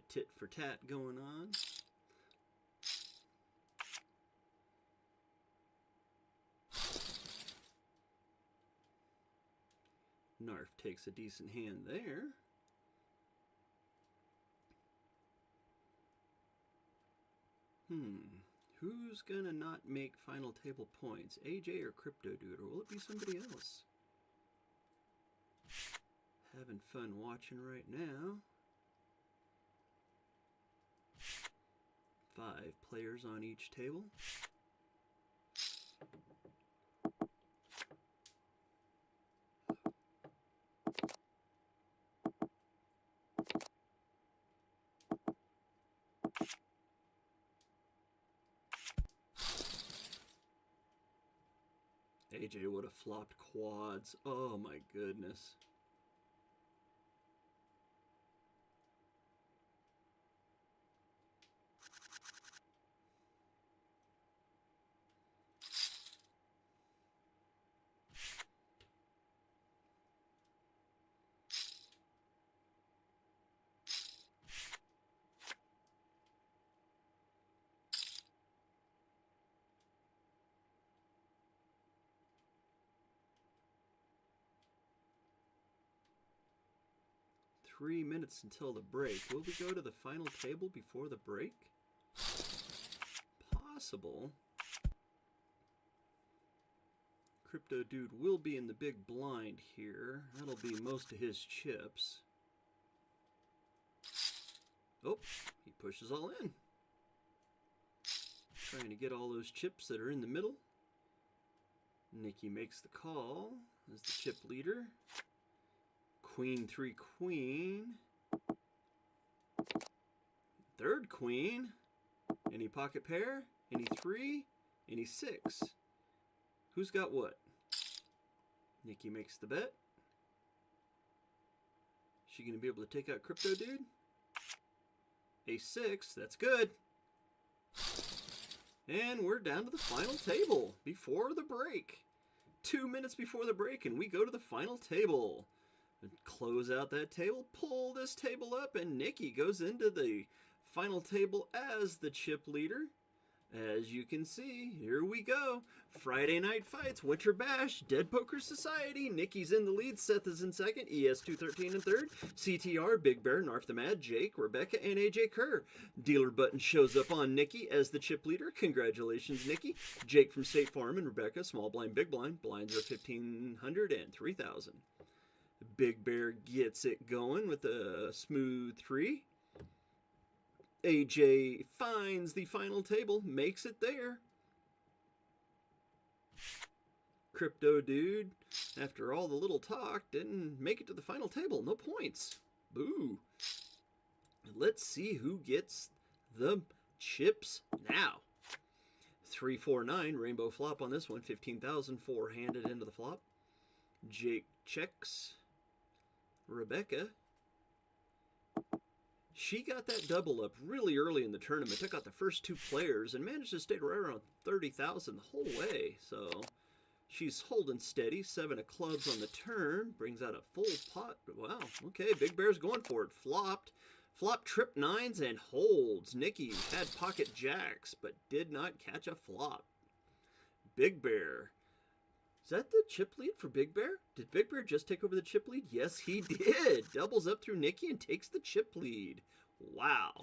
Speaker 1: tit for tat going on. Narf takes a decent hand there. Who's gonna not make final table points? AJ or Crypto Dude, or will it be somebody else? Having fun watching right now. 5 players on each table. AJ would have flopped quads. Oh my goodness. Three minutes until the break. Will we go to the final table before the break? Possible. Crypto Dude will be in the big blind here. That'll be most of his chips. Oh, he pushes all in. Trying to get all those chips that are in the middle. Nikki makes the call as the chip leader. Queen, 3, queen. Third queen. Any pocket pair? Any 3? Any 6? Who's got what? Nikki makes the bet. She gonna be able to take out Crypto Dude? A 6, that's good. And we're down to the final table before the break. 2 minutes before the break, and we go to the final table. And close out that table, pull this table up, and Nikki goes into the final table as the chip leader. As you can see, here we go. Friday Night Fights, Winter Bash, Dead Poker Society. Nikki's in the lead, Seth is in second, ES213 in third, CTR, Big Bear, Narf the Mad, Jake, Rebecca, and AJ Kerr. Dealer button shows up on Nikki as the chip leader. Congratulations, Nikki. Jake from State Farm and Rebecca, Small Blind, Big Blind. Blinds are 1,500 and 3,000. Big Bear gets it going with a smooth 3. AJ finds the final table, makes it there. Crypto Dude, after all the little talk, didn't make it to the final table. No points. Boo. Let's see who gets the chips now. 349, rainbow flop on this one. 15,000, 4-handed into the flop. Jake checks. Rebecca, she got that double up really early in the tournament, took out the first 2 players, and managed to stay right around 30,000 the whole way. So she's holding steady. 7 of clubs on the turn, brings out a full pot. Wow, okay, Big Bear's going for it. Flopped, trip 9s, and holds. Nikki had pocket jacks, but did not catch a flop. Big Bear. Is that the chip lead for Big Bear? Did Big Bear just take over the chip lead? Yes, he did. Doubles up through Nikki and takes the chip lead. Wow.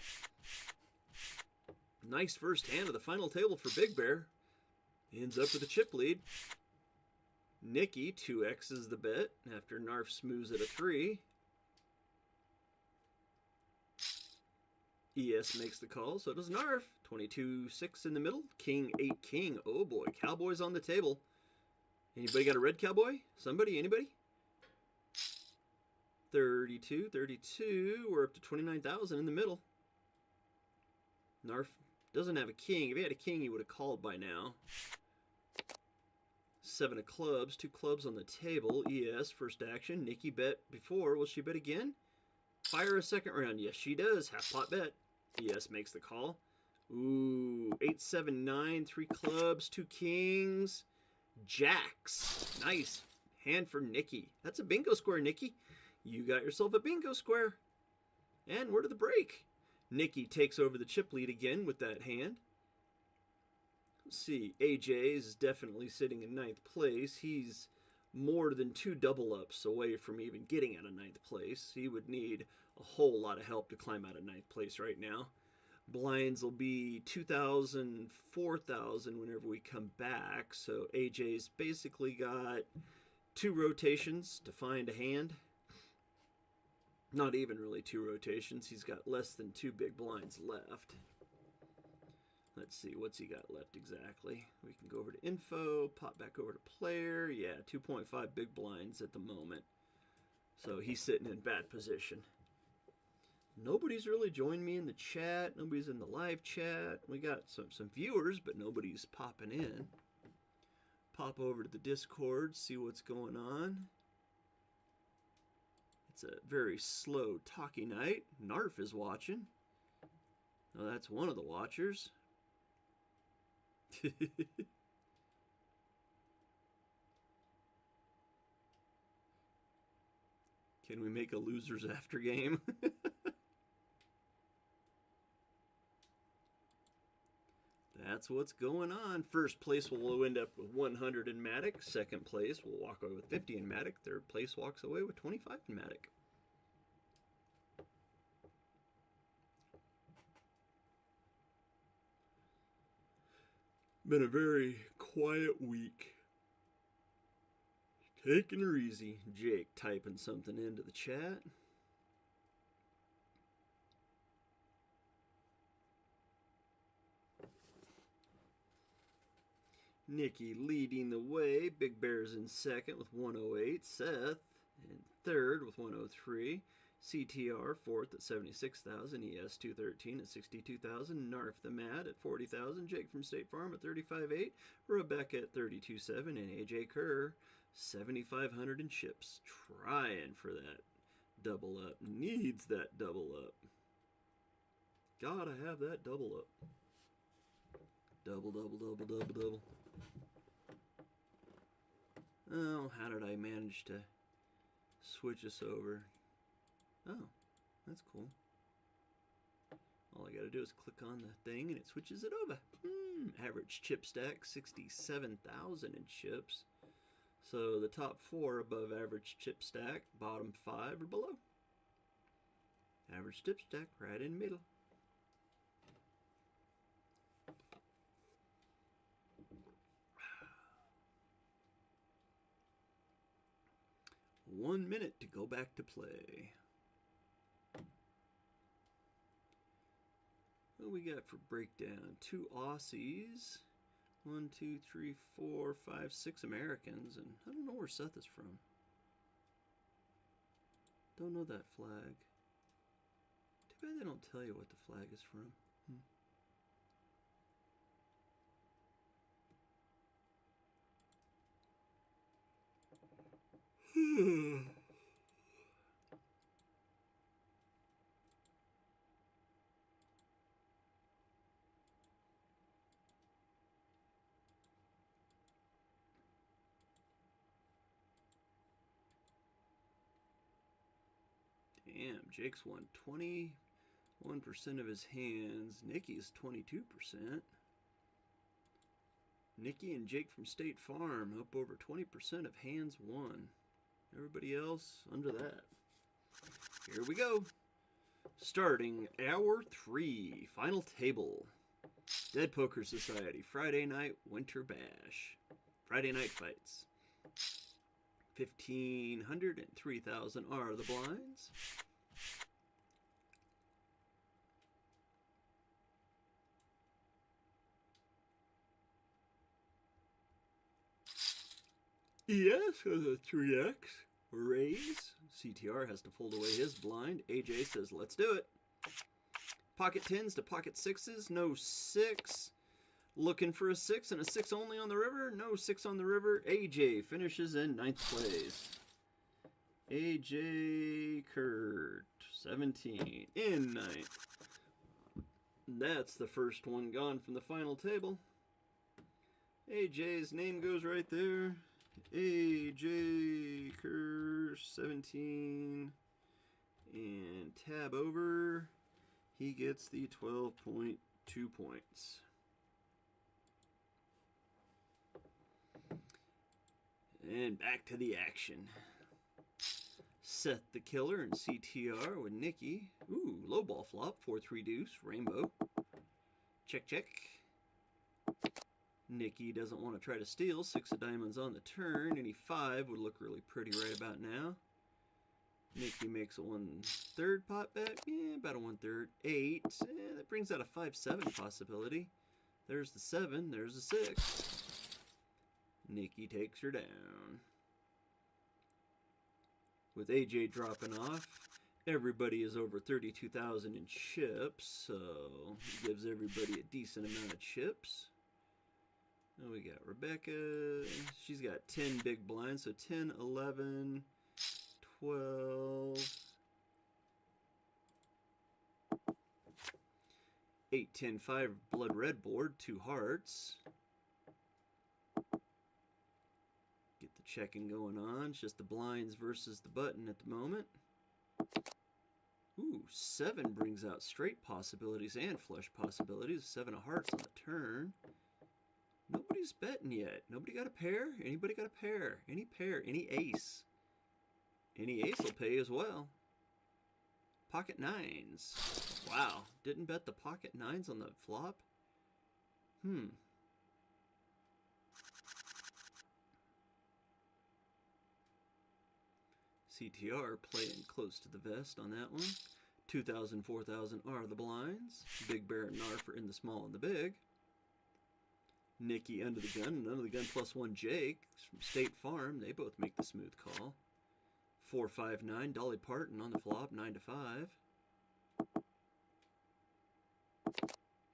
Speaker 1: Nice first hand of the final table for Big Bear. Ends up with a chip lead. Nikki 2X's the bet after Narf smooths at a 3. ES makes the call, so does Narf. 22-6 in the middle. King, 8, king. Oh boy, Cowboys on the table. Anybody got a red cowboy? Somebody? Anybody? 32. We're up to 29,000 in the middle. Narf doesn't have a king. If he had a king, he would have called by now. 7 of clubs. 2 clubs on the table. ES, first action. Nikki bet before. Will she bet again? Fire a second round. Yes, she does. Half pot bet. ES makes the call. Ooh, 8, 7, 9. 3 clubs. 2 kings. Jacks. Nice hand for Nikki. That's a bingo square, Nikki. You got yourself a bingo square. And we're to the break. Nikki takes over the chip lead again with that hand. Let's see, AJ is definitely sitting in ninth place. He's more than 2 double ups away from even getting out of ninth place. He would need a whole lot of help to climb out of ninth place right now. Blinds will be 2,000, 4,000 whenever we come back. So AJ's basically got 2 rotations to find a hand. Not even really 2 rotations. He's got less than 2 big blinds left. Let's see, what's he got left exactly? We can go over to info, pop back over to player. Yeah, 2.5 big blinds at the moment. So he's sitting in bad position. Nobody's really joined me in the chat. Nobody's in the live chat. We got some viewers, but nobody's popping in. Pop over to the Discord, see what's going on. It's a very slow talkie night. Narf is watching. Oh, that's one of the watchers. Can we make a losers after game? That's what's going on. First place will end up with 100 in Matic. Second place will walk away with 50 in Matic. Third place walks away with 25 in Matic. Been a very quiet week. Taking her easy. Jake typing something into the chat. Nikki leading the way. Big Bear's in second with 108. Seth in third with 103. CTR fourth at 76,000. ES 213 at 62,000. Narf the Mad at 40,000. Jake from State Farm at 35.8. Rebecca at 32.7. And AJ Kerr 7,500 in chips. Trying for that double up. Needs that double up. Gotta have that double up. Double, double, double, double, double. Oh, how did I manage to switch us over? Oh, that's cool. All I gotta do is click on the thing and it switches it over. Average chip stack, 67,000 in chips. So the top 4 above average chip stack, bottom 5 or below. Average chip stack right in the middle. One minute to go back to play. What do we got for breakdown? 2 Aussies. 1, 2, 3, 4, 5, 6 Americans. And I don't know where Seth is from. Don't know that flag. Too bad they don't tell you what the flag is from. Damn, Jake's won 21% of his hands. Nikki's 22%. Nikki and Jake from State Farm up over 20% of hands won. Everybody else under that. Here we go. Starting hour 3, final table. Dead Poker Society, Friday night winter bash. Friday night fights. 1,500 and 3,000 are the blinds. Yes, with a 3x raise. CTR has to fold away his blind. AJ says, let's do it. Pocket 10s to pocket 6s. No 6. Looking for a 6 and a 6 only on the river. No 6 on the river. AJ finishes in 9th place. AJ Kurt, 17 in 9th. That's the first one gone from the final table. AJ's name goes right there. AJ Kerr 17 and tab over. He gets the 12.2 points. And back to the action. Seth the Killer and CTR with Nikki. Ooh, low ball flop, 4-3 deuce, rainbow. Check, check. Nikki doesn't want to try to steal. 6 of diamonds on the turn. Any 5 would look really pretty right about now. Nikki makes a 1/3 pot bet. Yeah, about a 1/3. 8. That brings out a 5-7 possibility. There's the 7. There's the 6. Nikki takes her down. With AJ dropping off, everybody is over 32,000 in chips, so it gives everybody a decent amount of chips. Then we got Rebecca. She's got 10 big blinds, so 10, 11, 12, 8, 10, 5 blood red board, 2 hearts. Get the checking going on. It's just the blinds versus the button at the moment. Ooh, 7 brings out straight possibilities and flush possibilities. 7 of hearts on the turn. Nobody's betting yet. Nobody got a pair? Anybody got a pair? Any pair? Any ace? Any ace will pay as well. Pocket 9s. Wow, didn't bet the pocket 9s on the flop? CTR playing close to the vest on that one. 2,000, 4,000 are the blinds. Big Bear and Narf are in the small and the big. Nikki under the gun and under the gun +1 Jake from State Farm. They both make the smooth call. 4, 5, 9. Dolly Parton on the flop, 9 to 5.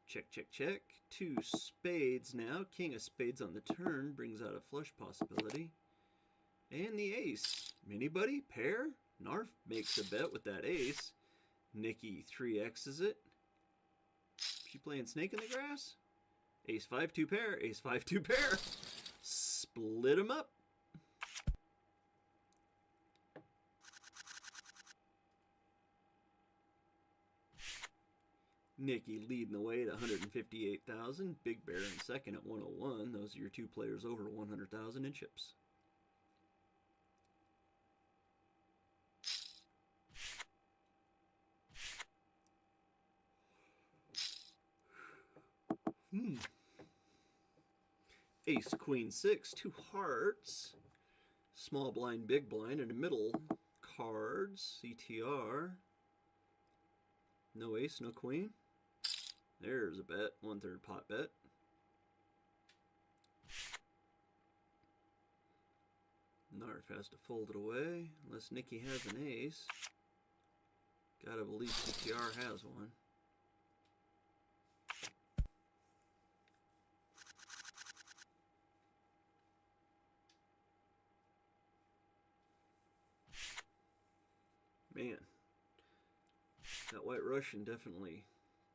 Speaker 1: Check, check, check. 2 spades now. King of spades on the turn brings out a flush possibility. And the ace. Anybody? Pair? Narf makes a bet with that ace. Nikki 3X's it. She playing snake in the grass? Ace 5, 2 pair. Ace 5, 2 pair. Split them up. Nikki leading the way at 158,000. Big Bear in second at 101. Those are your 2 players over 100,000 in chips. Ace, Queen, 6, 2 hearts. Small blind, big blind, in the middle cards. CTR. No ace, no queen. There's a bet, 1/3 pot bet. Narf has to fold it away, unless Nikki has an ace. Gotta believe CTR has one. Man, that White Russian definitely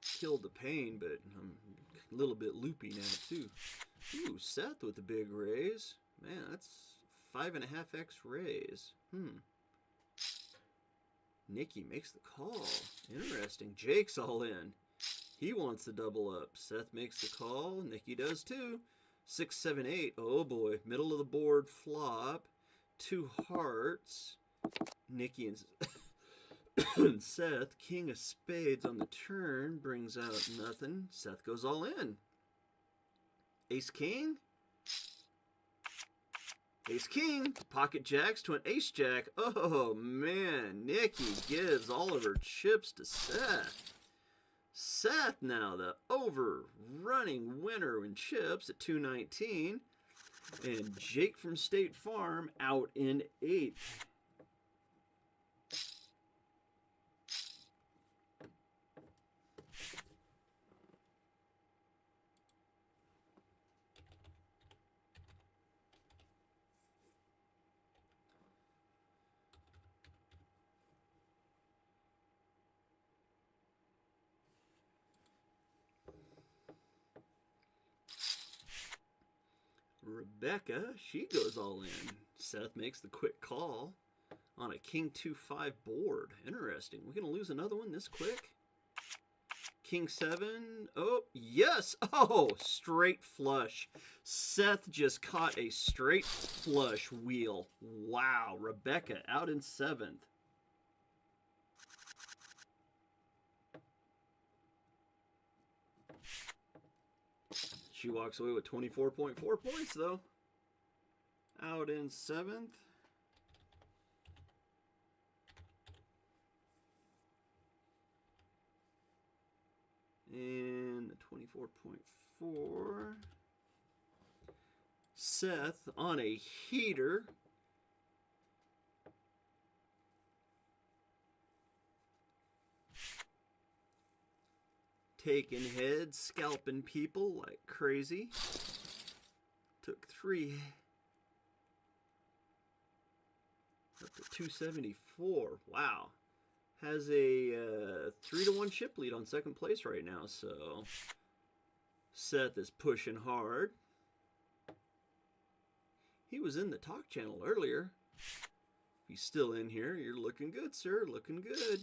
Speaker 1: killed the pain, but I'm a little bit loopy now too. Ooh, Seth with the big raise. Man, that's 5.5x raise. Nikki makes the call. Interesting. Jake's all in. He wants the double up. Seth makes the call. Nikki does too. 6, 7, 8. Oh boy. Middle of the board flop. 2 hearts. Nikki and Seth. King of spades on the turn. Brings out nothing. Seth goes all in. Ace king. Ace king. Pocket jacks to an ace jack. Oh man. Nikki gives all of her chips to Seth. Seth now the overrunning winner in chips at 219. And Jake from State Farm out in 8th. Rebecca, she goes all in. Seth makes the quick call on a King 2-5 board. Interesting. We're going to lose another one this quick? King 7. Oh, yes. Oh, straight flush. Seth just caught a straight flush wheel. Wow. Rebecca out in 7th. She walks away with 24.4 points, though. Out in 7th. And 24.4. Seth on a heater. Taking heads, scalping people like crazy. Took 3 up to 274. Wow. Has a 3-1 chip lead on 2nd place right now, so Seth is pushing hard. He was in the talk channel earlier. He's still in here. You're looking good, sir. Looking good.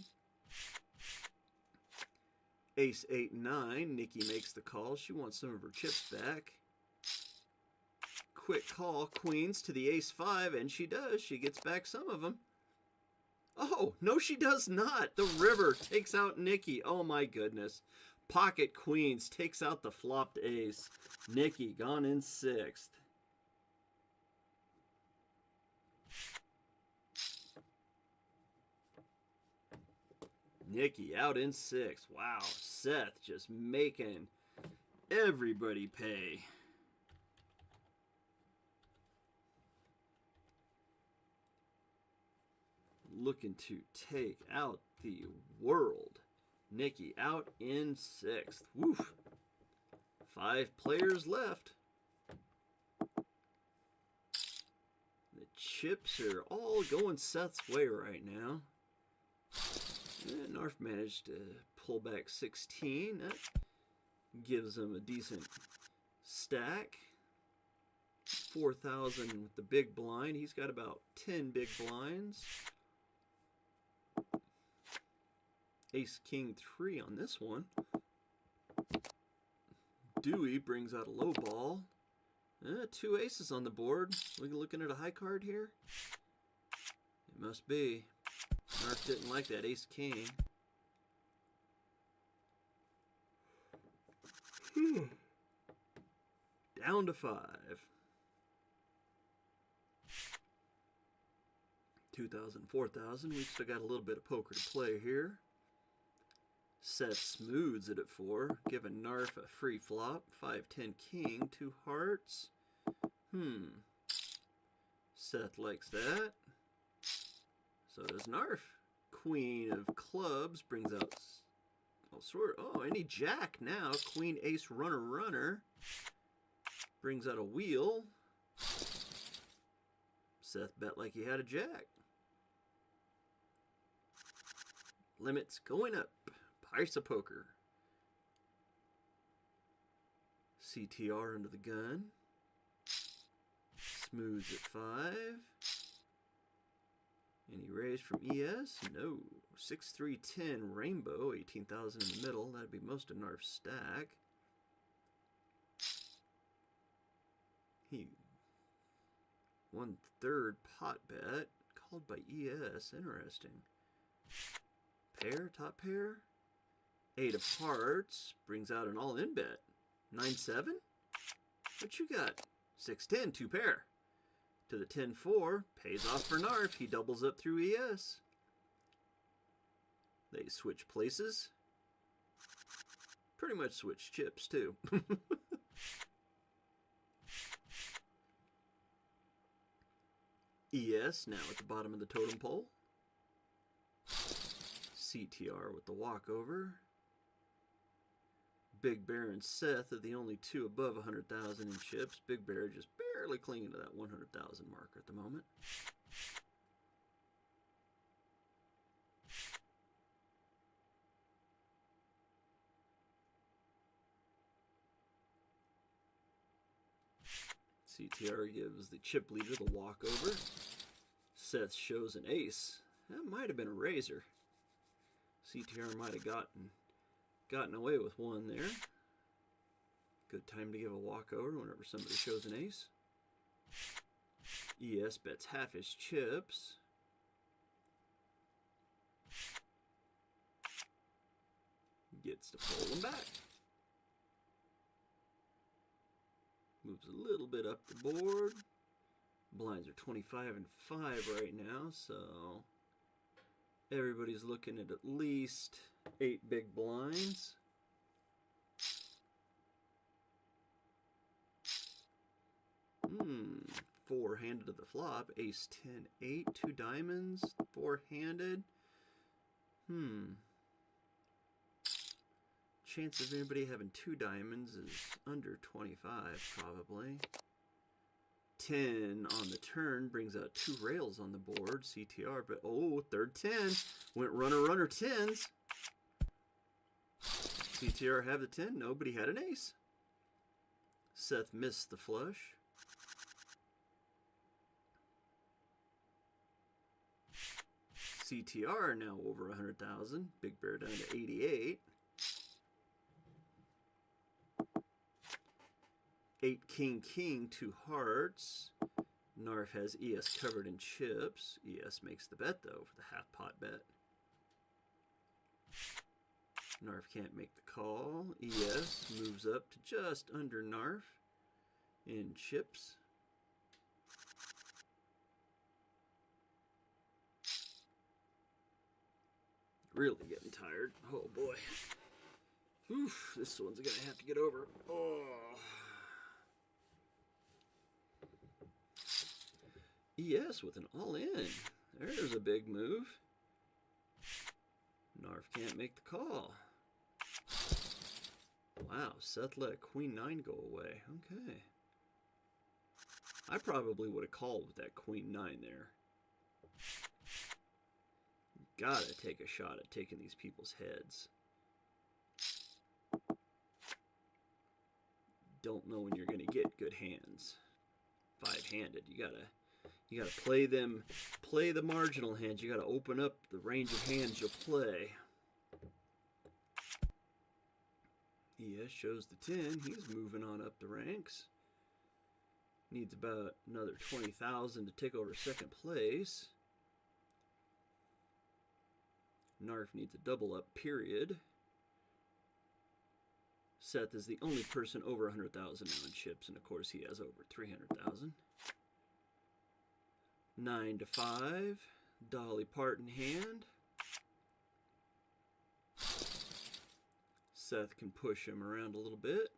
Speaker 1: Ace 8-9. Nikki makes the call. She wants some of her chips back. Quick call. Queens to the Ace 5, and she does. She gets back some of them. Oh, no she does not. The river takes out Nikki. Oh my goodness. Pocket Queens takes out the flopped ace. Nikki gone in 6th. Nikki out in 6th. Wow. Seth just making everybody pay. Looking to take out the world. Nikki out in 6th. Woof. 5 players left. The chips are all going Seth's way right now. And Narf managed to pull back 16. That gives him a decent stack. 4,000 with the big blind. He's got about 10 big blinds. Ace King 3 on this one. Dewey brings out a low ball. 2 aces on the board. We looking at a high card here? It must be. Narf didn't like that Ace King. Down to 5. 2,000, 4,000. We've still got a little bit of poker to play here. Seth smooths it at 4, giving Narf a free flop. 5-10 king, 2 hearts. Seth likes that. So does Narf. Queen of clubs brings out all sort. Oh, any jack now. Queen ace runner. Brings out a wheel. Seth bet like he had a jack. Limits going up. Price of poker. CTR under the gun. Smooths at 5. Any raise from ES? No. 6-3-10 rainbow. 18,000 in the middle. That'd be most of Narf's stack. He 1/3 pot bet. Called by ES. Interesting. Pair, top pair. 8 of hearts. Brings out an all-in bet. 9-7? What you got? 6-10, 2 pair. To the 10-4. Pays off for Narf. He doubles up through ES. They switch places. Pretty much switch chips, too. ES now at the bottom of the totem pole. CTR with the walkover. Big Bear and Seth are the only 2 above 100,000 in chips. Big Bear just barely clinging to that 100,000 marker at the moment. CTR gives the chip leader the walkover. Seth shows an ace. That might have been a razor. CTR might have gotten Gotten away with one there. Good time to give a walkover whenever somebody shows an ace. ES bets half his chips. Gets to pull them back. Moves a little bit up the board. Blinds are 25 and 5 right now, so everybody's looking at least 8 big blinds. Four-handed to the flop. Ace 10 8, 2 diamonds, four-handed. Chance of anybody having 2 diamonds is under 25, probably. 10 on the turn brings out 2 rails on the board, CTR, but oh, third 10. Went runner, 10s. CTR have the 10, nobody had an ace. Seth missed the flush. CTR now over 100,000. Big Bear down to 88. 8 King King, 2 hearts. Narf has ES covered in chips. ES makes the bet though for the half pot bet. Narf can't make the call. ES moves up to just under Narf in chips. Really getting tired. Oh boy. Oof, this one's gonna have to get over. Oh. ES with an all-in. There's a big move. Narf can't make the call. Wow, Seth let Queen 9 go away. Okay. I probably would have called with that Queen 9 there. Gotta take a shot at taking these people's heads. Don't know when you're gonna get good hands. Five-handed. You gotta play the marginal hands. You gotta open up the range of hands you'll play. ES shows the 10. He's moving on up the ranks. Needs about another 20,000 to take over second place. Narf needs a double up, period. Seth is the only person over 100,000 now in chips, and of course he has over 300,000. 9 to 5. Dolly Parton hand. Seth can push him around a little bit.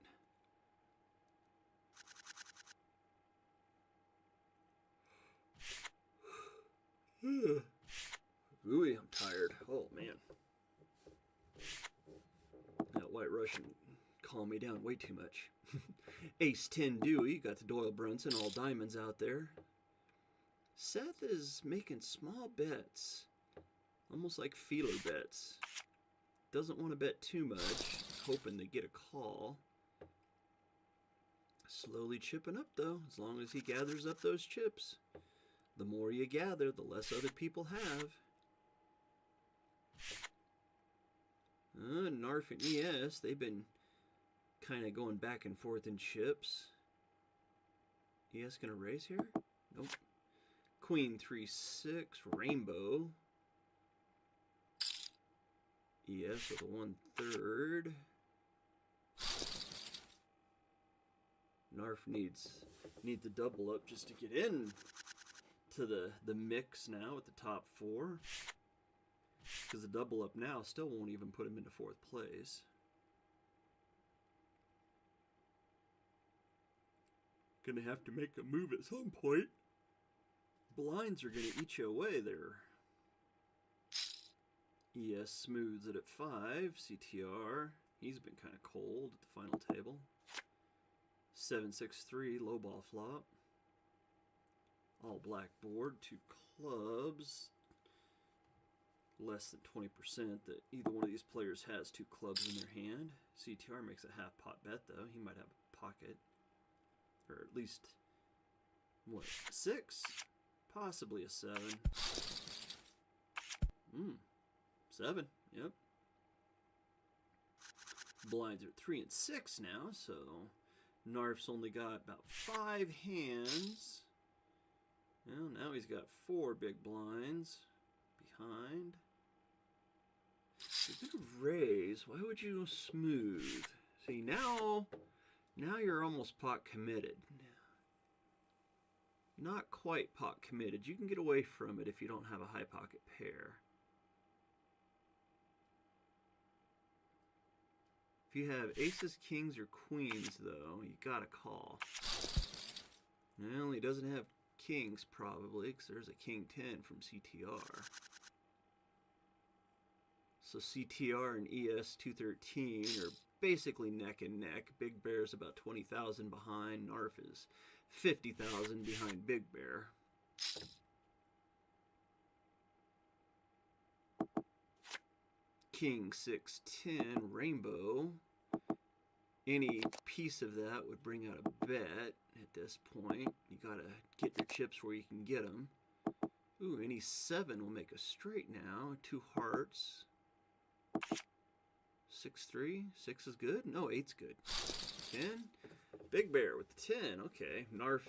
Speaker 1: Ooh, I'm tired. Oh, man. That White Russian calmed me down way too much. Ace 10 Dewey. Got the Doyle Brunson, all diamonds out there. Seth is making small bets. Almost like feeler bets. Doesn't want to bet too much. Hoping to get a call. Slowly chipping up, though, as long as he gathers up those chips. The more you gather, the less other people have. Narf and ES, they've been kind of going back and forth in chips. ES gonna raise here? Nope. Queen 3-6, Rainbow. ES with a 1/3. Narf needs a double up just to get in to the mix now with the top 4. Because the double up now still won't even put him into 4th place. Gonna have to make a move at some point. Blinds are gonna eat you away there. ES smooths it at 5. CTR, he's been kind of cold at the final table. 7-6-3, low ball flop. All black board, 2 clubs. Less than 20% that either one of these players has 2 clubs in their hand. CTR makes a half pot bet though. He might have a pocket. Or at least, what, 6? Possibly a 7. 7, yep. Blinds are 3 and 6 now, so Narf's only got about 5 hands. Well, now he's got 4 big blinds behind. You're gonna raise. Why would you go smooth? See, now you're almost pot committed. Not quite pot committed. You can get away from it if you don't have a high pocket pair. If you have aces, kings, or queens, though, you gotta call. Well, he doesn't have kings, probably, because there's a king 10 from CTR. So CTR and ES 213 are basically neck and neck. Big Bear's about 20,000 behind. Narf is 50,000 behind Big Bear. King 610 Rainbow. Any piece of that would bring out a bet at this point. You gotta get your chips where you can get them. Ooh, any 7 will make a straight now. 2 hearts. 6-3. 6 is good? No, 8's good. 10. Big Bear with the 10. Okay. Narf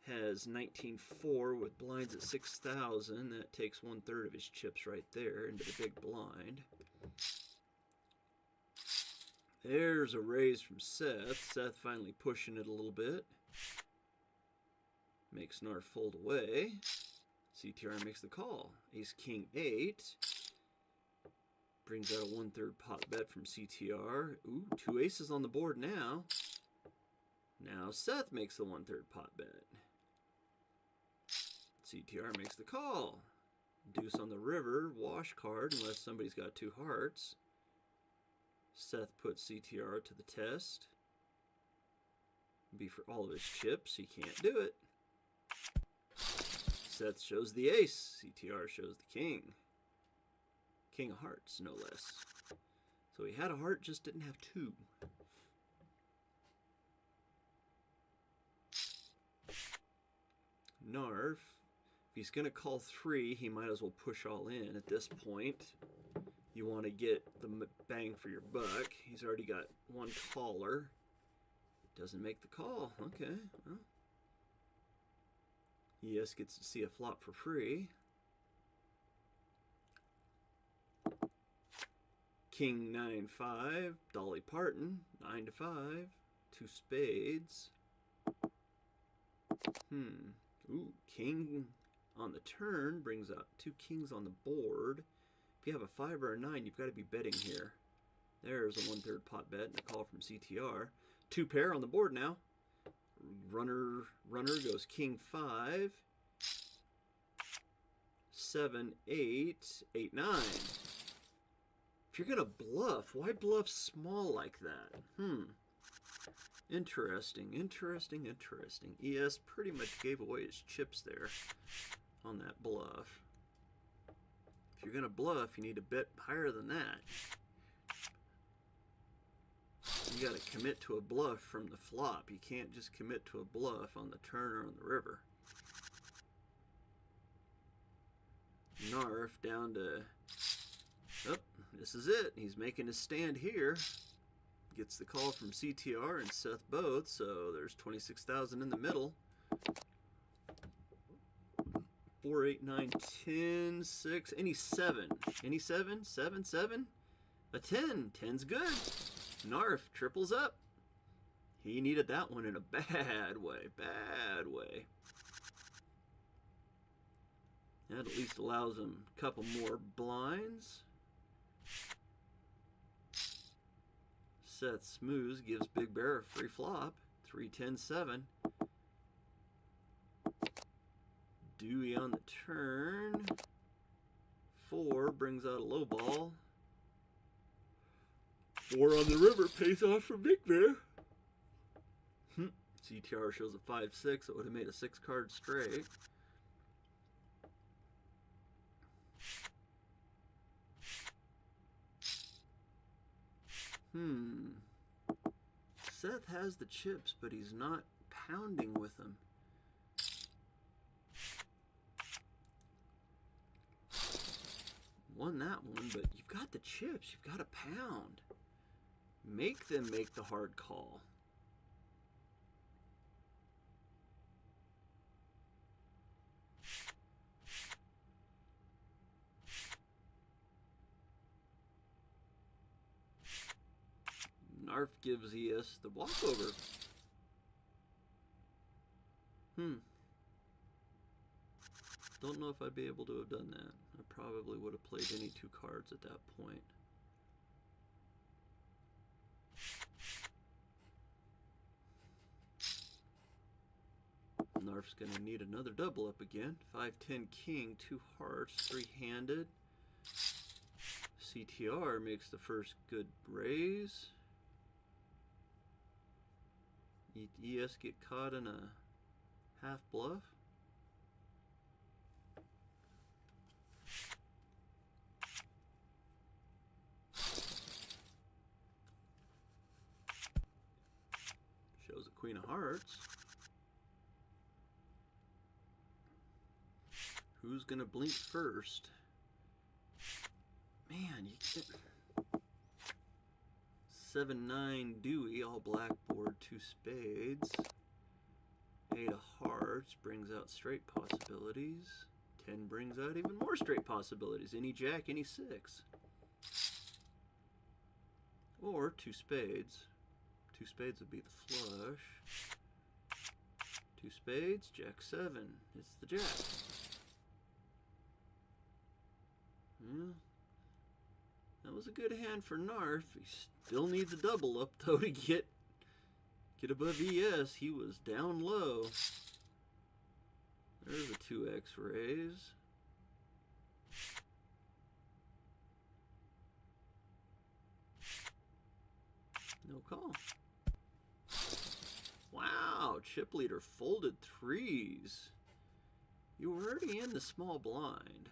Speaker 1: has 19-4 with blinds at 6,000. That takes 1/3 of his chips right there into the big blind. There's a raise from Seth. Seth finally pushing it a little bit. Makes Narf fold away. CTR makes the call. Ace King 8. Brings out a 1/3 pot bet from CTR. Ooh, 2 aces on the board now. Now Seth makes the 1/3 pot bet. CTR makes the call. Deuce on the river, wash card unless somebody's got 2 hearts. Seth puts CTR to the test. Be for all of his chips, he can't do it. Seth shows the ace, CTR shows the king. King of hearts, no less. So he had a heart, just didn't have 2. Narf, if he's going to call 3, he might as well push all in at this point. You want to get the bang for your buck. He's already got 1 caller. Doesn't make the call. Okay, well. ES gets to see a flop for free. King 9-5, Dolly Parton, 9-5, 2 spades. Ooh, king on the turn brings out 2 kings on the board. If you have a 5 or a 9, you've got to be betting here. There's a 1/3 pot bet and a call from CTR. 2 pair on the board now. Runner goes king 5, 7, 8, 8, 9. If you're gonna bluff, why bluff small like that? Interesting. ES pretty much gave away his chips there on that bluff. If you're gonna bluff, you need to bet higher than that. You gotta commit to a bluff from the flop. You can't just commit to a bluff on the turn or on the river. Narf down to... Oh, this is it. He's making his stand here. Gets the call from CTR and Seth both, so there's 26,000 in the middle. 4, 8, 9, 10, 6, any 7. Any 7? 7, 7? A 10. 10's good. Narf triples up. He needed that one in a bad way. Bad way. That at least allows him a couple more blinds. Seth smooths, gives Big Bear a free flop. 3, 10, 7. Dewey on the turn. 4 brings out a low ball. 4 on the river pays off for Big Bear. CTR shows a 5-6. It would have made a 6-card straight. Seth has the chips, but he's not pounding with them. Won that one, but you've got the chips. You've got to pound. Make them make the hard call. Narf gives ES the walkover. Don't know if I'd be able to have done that. I probably would have played any two cards at that point. Narf's gonna need another double up again. 5-10 king, 2 hearts, 3-handed. CTR makes the first good raise. ES get caught in a half bluff. Shows a queen of hearts. Who's gonna blink first? Man, you get 7-9 Dewey, all black board, 2 spades. 8 of hearts brings out straight possibilities. 10 brings out even more straight possibilities. Any jack, any 6. Or 2 spades. 2 spades would be the flush. 2 spades, jack 7. It's the jack. Yeah. That was a good hand for Narf. He still needs a double up though to get above ES. He was down low. There's a 2x raise. No call. Wow, chip leader folded 3s. You were already in the small blind.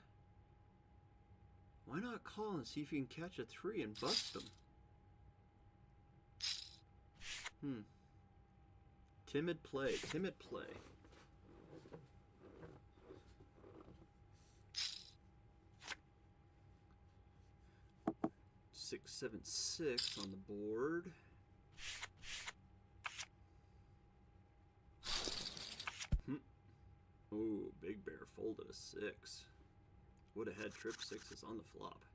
Speaker 1: Why not call and see if you can catch a 3 and bust them? Timid play, timid play. Six, 7, 6 on the board. Ooh, Big Bear folded a 6. Would have had trip 6s on the flop.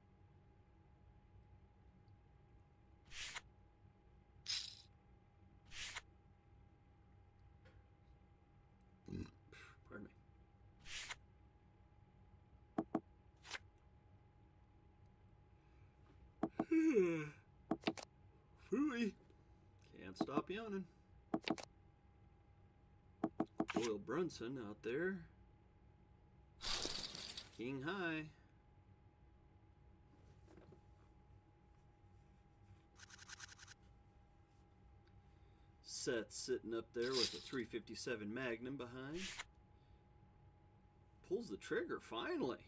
Speaker 1: Pardon me. Phooey. Can't stop yawning. Doyle Brunson out there. King high. Seth sitting up there with a 357 Magnum behind. Pulls the trigger finally.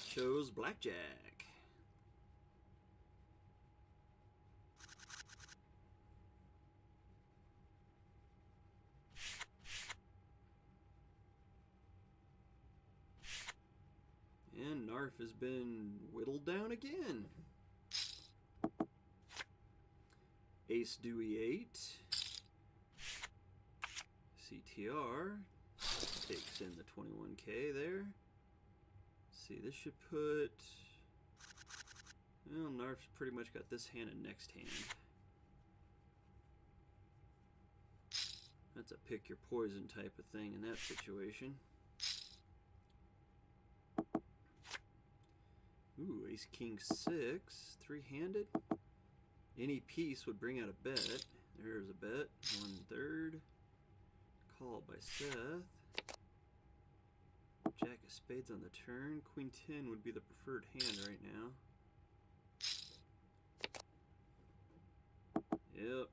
Speaker 1: Shows blackjack. And Narf has been whittled down again. Ace Dewey 8. CTR takes in the 21K there. See, this should put... Well, Narf's pretty much got this hand and next hand. That's a pick your poison type of thing in that situation. Ooh, Ace King 6, 3-handed. Any piece would bring out a bet. There's a bet, 1/3. Called by Seth. Jack of spades on the turn. Queen 10 would be the preferred hand right now. Yep.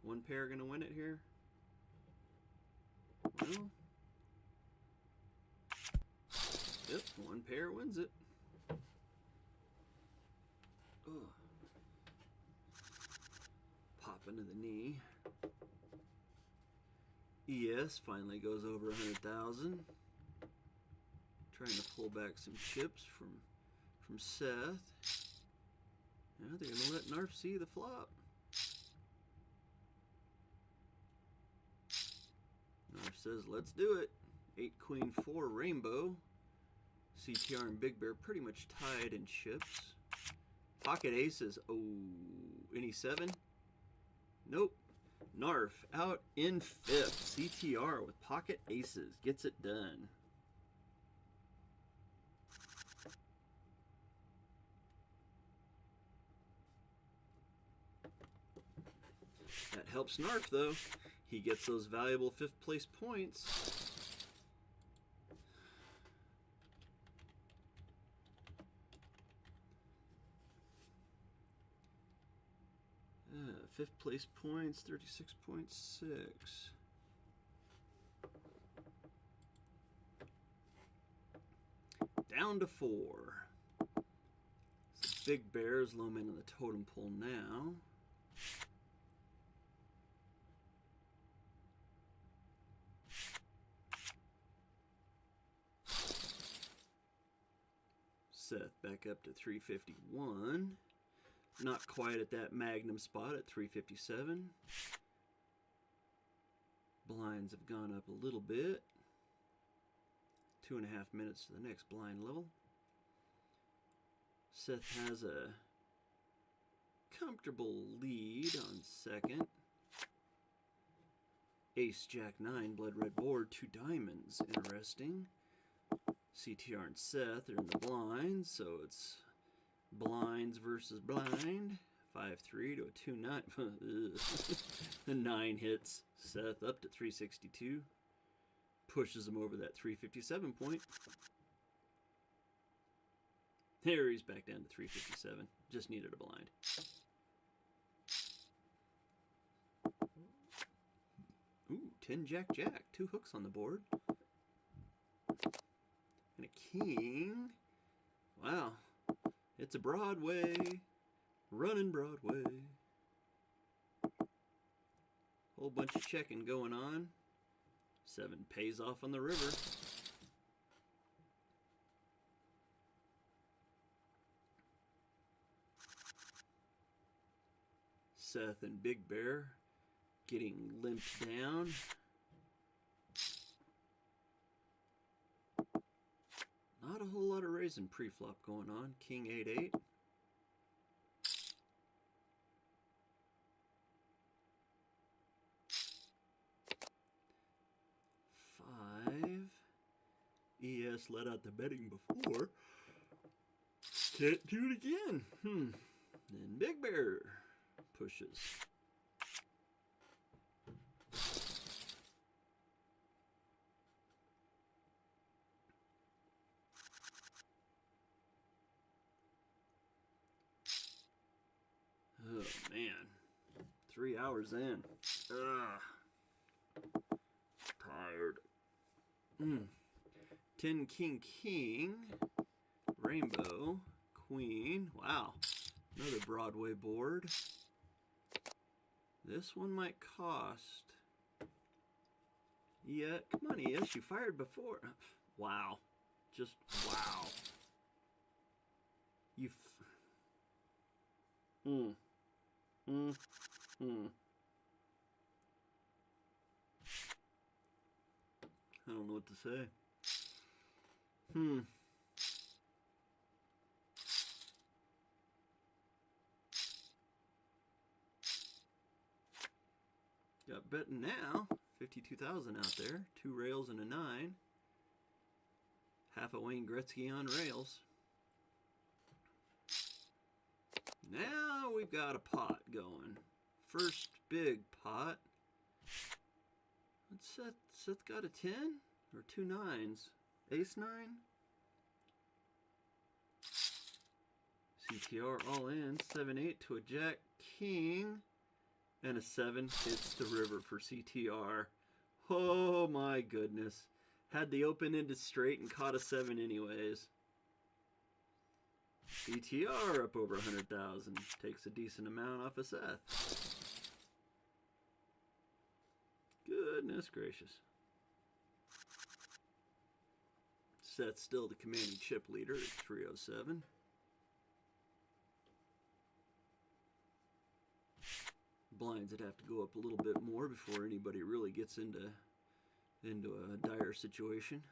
Speaker 1: One pair gonna win it here? Well. Yep, one pair wins it. Ugh. Pop into the knee. ES finally goes over 100,000. Trying to pull back some chips from Seth. Yeah, they're going to let Narf see the flop. Narf says, let's do it. 8, Queen, 4, Rainbow. CTR and Big Bear pretty much tied in chips. Pocket aces. Oh, any 7? Nope. Narf out in 5th. CTR with pocket aces gets it done. That helps Narf though. He gets those valuable 5th place points. 5th place points, 36.6. Down to 4. So Big Bear's low man in the totem pole now. Seth back up to 351. Not quite at that magnum spot at 357. Blinds have gone up a little bit. 2.5 minutes to the next blind level. Seth has a comfortable lead on second. Ace, Jack, 9, blood red board, 2 diamonds. Interesting. CTR and Seth are in the blinds, so it's blinds versus blind. 5-3 to a 2-9. The 9 hits Seth up to 362. Pushes him over that 357 point. There, he's back down to 357. Just needed a blind. Ooh, 10 Jack Jack. 2 hooks on the board. And a king. Wow. It's a Broadway. Running Broadway. Whole bunch of checking going on. 7 pays off on the river. Seth and Big Bear getting limped down. Not a whole lot of raising pre-flop going on. King 8-8. ES let out the betting before. Can't do it again. Then Big Bear pushes. Oh man. 3 hours in. Tired. 10 King King, Rainbow, Queen. Wow, another Broadway board. This one might cost. Yeah, come on, ES, you fired before. Wow, just wow. You. I don't know what to say. Got betting now. 52,000 out there. 2 rails and a 9. Half a Wayne Gretzky on rails. Now we've got a pot going. First big pot. What's Seth? Seth got a 10 or 2 9s? Ace 9. CTR all in. 7-8 to a Jack King. And a 7 hits the river for CTR. Oh my goodness. Had the open-ended straight and caught a 7 anyways. CTR up over 100,000. Takes a decent amount off of Seth. Goodness gracious. Seth's still the commanding chip leader at 307. Blinds would have to go up a little bit more before anybody really gets into a dire situation.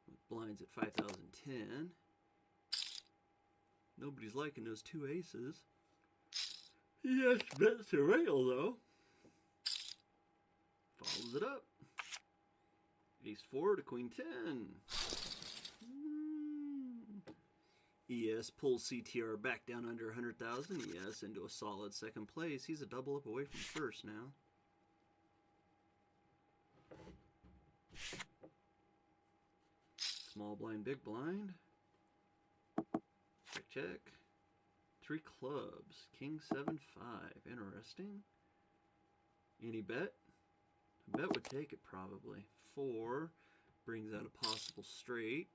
Speaker 1: With blinds at 5,010. Nobody's liking those two aces. Yes, bets to rail though. Follows it up. Ace 4 to Queen 10. ES pulls CTR back down under 100,000. ES into a solid second place. He's a double up away from first now. Small blind, big blind. Check, check. 3 clubs. King 7-5. Interesting. Any bet? A bet would take it probably. 4 brings out a possible straight.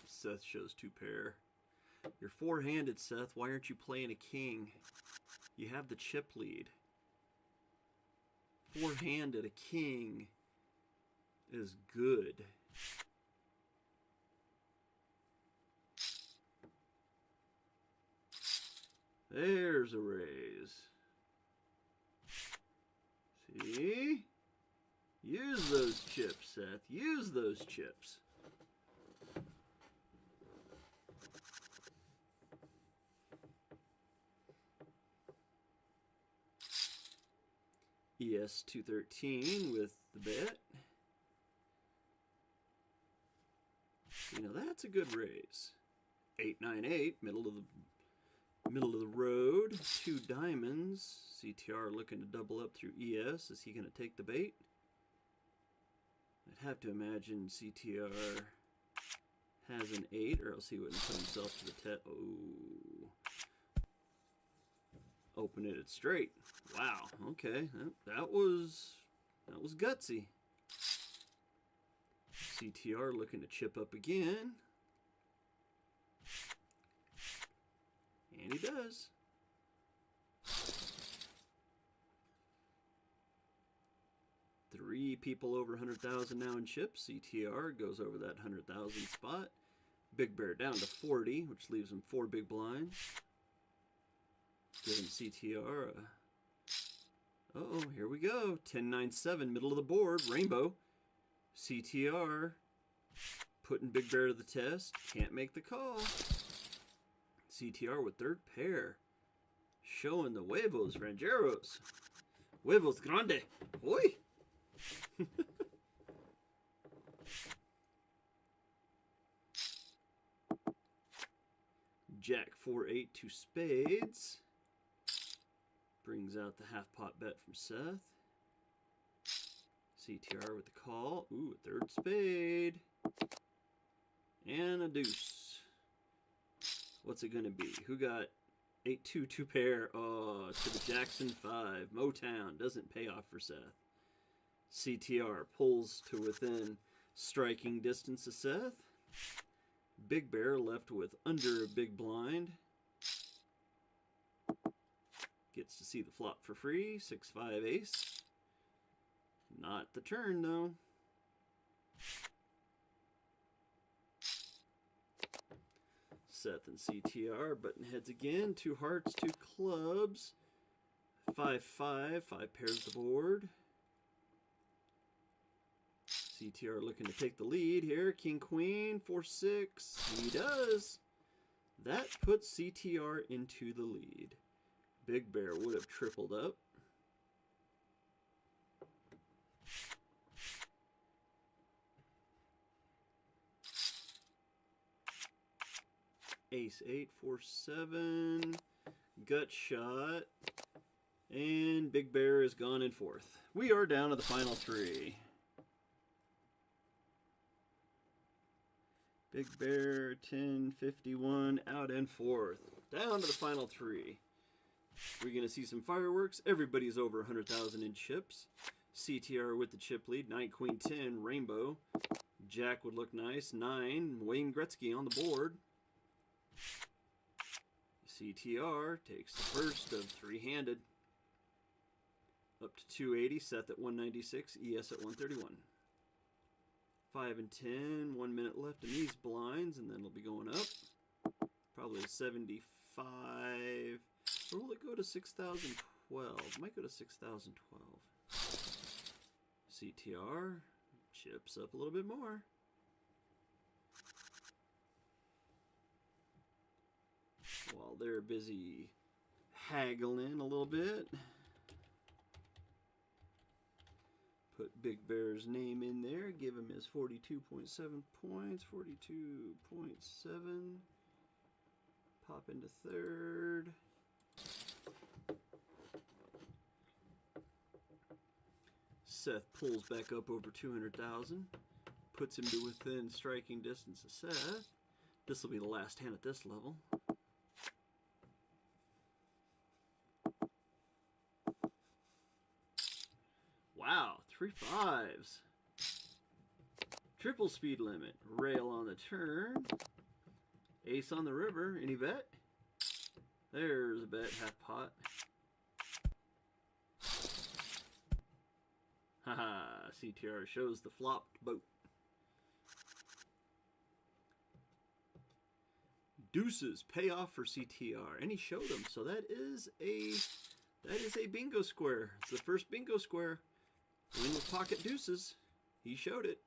Speaker 1: Seth shows 2 pair. You're 4-handed, Seth. Why aren't you playing a king? You have the chip lead. 4-handed, a king is good. There's a raise. See? Use those chips, Seth. Use those chips. ES 213 with the bet. You know, that's a good raise. 898, middle of the road. 2 diamonds. CTR looking to double up through ES. Is he going to take the bait? I'd have to imagine CTR has an 8, or else he wouldn't put himself to the test. Oh. Open it straight. Wow. Okay. That was gutsy. CTR looking to chip up again. And he does. Three people over 100,000 now in chips. CTR goes over that 100,000 spot. Big Bear down to 40, which leaves him 4 big blinds. Giving CTR a... Uh-oh, here we go. 10-9-7, middle of the board. Rainbow. CTR putting Big Bear to the test. Can't make the call. CTR with 3rd pair. Showing the huevos, rancheros. Huevos grande. Oi! Jack 4-8 2 spades. Brings out the half pot bet from Seth. CTR with the call. Ooh, a 3rd spade. And a deuce. What's it going to be? Who got 8-2 2 pair? Oh, to the Jackson 5. Motown doesn't pay off for Seth. CTR pulls to within striking distance of Seth. Big Bear left with under a big blind. Gets to see the flop for free. 6-5 ace. Not the turn though. Seth and CTR button heads again. 2 hearts, 2 clubs. 5-5. 5 pairs the board. CTR looking to take the lead here. King, Queen, 4-6. He does. That puts CTR into the lead. Big Bear would have tripled up. Ace 8, 4-7. Gut shot. And Big Bear is gone in 4th. We are down to the final 3. Big Bear, 10-51, out in 4th. Down to the final 3. We're going to see some fireworks. Everybody's over 100,000 in chips. CTR with the chip lead. 9, Queen, 10, Rainbow. Jack would look nice. 9, Wayne Gretzky on the board. CTR takes the first of 3-handed. Up to 280, Seth at 196, ES at 131. 5 and 10, 1 minute left in these blinds, and then it'll be going up. Probably 75. Or will it go to 6,012? Might go to 6,012. CTR chips up a little bit more. While they're busy haggling a little bit. Put Big Bear's name in there. Give him his 42.7 points. 42.7. Pop into third. Seth pulls back up over 200,000. Puts him to within striking distance of Seth. This will be the last hand at this level. Wow, 3 5s. Triple speed limit. Rail on the turn. Ace on the river. Any bet? There's a bet. Half pot. Haha. CTR shows the flopped boat. Deuces. Payoff for CTR. And he showed them. So that is a bingo square. It's the first bingo square. Win with pocket deuces. He showed it.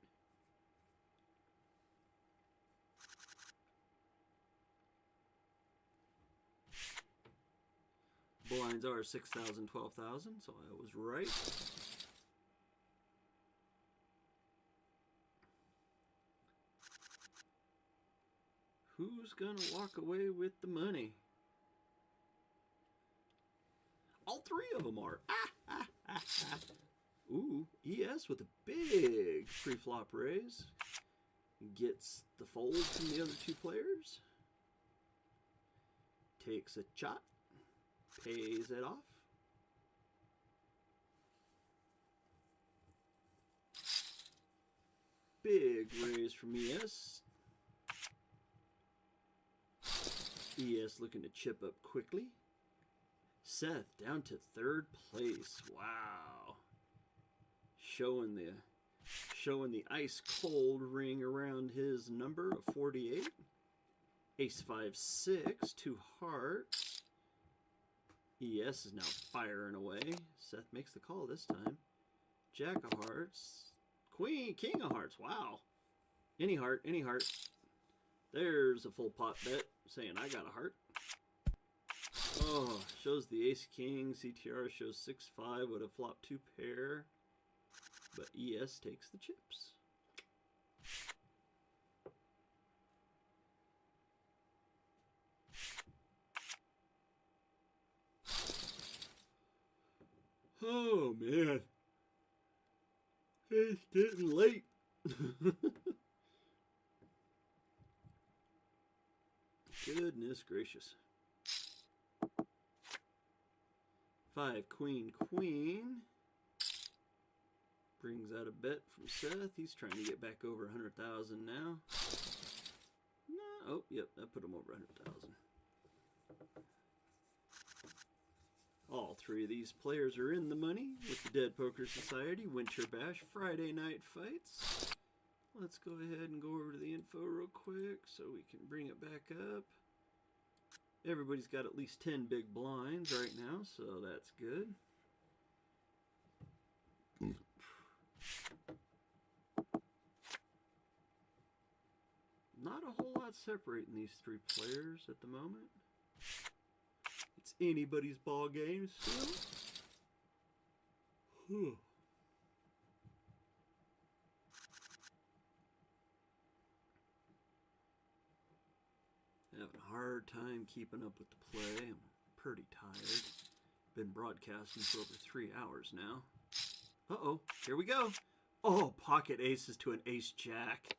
Speaker 1: Blinds are 6,000, 12,000, so I was right. Who's gonna walk away with the money? All three of them are. Ooh, ES with a big pre-flop raise. Gets the fold from the other two players. Takes a shot. Pays it off. Big raise from ES. ES looking to chip up quickly. Seth down to third place. Wow. Showing the ice cold ring around his number of 48. Ace 5 6, 2 hearts. ES is now firing away. Seth makes the call this time. Jack of hearts. Queen, king of hearts. Wow. Any heart, any heart. There's a full pot bet saying I got a heart. Oh, shows the ace king. CTR shows 6-5 with a flop 2 pair. But ES takes the chips. Oh man, it's getting late. Goodness gracious. 5 queen queen. Brings out a bet from Seth. He's trying to get back over 100,000 now. No, oh, yep, that put him over 100,000. All three of these players are in the money with the Dead Poker Society Winter Bash Friday night fights. Let's go ahead and go over to the info real quick so we can bring it back up. Everybody's got at least 10 big blinds right now, so that's good. Not a whole lot separating these three players at the moment. It's anybody's ball game still. Having a hard time keeping up with the play. I'm pretty tired. Been broadcasting for over 3 hours now. Uh-oh, here we go. Oh, pocket aces to an ace jack.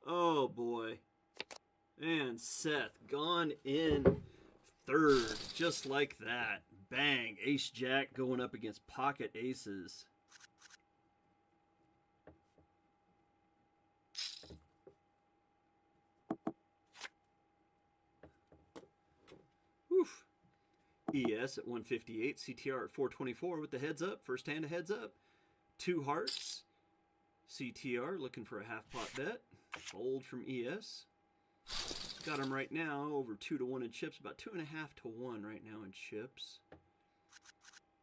Speaker 1: Oh boy. And Seth gone in third, just like that. Bang, ace jack going up against pocket aces. Woof. ES at 158, CTR at 424 with the heads up. First hand a heads up. 2 hearts. CTR looking for a half pot bet. Fold from ES. Got him right now over 2 to 1 in chips, about 2.5 to 1 right now in chips.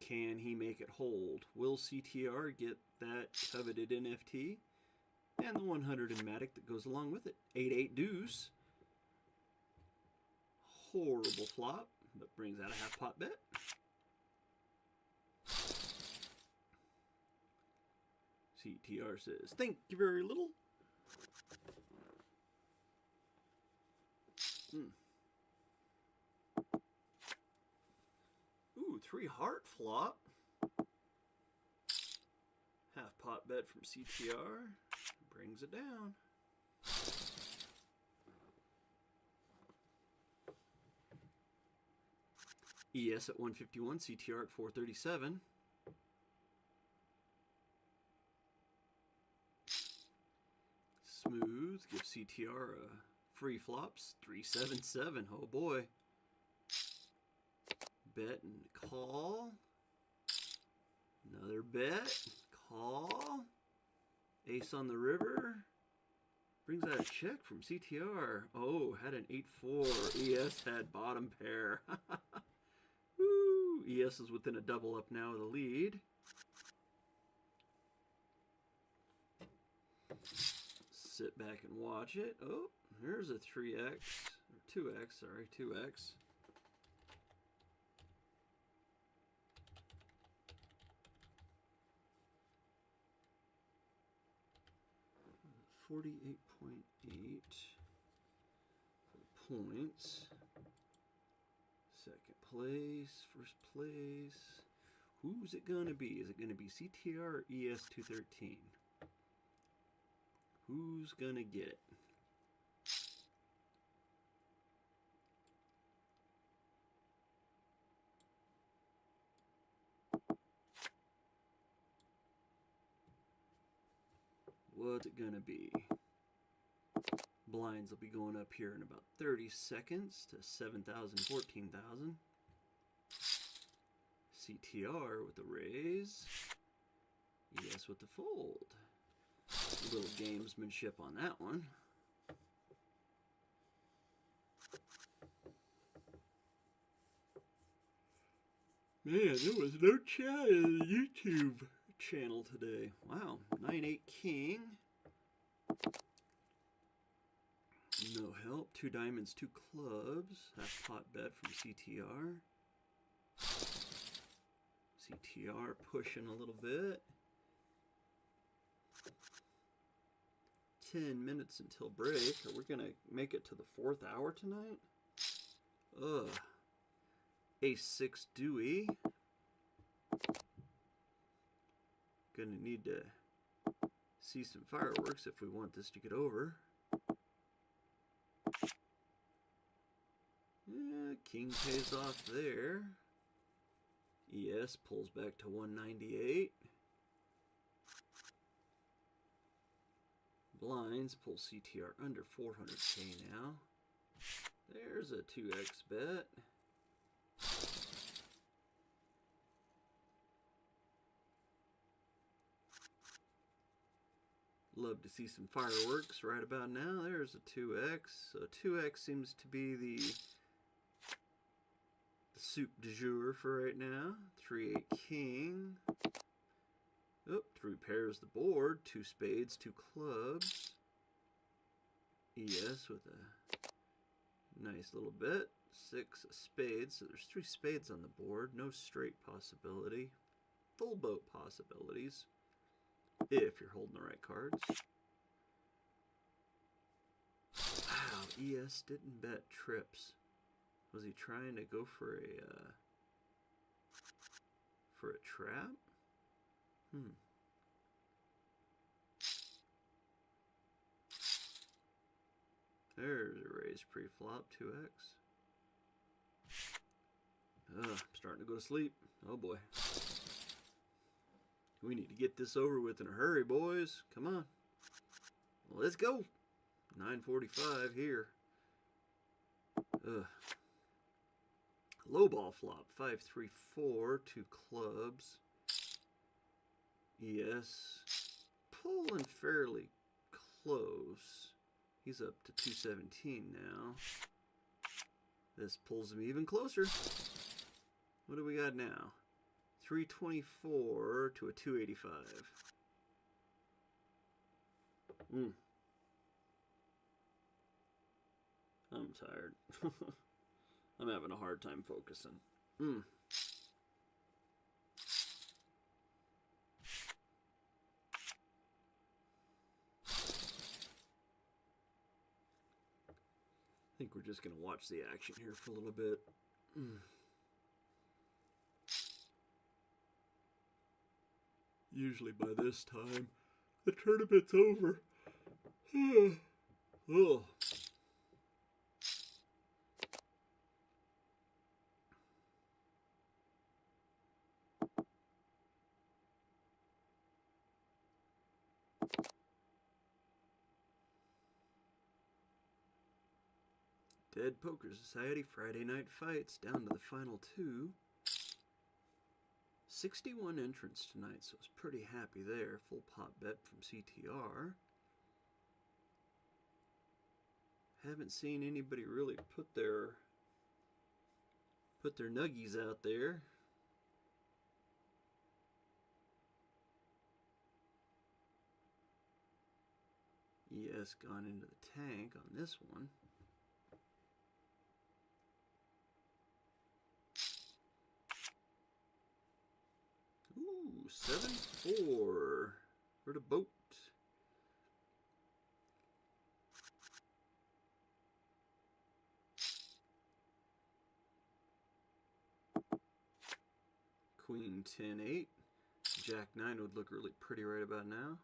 Speaker 1: Can he make it hold? Will CTR get that coveted NFT? And the 100 in Matic that goes along with it. 8-8 deuce. Horrible flop, but brings out a half pot bet. CTR says, thank you very little. Ooh, 3 heart flop. Half pot bet from CTR. Brings it down. ES at 151, CTR at 437. Smooth, give CTR a free flops, 377, oh boy. Bet and call. Another bet, call. Ace on the river. Brings out a check from CTR. Oh, had an 8-4. ES had bottom pair. Woo! ES is within a double up now of the lead. Sit back and watch it. Oh, there's a 3x, or 2x, sorry, 2x. $48.8 for points. Second place, first place. Who's it gonna be? Is it gonna be CTR or ES213? Who's gonna get it? What's it gonna be? Blinds will be going up here in about 30 seconds to 7,000, 14,000. CTR with the raise. ES with the fold. A little gamesmanship on that one. Man, there was no chat in the YouTube channel today. Wow, 9-8 king. No help. 2 diamonds, 2 clubs. Half pot bet from CTR. CTR pushing a little bit. 10 minutes until break. Are we gonna make it to the 4th hour tonight? Ugh. Ace-6 Dewey. Gonna need to see some fireworks if we want this to get over. Yeah, king pays off there. ES pulls back to 198. Blinds pull CTR under 400k now. There's a 2x bet. Love to see some fireworks right about now. There's a 2x. So 2x seems to be the soup du jour for right now. 3-8 king. Oh, 3 pairs the board. 2 spades, 2 clubs. ES with a nice little bet. 6 spades. So there's 3 spades on the board. No straight possibility. Full boat possibilities. If you're holding the right cards. Wow, ES didn't bet trips. Was he trying to go for a trap? There's a raise pre-flop, 2x. I'm starting to go to sleep. Oh boy. We need to get this over with in a hurry, boys. Come on. Let's go. 9:45 here. Low ball flop, 5-3-4, 2 clubs. ES pulling fairly close. He's up to 217 now. This pulls him even closer. What do we got now? 324 to a 285. I'm tired. I'm having a hard time focusing. I think we're just going to watch the action here for a little bit. Usually by this time, the tournament's over. Oh. Dead Poker Society Friday Night Fights down to the final 2. 61 entrants tonight, so I was pretty happy there. Full pot bet from CTR. Haven't seen anybody really put their nuggies out there. ES gone into the tank on this one. Ooh, 7-4 for the boat. Queen 10-8. Jack 9 would look really pretty right about now.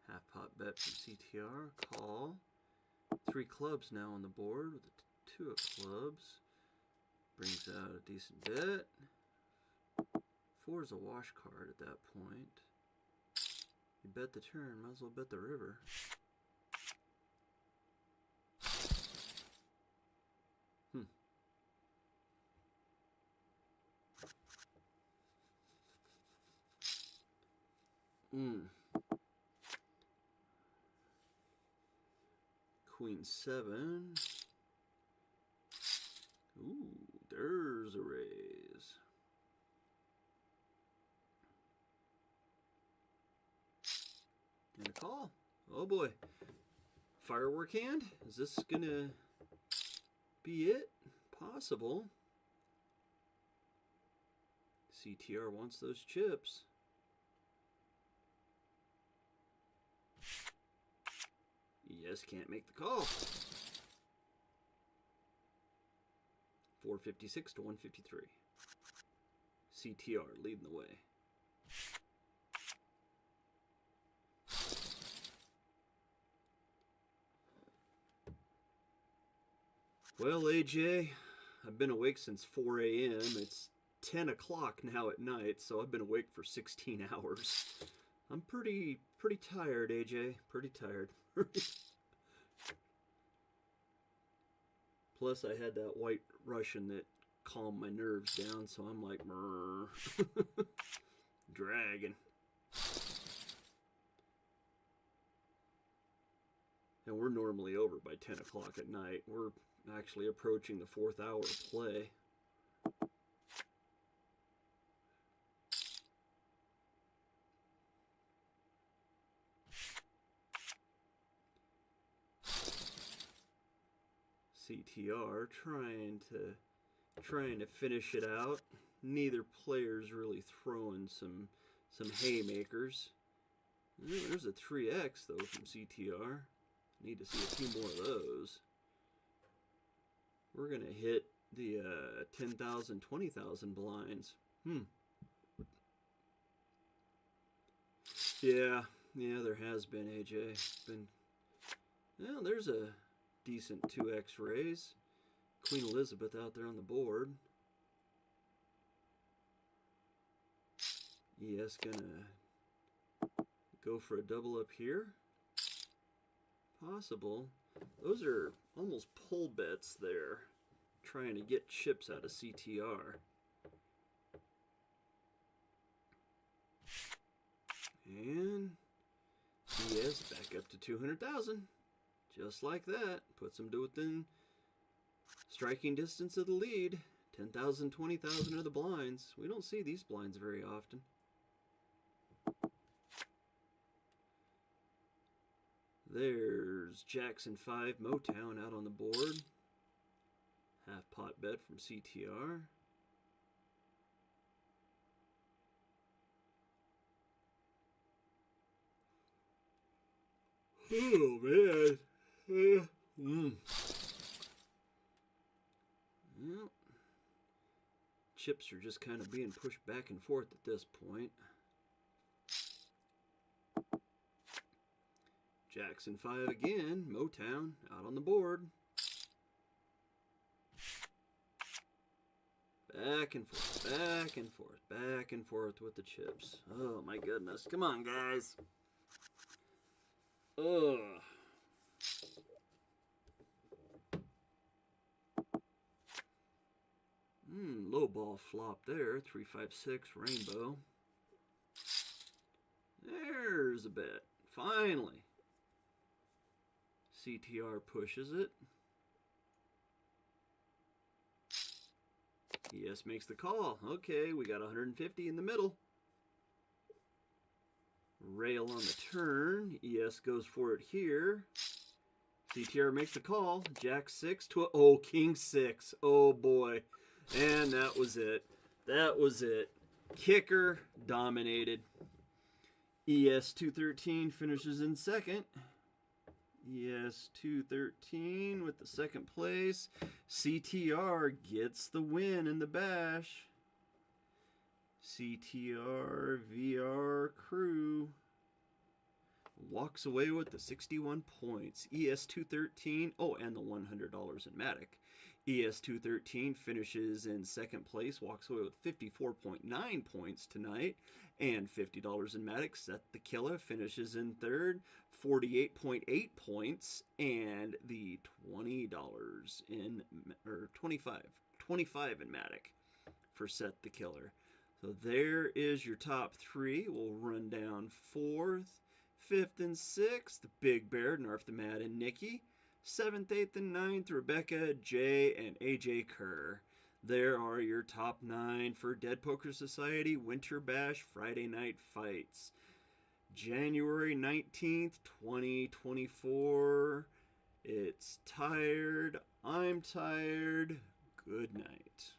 Speaker 1: Half pot bet from CTR. Call. 3 clubs now on the board with a 2 of clubs. Brings out a decent bet. 4 is a wash card at that point. You bet the turn, might as well bet the river. Queen 7. Ooh, there's a raise. And a call. Oh boy. Firework hand? Is this gonna be it? Possible. CTR wants those chips. Yes, can't make the call. 456 to 153. CTR leading the way. Well, AJ, I've been awake since 4 a.m. It's 10 o'clock now at night, so I've been awake for 16 hours. I'm pretty tired, AJ. Pretty tired. Plus, I had that white Russian that calmed my nerves down, so I'm like, dragging. And we're normally over by 10 o'clock at night. We're actually approaching the 4th hour of play. CTR trying to finish it out. Neither player's really throwing some haymakers. There's a 3X though from CTR. Need to see a few more of those. We're gonna hit the 10,000, 20,000 blinds. Yeah, there has been, AJ. Well, there's a decent 2X raise. Queen Elizabeth out there on the board. ES gonna go for a double up here. Possible. Those are almost pull bets there. trying to get chips out of CTR. And yes, back up to 200,000. Just like that. Puts him to within striking distance of the lead. 10,000, 20,000 are the blinds. We don't see these blinds very often. There's Jackson 5 Motown out on the board. Half pot bet from CTR. Oh man. Well, chips are just kind of being pushed back and forth at this point. Jackson 5 again, Motown out on the board. Back and forth, back and forth, back and forth with the chips. Oh my goodness. Come on, guys. Ugh. Low ball flop there. 356 rainbow. There's a bet. Finally. CTR pushes it. ES makes the call. Okay, we got 150 in the middle. Rail on the turn. ES goes for it here. CTR makes the call. Jack 6 to a... Oh, King 6. Oh, boy. And that was it. That was it. Kicker dominated. ES 213 finishes in second. ES 213 with the second place. CTR gets the win in the bash. CTR VR crew walks away with the 61 points. ES 213, oh, and the $100 in Matic. ES 213 finishes in second place, walks away with 54.9 points tonight, and $50 in Matic. Seth the Killer finishes in third, 48.8 points, and the $20 in, or 25 in Matic for Seth the Killer. So there is your top three. We'll run down fourth, fifth, and sixth. Big Bear, Narf the Mad, and Nikki. 7th, 8th, and 9th, Rebecca, Jay, and AJ Kerr. There are your top 9 for Dead Poker Society Winter Bash Friday Night Fights. January 19th, 2024. It's tired. I'm tired. Good night.